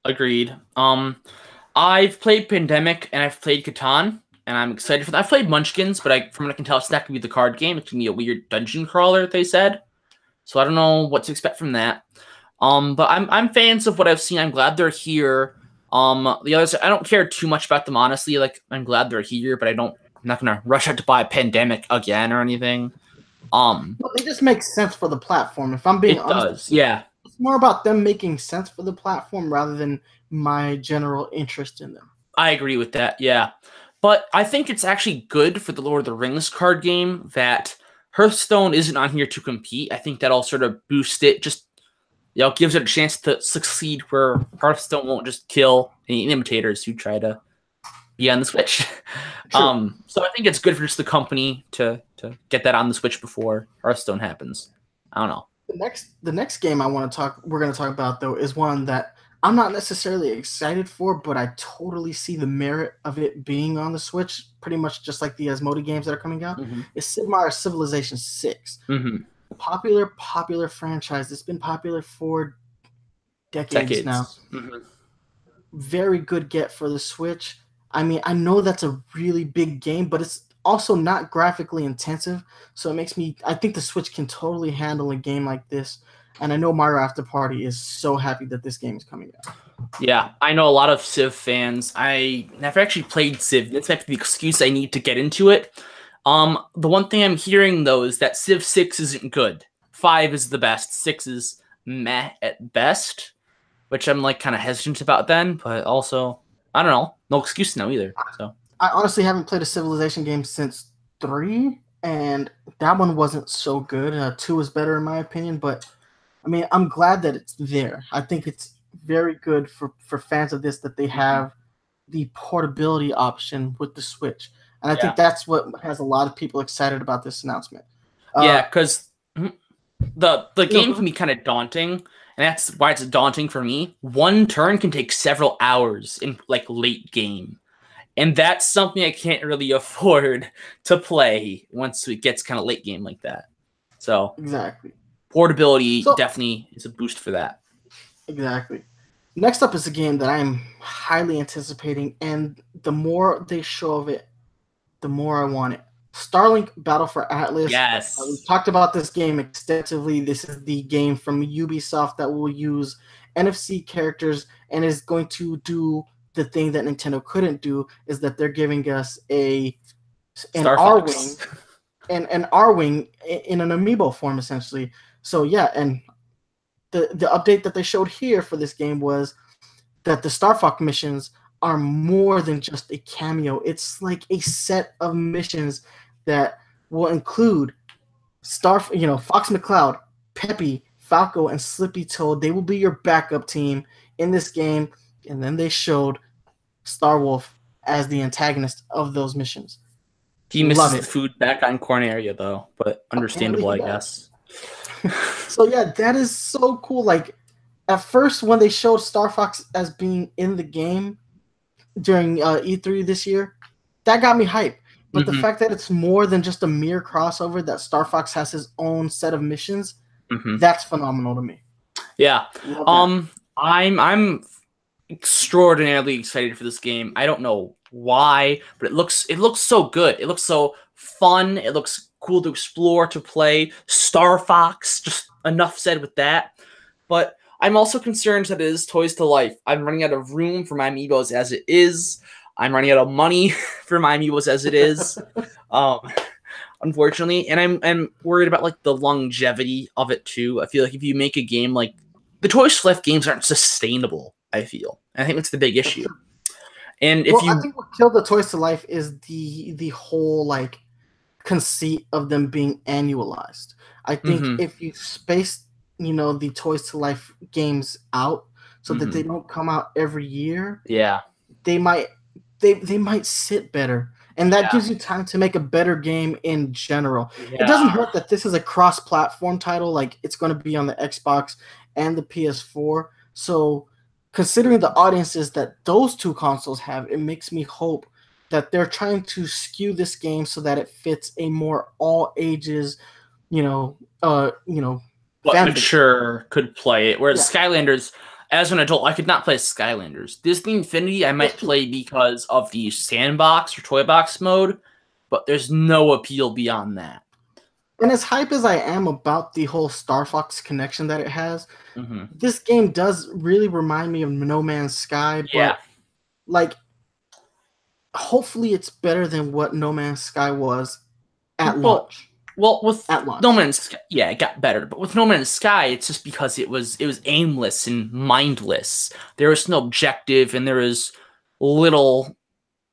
S2: Agreed. I've played Pandemic and I've played Catan, and I'm excited for that. I've played Munchkins, but from what I can tell, it's not going to be the card game. It's going to be a weird dungeon crawler, they said. So I don't know what to expect from that. But I'm fans of what I've seen. I'm glad they're here. The others, I don't care too much about them, honestly. I'm glad they're here, but I'm not going to rush out to buy Pandemic again or anything.
S1: But they just make sense for the platform. If I'm being honest,
S2: yeah.
S1: It's more about them making sense for the platform rather than my general interest in them.
S2: I agree with that, yeah. But I think it's actually good for the Lord of the Rings card game that Hearthstone isn't on here to compete. I think that'll sort of boost it, just gives it a chance to succeed where Hearthstone won't just kill any imitators who try to be on the Switch. So I think it's good for just the company to get that on the Switch before Hearthstone happens. I don't know.
S1: The next game we're going to talk about though is one that I'm not necessarily excited for, but I totally see the merit of it being on the Switch, pretty much just like the Asmodee games that are coming out. It's Sid Meier's Civilization 6. Popular franchise. It's been popular for decades now. Very good get for the Switch. I mean, I know that's a really big game, but it's also not graphically intensive, so I think the Switch can totally handle a game like this. And I know Mario After Party is so happy that this game is coming out.
S2: Yeah, I know a lot of Civ fans. I never actually played Civ. That's the excuse I need to get into it. The one thing I'm hearing, though, is that Civ 6 isn't good. 5 is the best. 6 is meh at best, which I'm like kind of hesitant about then, but also, I don't know. No excuse now either. So
S1: I honestly haven't played a Civilization game since 3, and that one wasn't so good. 2 is better in my opinion, but I mean, I'm glad that it's there. I think it's very good for fans of this that they have the portability option with the Switch. And I think that's what has a lot of people excited about this announcement.
S2: Yeah, because the game can be kind of daunting, and that's why it's daunting for me. One turn can take several hours in like late game. And that's something I can't really afford to play once it gets kind of late game like that. So
S1: exactly.
S2: Portability definitely is a boost for that.
S1: Exactly. Next up is a game that I'm highly anticipating, and the more they show of it, the more I want it. Starlink Battle for Atlas.
S2: Yes.
S1: We've talked about this game extensively. This is the game from Ubisoft that will use NFC characters and is going to do the thing that Nintendo couldn't do, is that they're giving us an R-Wing in an amiibo form, essentially. So yeah, and the update that they showed here for this game was that the Star Fox missions are more than just a cameo. It's like a set of missions that will include Fox McCloud, Peppy, Falco, and Slippy Toad. They will be your backup team in this game. And then they showed Star Wolf as the antagonist of those missions.
S2: He misses the food back on Corneria, though, but understandable, I guess.
S1: So yeah, that is so cool. Like, at first when they showed Star Fox as being in the game during E3 this year, that got me hyped. But the fact that it's more than just a mere crossover, that Star Fox has his own set of missions, that's phenomenal to me.
S2: Yeah. I'm extraordinarily excited for this game. I don't know why, but it looks so good. It looks so fun. It looks cool to explore, to play. Star Fox, just enough said with that. But I'm also concerned that it is Toys to Life. I'm running out of room for my amiibos as it is. I'm running out of money for my amiibos as it is. Unfortunately, and I'm worried about like the longevity of it too. I feel like if you make a game like the Toys to Life games aren't sustainable, I feel. And I think that's the big issue. And I
S1: think what killed the Toys to Life is the whole like conceit of them being annualized. I think if you space, the Toys to Life games out so that they don't come out every year, they might sit better. And that gives you time to make a better game in general. Yeah. It doesn't hurt that this is a cross-platform title. Like, it's going to be on the Xbox and the PS4. So, considering the audiences that those two consoles have, it makes me hope that they're trying to skew this game so that it fits a more all ages,
S2: what mature could play it. Whereas Skylanders, as an adult, I could not play Skylanders. Disney Infinity, I might play because of the sandbox or toy box mode, but there's no appeal beyond that.
S1: And as hype as I am about the whole Star Fox connection that it has, this game does really remind me of No Man's Sky. But, hopefully it's better than what No Man's Sky was at launch.
S2: Well, with No Man's Sky, it got better. But with No Man's Sky, it's just because it was aimless and mindless. There was no objective, and there was little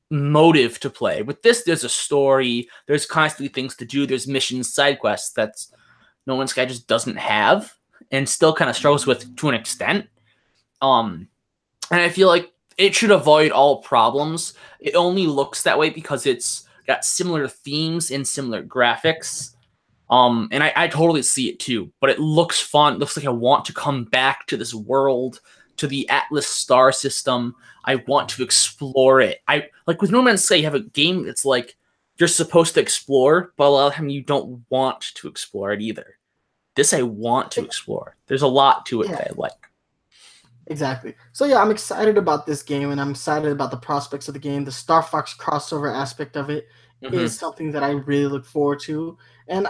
S2: motive to play. With this, there's a story. There's constantly things to do. There's missions, side quests that's No Man's Sky just doesn't have, and still kind of struggles with to an extent. And I feel like it should avoid all problems. It only looks that way because it's got similar themes and similar graphics. And I totally see it too, but it looks fun. It looks like I want to come back to this world, to the Atlas star system. I want to explore it. I like with No Man's Sky, you have a game that's like you're supposed to explore, but a lot of the time you don't want to explore it either. This I want to explore. There's a lot to it that I like.
S1: Exactly. So yeah, I'm excited about this game, and I'm excited about the prospects of the game. The Star Fox crossover aspect of it is something that I really look forward to, and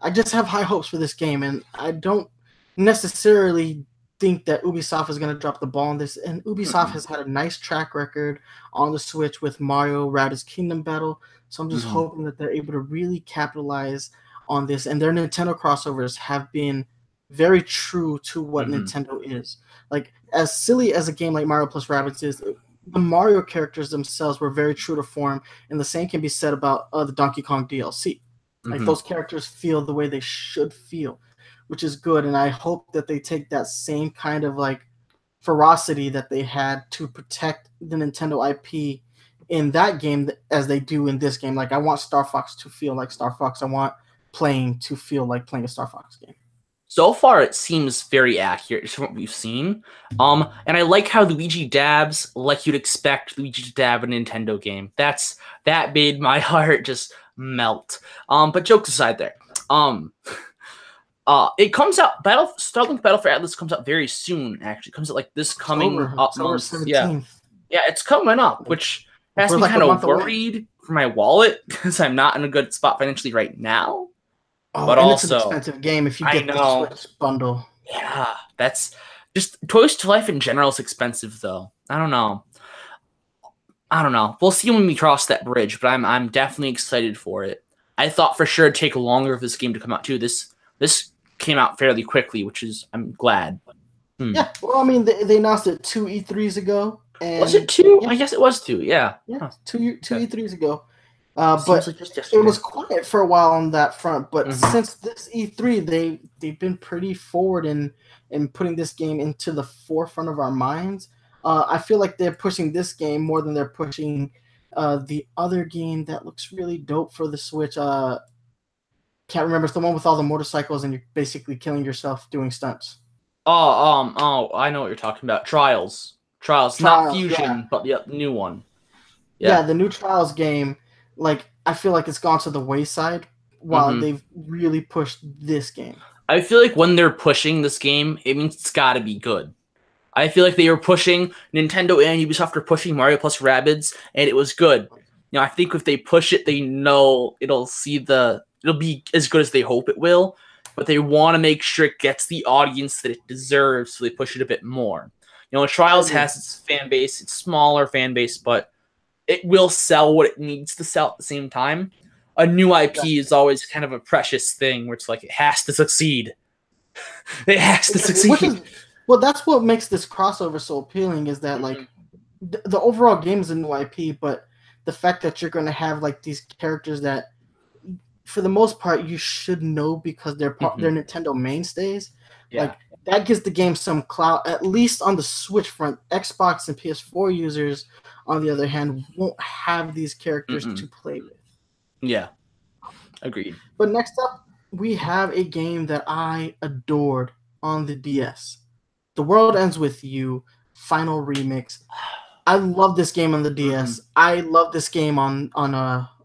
S1: I just have high hopes for this game. And I don't necessarily think that Ubisoft is going to drop the ball on this. And Ubisoft has had a nice track record on the Switch with Mario Rabbids Kingdom Battle, so I'm just hoping that they're able to really capitalize on this. And their Nintendo crossovers have been very true to what Nintendo is. Like, as silly as a game like Mario plus Rabbids is, the Mario characters themselves were very true to form, and the same can be said about the Donkey Kong DLC. Like, those characters feel the way they should feel, which is good, and I hope that they take that same kind of, like, ferocity that they had to protect the Nintendo IP in that game as they do in this game. Like, I want Star Fox to feel like Star Fox. I want playing to feel like playing a Star Fox game. So
S2: far, it seems very accurate to what we've seen. And I like how Luigi dabs like you'd expect Luigi to dab in a Nintendo game. That made my heart just melt. But jokes aside there. It comes out, Starlink Battle for Atlas comes out very soon, actually. It comes out like this coming up month. 17th. Yeah, it's coming up, which has me kind of worried for my wallet because I'm not in a good spot financially right now. But also, it's an expensive game if you get the Switch bundle. Yeah, that's just Toys to Life in general is expensive though. I don't know. We'll see when we cross that bridge, but I'm definitely excited for it. I thought for sure it'd take longer for this game to come out too. This came out fairly quickly, which is I'm glad. Yeah, well, I mean they announced it 2 E3s ago. And was it 2? Yeah. I guess it was 2. Yeah, two E3s ago. But like it was quiet for a while on that front. But since this E3, they've been pretty forward in putting this game into the forefront of our minds. I feel like they're pushing this game more than they're pushing the other game that looks really dope for the Switch. Can't remember. It's the one with all the motorcycles and you're basically killing yourself doing stunts. I know what you're talking about. Trials, not Fusion, but the new one. Yeah, the new Trials game. Like, I feel like it's gone to the wayside while they've really pushed this game. I feel like when they're pushing this game, it means it's got to be good. I feel like they were pushing, Nintendo and Ubisoft are pushing Mario plus Rabbids, and it was good. I think if they push it, they know it'll be as good as they hope it will, but they want to make sure it gets the audience that it deserves, so they push it a bit more. Trials has its fan base, it's smaller fan base, but it will sell what it needs to sell at the same time. A new IP is always kind of a precious thing where it's like it has to succeed. It has to succeed. Well, that's what makes this crossover so appealing is that like the overall game is a new IP, but the fact that you're going to have like these characters that for the most part you should know because they're they're Nintendo mainstays. Yeah. Like that gives the game some clout, at least on the Switch front. Xbox and PS4 users, on the other hand, won't have these characters to play with. Yeah, agreed. But next up, we have a game that I adored on the DS. The World Ends With You Final Remix. I love this game on the DS. I love this game on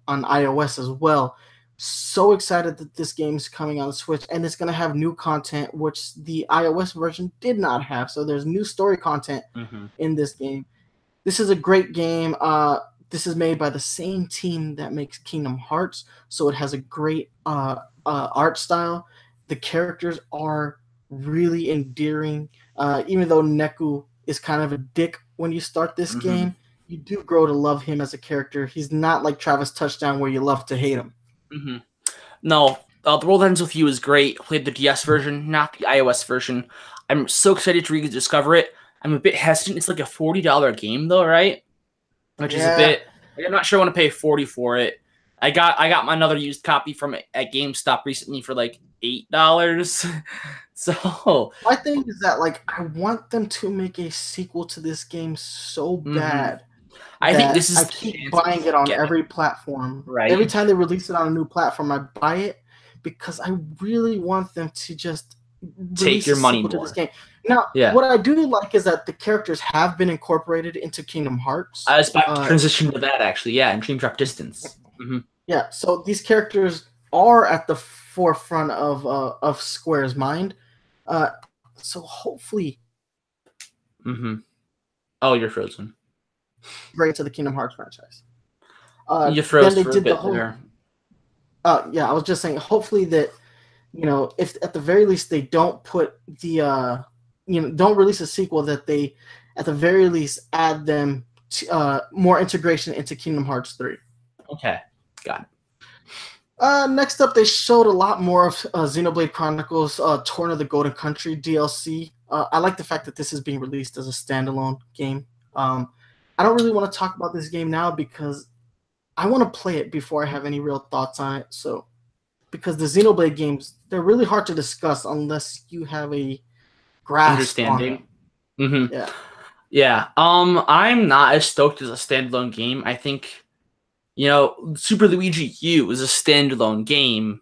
S2: iOS as well. So excited that this game is coming on the Switch, and it's going to have new content, which the iOS version did not have. So there's new story content in this game. This is a great game. This is made by the same team that makes Kingdom Hearts, so it has a great art style. The characters are really endearing. Even though Neku is kind of a dick when you start this game, you do grow to love him as a character. He's not like Travis Touchdown where you love to hate him. No, The World Ends With You is great. I played the DS version, not the iOS version. I'm so excited to rediscover it. I'm a bit hesitant. It's like a $40 game though, right? Which is a bit. I'm not sure I want to pay $40 for it. I got another used copy from at GameStop recently for like $8. So
S1: My thing is that like I want them to make a sequel to this game so bad.
S2: I think this
S1: I
S2: is
S1: keep buying it on every platform.
S2: Right.
S1: Every time they release it on a new platform, I buy it because I really want them to just
S2: take your money
S1: to this game. Now, what I do like is that the characters have been incorporated into Kingdom Hearts.
S2: I was about to transition to that actually. Yeah, in Dream Drop Distance.
S1: Yeah, so these characters are at the forefront of Square's mind. So hopefully.
S2: Oh, you're frozen.
S1: Right to the Kingdom Hearts franchise.
S2: You froze for a bit there.
S1: Yeah, I was just saying. Hopefully that, if at the very least they don't put the, don't release a sequel, that they, at the very least, add them to, more integration into Kingdom Hearts 3.
S2: Okay, got it.
S1: Next up, they showed a lot more of Xenoblade Chronicles Torn of the Golden Country DLC. I like the fact that this is being released as a standalone game. I don't really want to talk about this game now because I want to play it before I have any real thoughts on it. So, because the Xenoblade games, they're really hard to discuss unless you have a grasp
S2: understanding.
S1: On them.
S2: Yeah. I'm not as stoked as a standalone game. I think, Super Luigi U is a standalone game,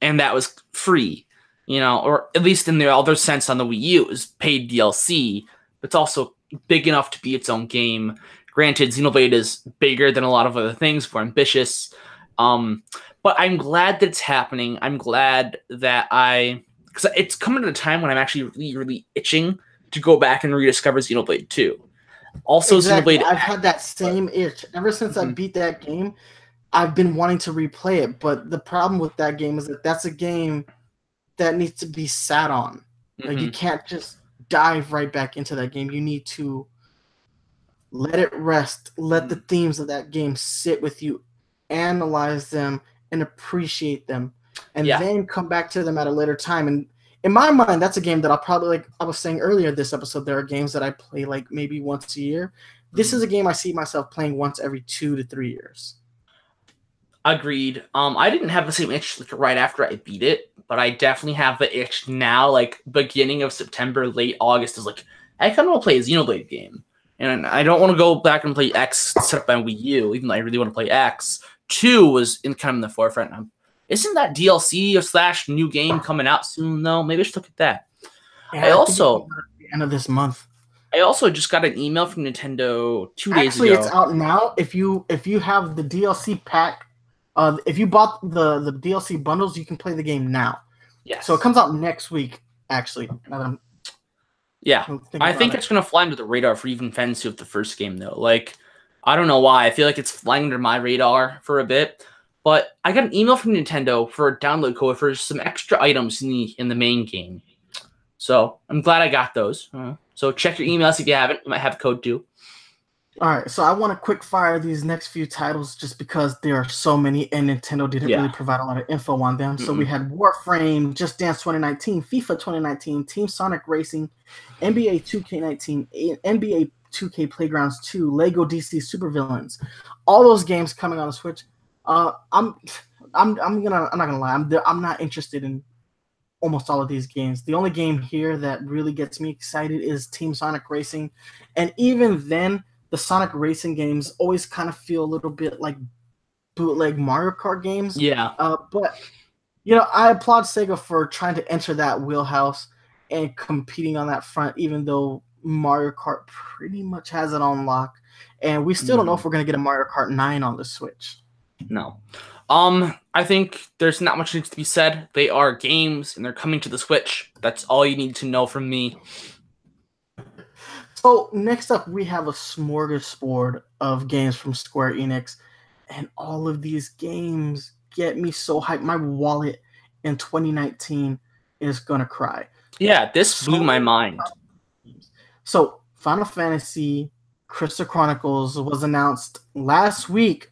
S2: and that was free. Or at least in the other sense on the Wii U, it was paid DLC. But it's also big enough to be its own game. Granted, Xenoblade is bigger than a lot of other things, more ambitious. But I'm glad that it's happening. I'm glad that because it's coming at a time when I'm actually really, really itching to go back and rediscover Xenoblade 2. Also,
S1: exactly.
S2: Xenoblade.
S1: I've had that same itch ever since I beat that game. I've been wanting to replay it, but the problem with that game is that that's a game that needs to be sat on. Like, you can't just dive right back into that game. You need to let it rest, let the themes of that game sit with you, analyze them, and appreciate them, and then come back to them at a later time. And in my mind, that's a game that I'll probably, like I was saying earlier this episode, there are games that I play like maybe once a year. This is a game I see myself playing once every 2 to 3 years.
S2: Agreed. I didn't have the same itch like right after I beat it, but I definitely have the itch now, like beginning of September, late August, is like, I kind of want to play a Xenoblade game. And I don't want to go back and play X set up on Wii U, even though I really want to play X. 2 was in the forefront. Isn't that DLC / new game coming out soon, though? Maybe I should look at that.
S1: Yeah, I also, at the end of this month.
S2: I also just got an email from Nintendo 2 days ago.
S1: Actually, it's out now. If you have the DLC pack, if you bought the DLC bundles, you can play the game now.
S2: Yes.
S1: So it comes out next week, actually.
S2: I think it's going to fly under the radar for even fans who have the first game, though. Like, I don't know why. I feel like it's flying under my radar for a bit. But I got an email from Nintendo for a download code for some extra items in the main game. So I'm glad I got those. So check your emails if you haven't. You might have a code too.
S1: All right, so I want to quick fire these next few titles just because there are so many and Nintendo didn't really provide a lot of info on them. So we had Warframe, Just Dance 2019, FIFA 2019, Team Sonic Racing, NBA 2K19, NBA 2K Playgrounds 2, Lego DC Supervillains. All those games coming on the Switch. I'm not gonna lie. I'm not interested in almost all of these games. The only game here that really gets me excited is Team Sonic Racing, and even then, the Sonic Racing games always kind of feel a little bit like bootleg Mario Kart games.
S2: Yeah.
S1: But I applaud Sega for trying to enter that wheelhouse and competing on that front, even though Mario Kart pretty much has it on lock, and we still don't know if we're gonna get a Mario Kart 9 on the Switch.
S2: No. I think there's not much needs to be said. They are games, and they're coming to the Switch. That's all you need to know from me.
S1: So next up, we have a smorgasbord of games from Square Enix, and all of these games get me so hyped. My wallet in 2019 is gonna cry.
S2: Yeah, this blew my mind.
S1: So Final Fantasy Crystal Chronicles was announced last week,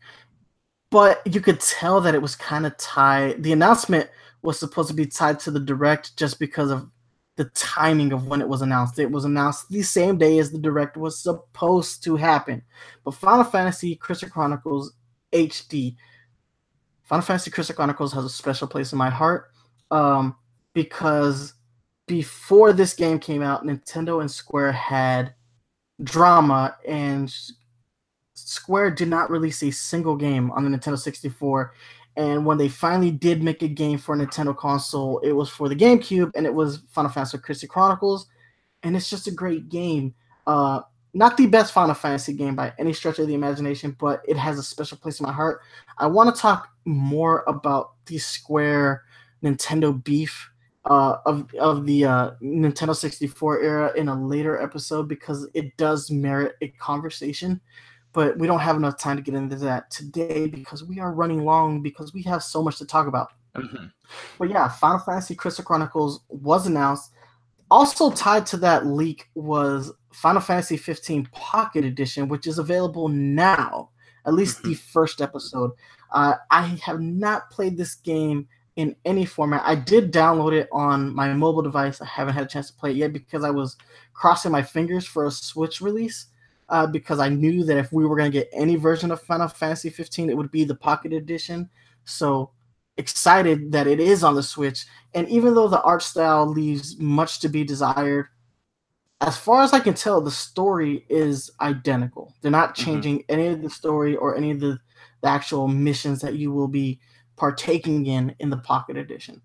S1: but you could tell that it was kind of tied. The announcement was supposed to be tied to the Direct just because of the timing of when it was announced. It was announced the same day as the Direct was supposed to happen. But Final Fantasy Crystal Chronicles HD. Final Fantasy Crystal Chronicles has a special place in my heart. because before this game came out, Nintendo and Square had drama, and Square did not release a single game on the Nintendo 64. And when they finally did make a game for a Nintendo console, it was for the GameCube, and it was Final Fantasy Crystal Chronicles. And it's just a great game. Not the best Final Fantasy game by any stretch of the imagination, but it has a special place in my heart. I want to talk more about the Square Nintendo beef of the Nintendo 64 era in a later episode, because it does merit a conversation. But we don't have enough time to get into that today because we are running long, because we have so much to talk about.
S2: Mm-hmm.
S1: But yeah, Final Fantasy Crystal Chronicles was announced. Also tied to that leak was Final Fantasy 15 Pocket Edition, which is available now, at least the first episode. I have not played this game in any format. I did download it on my mobile device. I haven't had a chance to play it yet because I was crossing my fingers for a Switch release. Because I knew that if we were going to get any version of Final Fantasy 15, it would be the Pocket Edition. So excited that it is on the Switch. And even though the art style leaves much to be desired, as far as I can tell, the story is identical. They're not changing any of the story or any of the actual missions that you will be partaking in the Pocket Edition.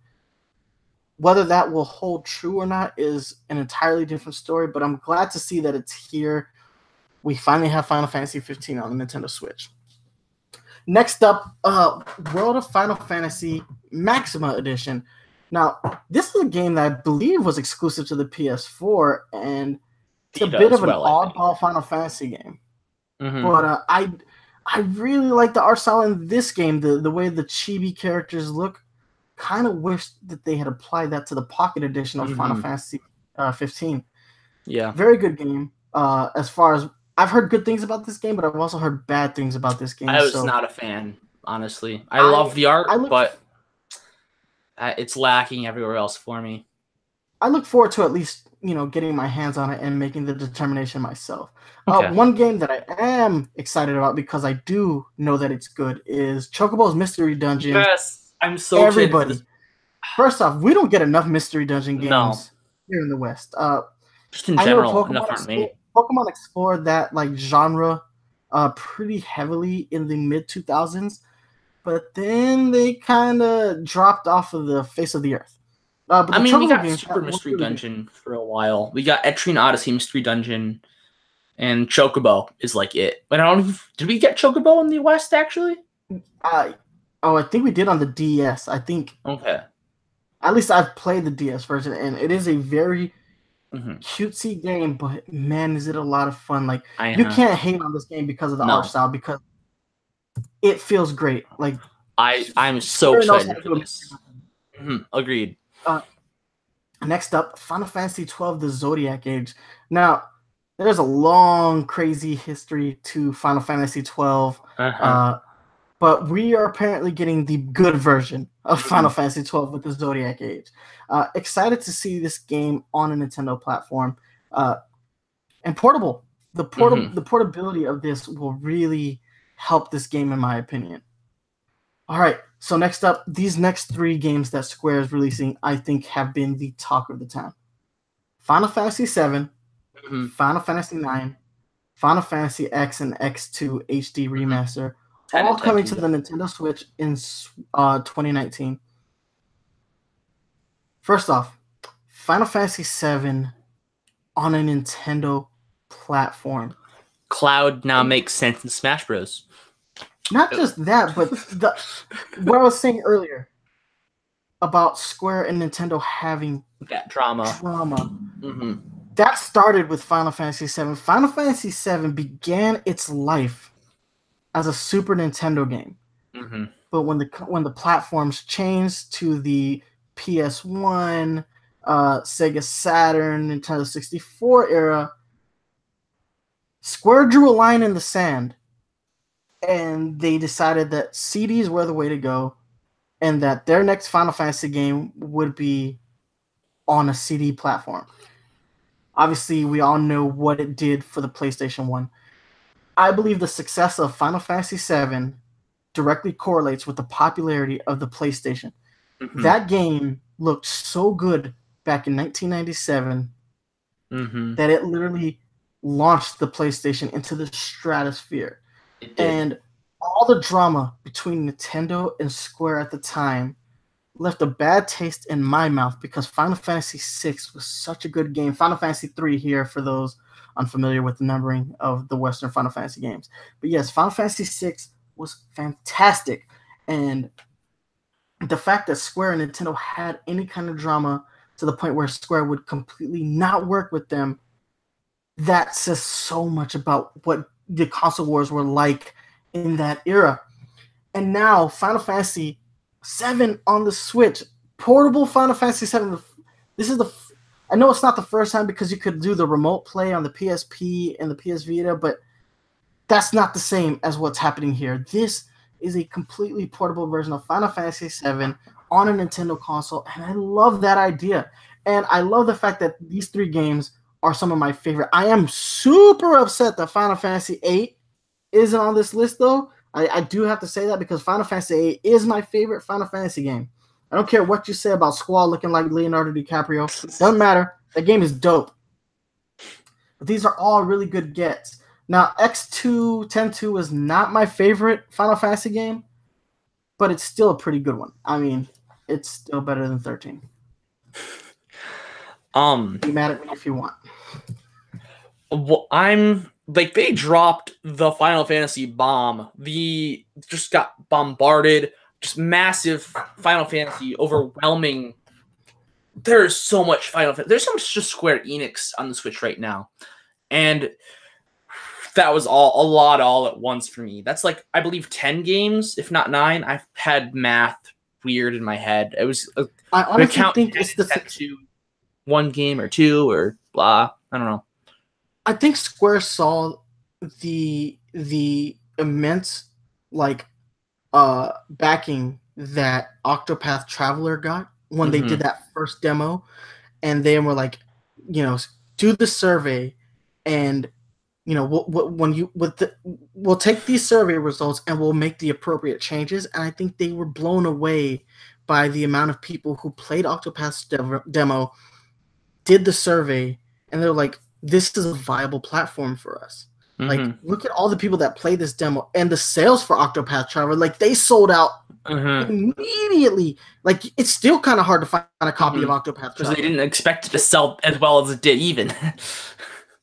S1: Whether that will hold true or not is an entirely different story, but I'm glad to see that it's here. We finally have Final Fantasy 15 on the Nintendo Switch. Next up, World of Final Fantasy Maxima Edition. Now, this is a game that I believe was exclusive to the PS4, and it's a bit of an oddball Final Fantasy game. But I really like the art style in this game. The way the chibi characters look. Kind of wish that they had applied that to the Pocket Edition of Final Fantasy 15.
S2: Yeah.
S1: Very good game. As far as I've heard good things about this game, but I've also heard bad things about this game.
S2: I was not a fan, honestly. I love the art, but it's lacking everywhere else for me.
S1: I look forward to at least, getting my hands on it and making the determination myself.
S2: Okay.
S1: One game that I am excited about because I do know that it's good is Chocobo's Mystery Dungeon.
S2: Yes, I'm so
S1: everybody. First off, we don't get enough Mystery Dungeon games here in the West.
S2: Just in general, enough aren't made.
S1: Pokemon explored that genre pretty heavily in the mid-2000s, but then they kind of dropped off of the face of the earth.
S2: But we got Super Mystery Dungeon for a while. We got Etrian Odyssey Mystery Dungeon, and Chocobo is like it. But did we get Chocobo in the West, actually?
S1: I think we did on the DS. I think.
S2: Okay.
S1: At least I've played the DS version, and it is a very cutesy game, but man, is it a lot of fun. Like, you can't hate on this game because of the art style, because it feels great. Like,
S2: I'm so excited for this. Agreed.
S1: Next up, Final Fantasy XII, the Zodiac Age. Now, there's a long, crazy history to Final Fantasy XII, but we are apparently getting the good version of Final Fantasy XII with the Zodiac Age. Excited to see this game on a Nintendo platform. And portable. The portability of this will really help this game, in my opinion. All right, so next up, these next three games that Square is releasing, I think, have been the talk of the town. Final Fantasy VII, Final Fantasy IX, Final Fantasy X and X2 HD Remaster, all coming to the Nintendo Switch in 2019. First off, Final Fantasy VII on a Nintendo platform.
S2: Cloud now makes sense in Smash Bros.
S1: Not just that, but what I was saying earlier about Square and Nintendo having
S2: that drama.
S1: That started with Final Fantasy VII. Final Fantasy VII began its life as a Super Nintendo game. But when the platforms changed to the PS1, Sega Saturn, Nintendo 64 era, Square drew a line in the sand, and they decided that CDs were the way to go, and that their next Final Fantasy game would be on a CD platform. Obviously, we all know what it did for the PlayStation 1. I believe the success of Final Fantasy VII directly correlates with the popularity of the PlayStation. That game looked so good back in 1997
S2: Mm-hmm.
S1: that it literally launched the PlayStation into the stratosphere.
S2: It did.
S1: And all the drama between Nintendo and Square at the time left a bad taste in my mouth because Final Fantasy VI was such a good game. Final Fantasy III here for those unfamiliar with the numbering of the Western Final Fantasy games. But yes, Final Fantasy VI was fantastic. And the fact that Square and Nintendo had any kind of drama to the point where Square would completely not work with them, that says so much about what the console wars were like in that era. And now Final Fantasy VII on the Switch, portable Final Fantasy VII. This is I know it's not the first time because you could do the remote play on the PSP and the PS Vita, but that's not the same as what's happening here. This is a completely portable version of Final Fantasy VII on a Nintendo console, and I love that idea. And I love the fact that these 3 games are some of my favorite. I am super upset that Final Fantasy VIII isn't on this list, though. I do have to say that because Final Fantasy VIII is my favorite Final Fantasy game. I don't care what you say about Squall looking like Leonardo DiCaprio. Doesn't matter. That game is dope. But these are all really good gets. Now, X2 10-2 is not my favorite Final Fantasy game, but it's still a pretty good one. I mean, it's still better than 13. Be mad at me if you want.
S2: Well, I'm like, they dropped the Final Fantasy bomb. Just got bombarded. Just massive Final Fantasy, overwhelming. There's so much Final Fantasy. There's so much just Square Enix on the Switch right now, and that was all at once for me. That's like, I believe 10 games, if not 9. I've had math weird in my head. It was.
S1: I honestly think it's
S2: the 1 game or 2 or blah. I don't know.
S1: I think Square saw the immense backing that Octopath Traveler got when they did that first demo, and they were like, do the survey, and we'll take these survey results and we'll make the appropriate changes. And I think they were blown away by the amount of people who played Octopath's demo, did the survey, and they're like, this is a viable platform for us. Like, look at all the people that played this demo and the sales for Octopath Traveler. Like, they sold out immediately. Like, it's still kind of hard to find a copy of Octopath Traveler.
S2: Because they didn't expect it to sell as well as it did even.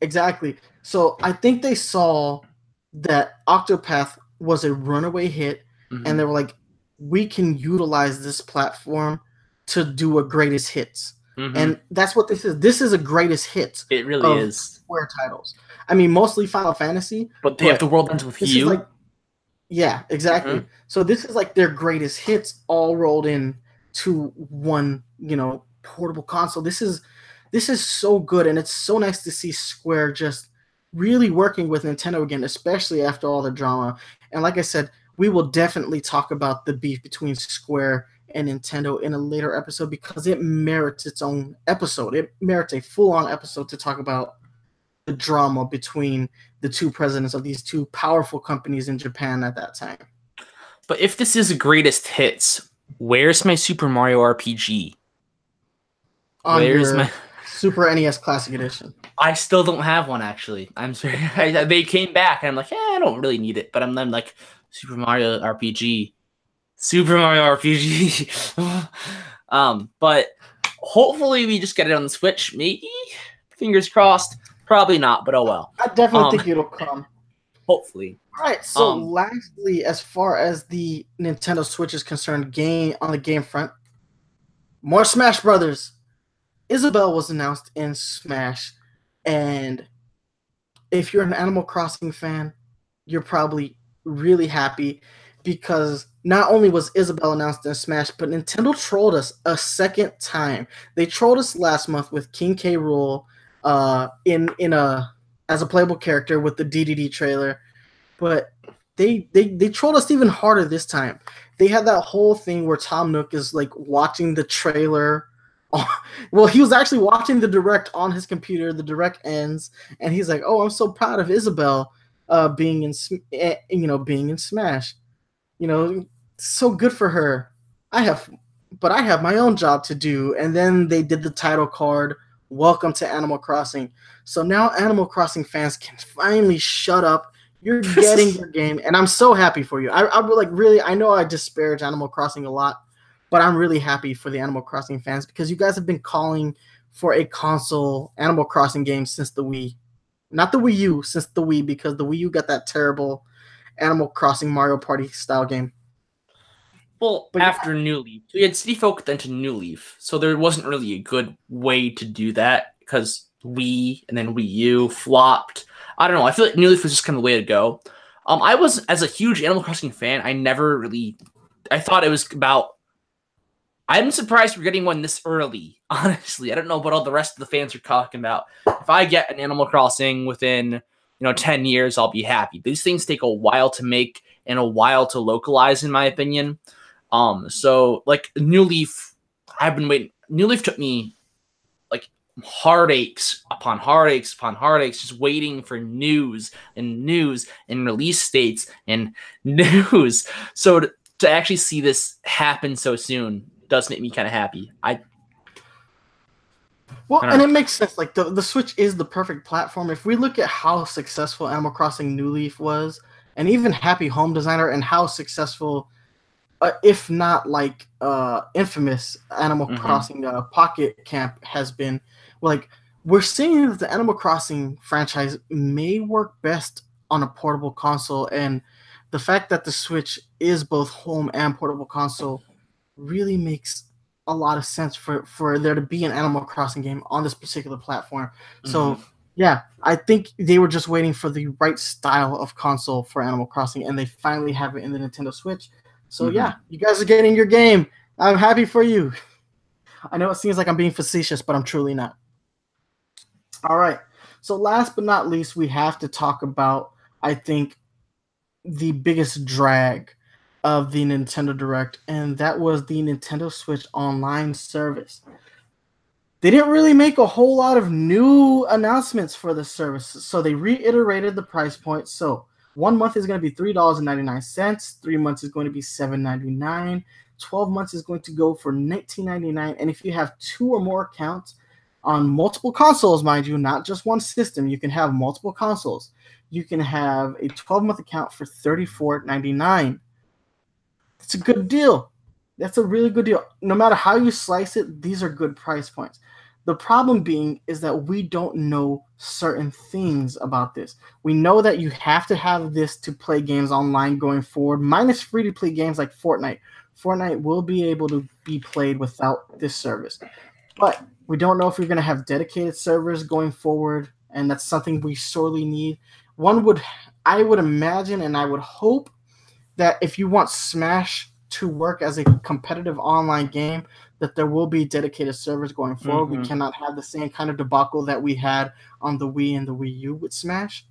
S1: Exactly. So I think they saw that Octopath was a runaway hit, and they were like, we can utilize this platform to do a greatest hits. And that's what this is. This is a greatest hits.
S2: It really is.
S1: Square titles. I mean, mostly Final Fantasy.
S2: But they have The World Ends With You.
S1: Yeah, exactly. So this is like their greatest hits all rolled in to one, portable console. This is so good, and it's so nice to see Square just really working with Nintendo again, especially after all the drama. And like I said, we will definitely talk about the beef between Square and Nintendo in a later episode because it merits its own episode. It merits a full-on episode to talk about the drama between the 2 presidents of these 2 powerful companies in Japan at that time.
S2: But if this is greatest hits, where's my Super Mario RPG?
S1: Where's my Super NES Classic Edition?
S2: I still don't have one, actually. I'm sorry. They came back, and I'm like, I don't really need it. But I'm then like, Super Mario RPG. But hopefully we just get it on the Switch. Maybe. Fingers crossed. Probably not, but oh well.
S1: I definitely think it'll come.
S2: Hopefully.
S1: All right. So lastly, as far as the Nintendo Switch is concerned, on the game front, more Smash Brothers. Isabelle was announced in Smash, and if you're an Animal Crossing fan, you're probably really happy because not only was Isabelle announced in Smash, but Nintendo trolled us a second time. They trolled us last month with King K. Rool as a playable character with the DDD trailer, but they trolled us even harder this time. They had that whole thing where Tom Nook is like watching the trailer. Well, he was actually watching the direct on his computer. The direct ends, and he's like, "Oh, I'm so proud of Isabelle being in Smash. So good for her. I have but I have my own job to do. And then they did the title card, welcome to Animal Crossing. So now Animal Crossing fans can finally shut up. You're getting your game, and I'm so happy for you. I would like really, I know I disparage Animal Crossing a lot, but I'm really happy for the Animal Crossing fans because you guys have been calling for a console Animal Crossing game since the Wii. Not the Wii U, since the Wii, because the Wii U got that terrible Animal Crossing Mario Party style game.
S2: Well,
S1: But
S2: after New Leaf, we had City Folk then to New Leaf, so there wasn't really a good way to do that because Wii and then Wii U flopped. I don't know. I feel like New Leaf was just kind of the way to go. I was as a huge Animal Crossing fan. I never really. I thought it was about. I'm surprised we're getting one this early. Honestly, I don't know what all the rest of the fans are talking about. If I get an Animal Crossing within 10 years, I'll be happy. These things take a while to make and a while to localize, in my opinion. So like New Leaf, I've been waiting. New Leaf took me like heartaches upon heartaches upon heartaches, just waiting for news and release dates and news. So to actually see this happen so soon does make me kind of happy.
S1: And it makes sense. Like the Switch is the perfect platform. If we look at how successful Animal Crossing New Leaf was, and even Happy Home Designer, and how successful, if not like infamous, Animal Crossing Pocket Camp has been, like we're seeing that the Animal Crossing franchise may work best on a portable console, and the fact that the Switch is both home and portable console really makes a lot of sense for there to be an Animal Crossing game on this particular platform. So yeah, I think they were just waiting for the right style of console for Animal Crossing, and they finally have it in the Nintendo Switch. So yeah, you guys are getting your game. I'm happy for you. I know it seems like I'm being facetious, but I'm truly not. All right. So last but not least, we have to talk about, I think, the biggest drag of the Nintendo Direct, and that was the Nintendo Switch Online service. They didn't really make a whole lot of new announcements for the service, so they reiterated the price point. So 1 month is going to be $3.99, 3 months is going to be $7.99, 12 months is going to go for $19.99, and if you have 2 or more accounts on multiple consoles, mind you, not just one system, you can have multiple consoles. You can have a 12-month account for $34.99. It's a good deal. That's a really good deal. No matter how you slice it, these are good price points. The problem being is that we don't know certain things about this. We know that you have to have this to play games online going forward, minus free-to-play games like Fortnite. Fortnite will be able to be played without this service. But we don't know if we're going to have dedicated servers going forward, and that's something we sorely need. I would imagine and I would hope that if you want Smash to work as a competitive online game, that there will be dedicated servers going forward. We cannot have the same kind of debacle that we had on the Wii and the Wii U with Smash.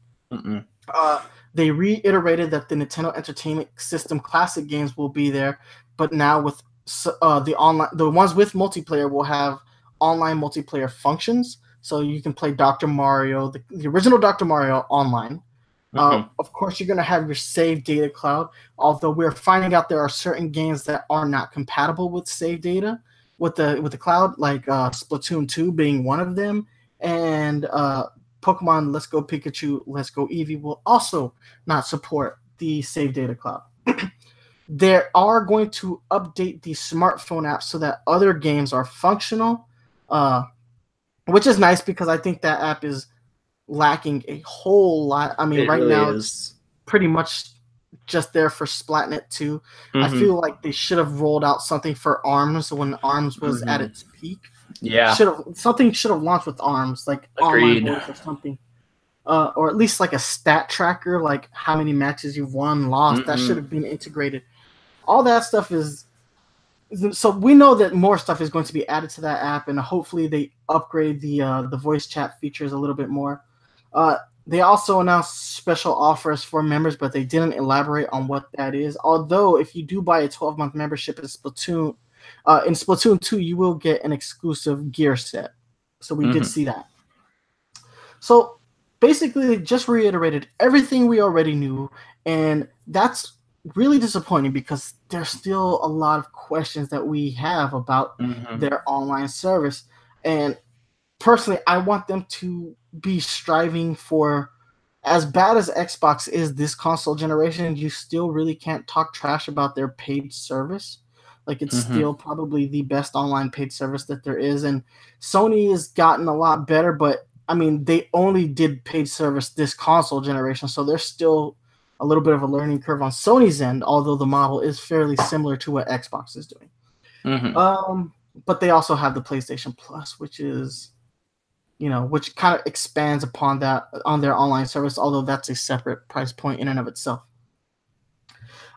S1: They reiterated that the Nintendo Entertainment System classic games will be there, but now with the ones with multiplayer will have online multiplayer functions, so you can play Dr. Mario, the original Dr. Mario online. Of course, you're going to have your save data cloud, although we're finding out there are certain games that are not compatible with save data with the cloud, like Splatoon 2 being one of them, and Pokemon Let's Go Pikachu, Let's Go Eevee will also not support the save data cloud. They are going to update the smartphone app so that other games are functional, which is nice because I think that app is lacking a whole lot. I mean, right now it's pretty much just there for Splatnet 2. I feel like they should have rolled out something for ARMS when ARMS was at its peak.
S2: Yeah,
S1: something should have launched with ARMS, like online voice or something, or at least like a stat tracker, like how many matches you've won, lost. That should have been integrated. All that stuff is. So we know that more stuff is going to be added to that app, and hopefully they upgrade the voice chat features a little bit more. They also announced special offers for members, but they didn't elaborate on what that is. Although, if you do buy a 12-month membership in Splatoon 2, you will get an exclusive gear set. So we did see that. So basically, they just reiterated everything we already knew, and that's really disappointing because there's still a lot of questions that we have about their online service. And personally, I want them to be striving for, as bad as Xbox is this console generation, you still really can't talk trash about their paid service. Like, it's still probably the best online paid service that there is. And Sony has gotten a lot better, but I mean, they only did paid service this console generation, so there's still a little bit of a learning curve on Sony's end, although the model is fairly similar to what Xbox is doing. But they also have the PlayStation Plus, which is, which kind of expands upon that on their online service, although that's a separate price point in and of itself.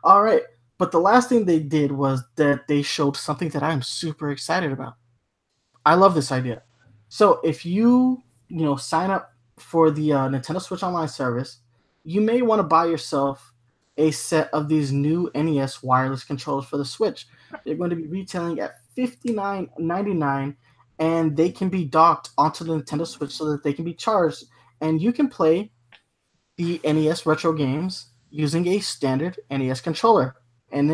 S1: All right. But the last thing they did was that they showed something that I'm super excited about. I love this idea. So if you, sign up for the Nintendo Switch Online service, you may want to buy yourself a set of these new NES wireless controllers for the Switch. They're going to be retailing at $59.99, and they can be docked onto the Nintendo Switch so that they can be charged. And you can play the NES retro games using a standard NES controller. And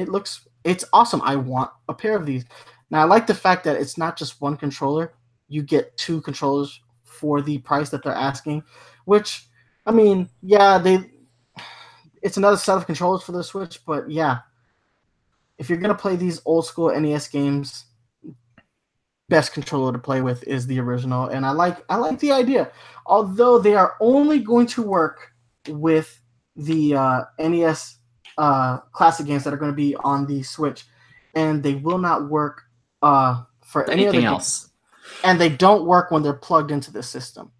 S1: it's awesome. I want a pair of these. Now, I like the fact that it's not just one controller. You get two controllers for the price that they're asking, which, I mean, yeah, it's another set of controllers for the Switch, but yeah, if you're going to play these old school NES games, best controller to play with is the original, and I like the idea. Although they are only going to work with the NES classic games that are going to be on the Switch, and they will not work for
S2: anything else.
S1: And they don't work when they're plugged into the system.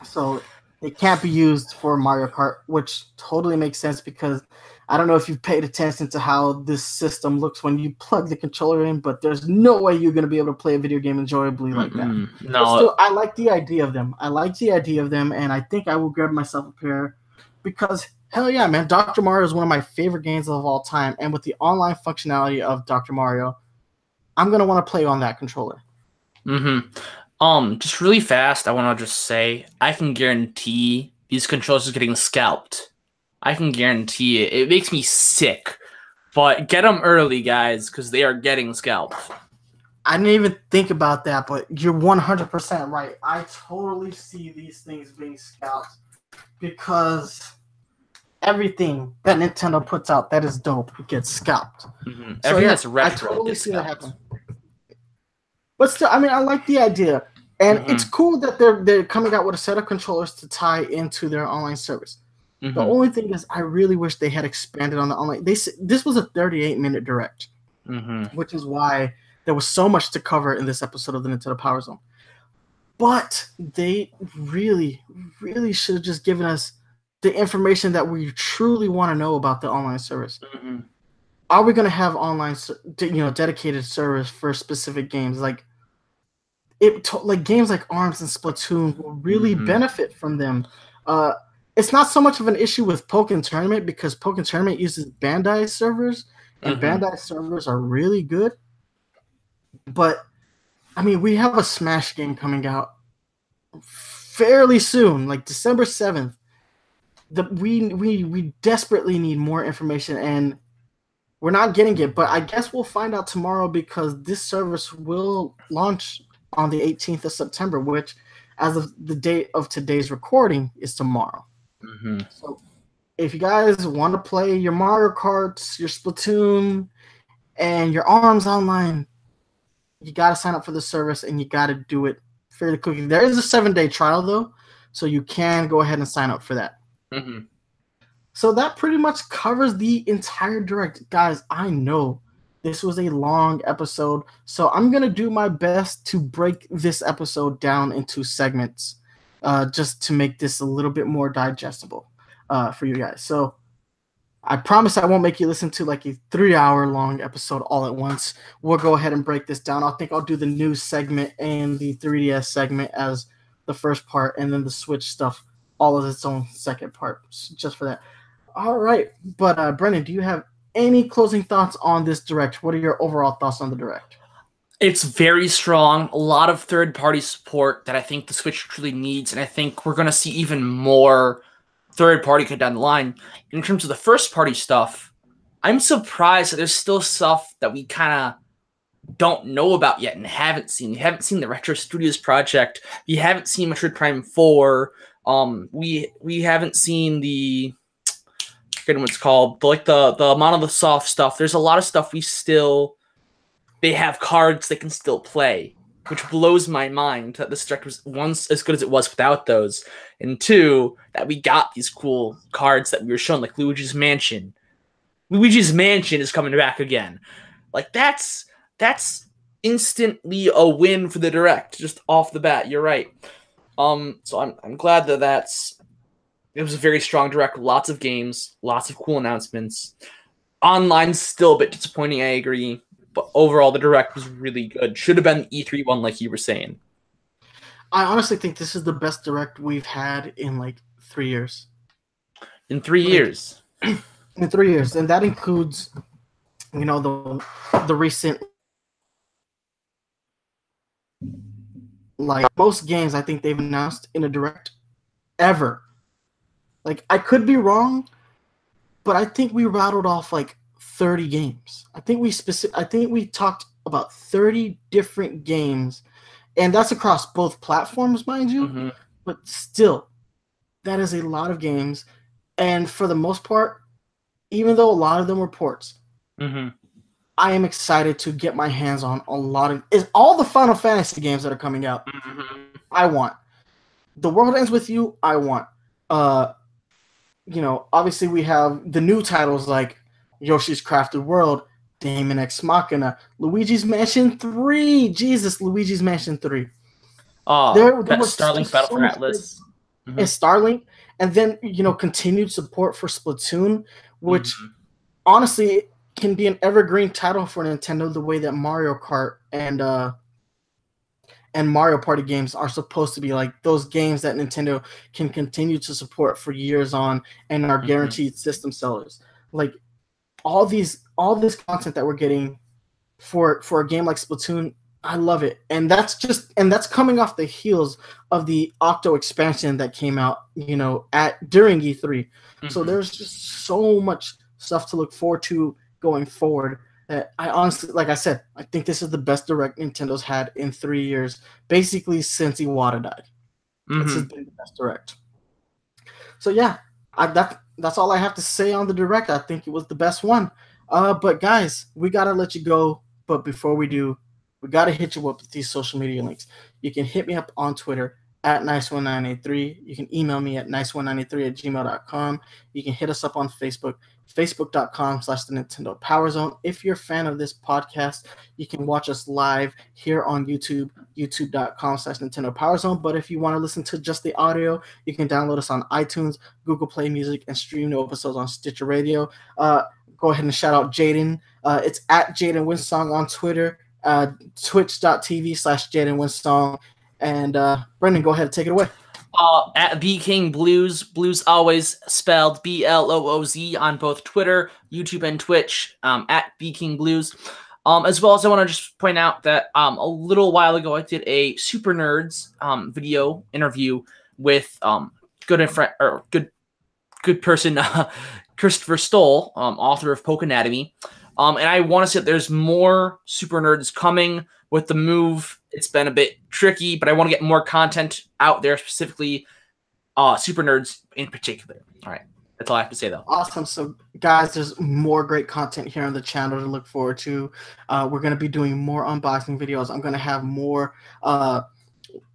S1: So they can't be used for Mario Kart, which totally makes sense because I don't know if you've paid attention to how this system looks when you plug the controller in, but there's no way you're going to be able to play a video game enjoyably like that.
S2: No,
S1: still, I like the idea of them. And I think I will grab myself a pair because, hell yeah, man, Dr. Mario is one of my favorite games of all time, and with the online functionality of Dr. Mario, I'm going to want to play on that controller.
S2: Just really fast, I want to just say, I can guarantee these controllers are getting scalped. I can guarantee it. It makes me sick. But get them early, guys, because they are getting scalped.
S1: I didn't even think about that, but you're 100% right. I totally see these things being scalped because everything that Nintendo puts out that is dope gets scalped.
S2: Everything that's retro
S1: I totally
S2: gets
S1: see that
S2: scalped.
S1: happen. But still, I mean, I like the idea. And it's cool that they're coming out with a set of controllers to tie into their online service. The only thing is, I really wish they had expanded on the online. This was a 38-minute direct, which is why there was so much to cover in this episode of the Nintendo Power Zone. But they really, really should have just given us the information that we truly want to know about the online service. Are we going to have online, dedicated service for specific games? Like games like ARMS and Splatoon will really benefit from them. It's not so much of an issue with Pokken Tournament because Pokken Tournament uses Bandai servers, and Bandai servers are really good. But, I mean, we have a Smash game coming out fairly soon, like December 7th. We desperately need more information, and we're not getting it. But I guess we'll find out tomorrow because this service will launch on the 18th of September, which, as of the date of today's recording, is tomorrow. So if you guys want to play your Mario Karts, your Splatoon, and your ARMS online, you got to sign up for the service, and you got to do it fairly quickly. There is a 7-day trial, though, so you can go ahead and sign up for that. So that pretty much covers the entire direct. Guys, I know this was a long episode, so I'm going to do my best to break this episode down into segments just to make this a little bit more digestible for you guys. So I promise I won't make you listen to like a 3-hour-long episode all at once. We'll go ahead and break this down. I think I'll do the news segment and the 3DS segment as the first part, and then the Switch stuff all as its own second part, just for that. All right, but Brennan, do you have any closing thoughts on this direct? What are your overall thoughts on the direct?
S2: It's very strong. A lot of third-party support that I think the Switch truly needs, and I think we're going to see even more third-party come down the line. In terms of the first-party stuff, I'm surprised that there's still stuff that we kind of don't know about yet and haven't seen. We haven't seen the Retro Studios project. We haven't seen Metroid Prime 4. We haven't seen the, I forget what it's called, like the Monolith Soft stuff. There's a lot of stuff they have cards they can still play, which blows my mind that this direct was, once, as good as it was without those, and two, that we got these cool cards that we were shown, like Luigi's Mansion. Luigi's Mansion is coming back again. Like, that's instantly a win for the direct, just off the bat. You're right. So I'm glad that it was a very strong direct. Lots of games, lots of cool announcements. Online's still a bit disappointing, I agree. But overall, the direct was really good. Should have been the E3 one, like you were saying.
S1: I honestly think this is the best direct we've had in like 3 years.
S2: In 3 years.
S1: In 3 years, and that includes, you know, the recent, like, most games I think they've announced in a direct ever. Like, I could be wrong, but I think we rattled off like 30 games. I think we talked about 30 different games, and that's across both platforms, mind you.
S2: Mm-hmm.
S1: But still, that is a lot of games, and for the most part, even though a lot of them were ports,
S2: mm-hmm.
S1: I am excited to get my hands on a lot of all the Final Fantasy games that are coming out.
S2: Mm-hmm.
S1: I want The World Ends With You. I want, you know, obviously we have the new titles like Yoshi's Crafted World, Daemon X Machina, Luigi's Mansion 3. Jesus, Luigi's Mansion 3.
S2: There was Starlink Battle for Atlas.
S1: Mm-hmm. And Starlink, and then, you know, continued support for Splatoon, which honestly can be an evergreen title for Nintendo, the way that Mario Kart and Mario Party games are supposed to be, like those games that Nintendo can continue to support for years on and are guaranteed system sellers. Like all this content that we're getting for a game like Splatoon, I love it. And that's coming off the heels of the Octo expansion that came out, you know, during E3. Mm-hmm. So there's just so much stuff to look forward to going forward. That I honestly, like I said, I think this is the best direct Nintendo's had in 3 years, basically since Iwata died.
S2: Mm-hmm.
S1: This has been the best direct. So yeah, that's all I have to say on the direct. I think it was the best one. But guys, we gotta let you go. But before we do, we gotta hit you up with these social media links. You can hit me up on Twitter at nice1983. You can email me at nice1983@gmail.com. You can hit us up on Facebook, facebook.com/the Nintendo Power Zone. If you're a fan of this podcast, you can watch us live here on YouTube, youtube.com/Nintendo Power Zone. But if you want to listen to just the audio, you can download us on iTunes, Google Play Music, and stream new episodes on Stitcher Radio. Go ahead and shout out Jaden. It's at Jaden Winsong on Twitter, twitch.tv/Jaden Winsong. And Brendan, go ahead and take it away.
S2: At B King Blues, Blues always spelled BLOOZ on both Twitter, YouTube, and Twitch. At B King Blues. As well as I want to just point out that a little while ago I did a Super Nerds video interview with good person Christopher Stoll, author of Poke Anatomy. And I want to say that there's more Super Nerds coming with the move. It's been a bit tricky, but I want to get more content out there, specifically Super Nerds in particular. All right. That's all I have to say, though.
S1: Awesome. So, guys, there's more great content here on the channel to look forward to. We're going to be doing more unboxing videos. I'm going to have more live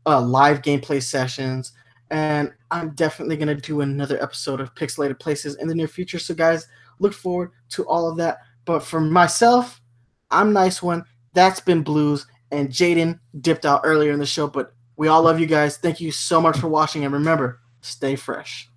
S1: gameplay sessions. And I'm definitely going to do another episode of Pixelated Places in the near future. So, guys, look forward to all of that. But for myself, I'm Nice One. That's been Blues. And Jaden dipped out earlier in the show. But we all love you guys. Thank you so much for watching. And remember, stay fresh.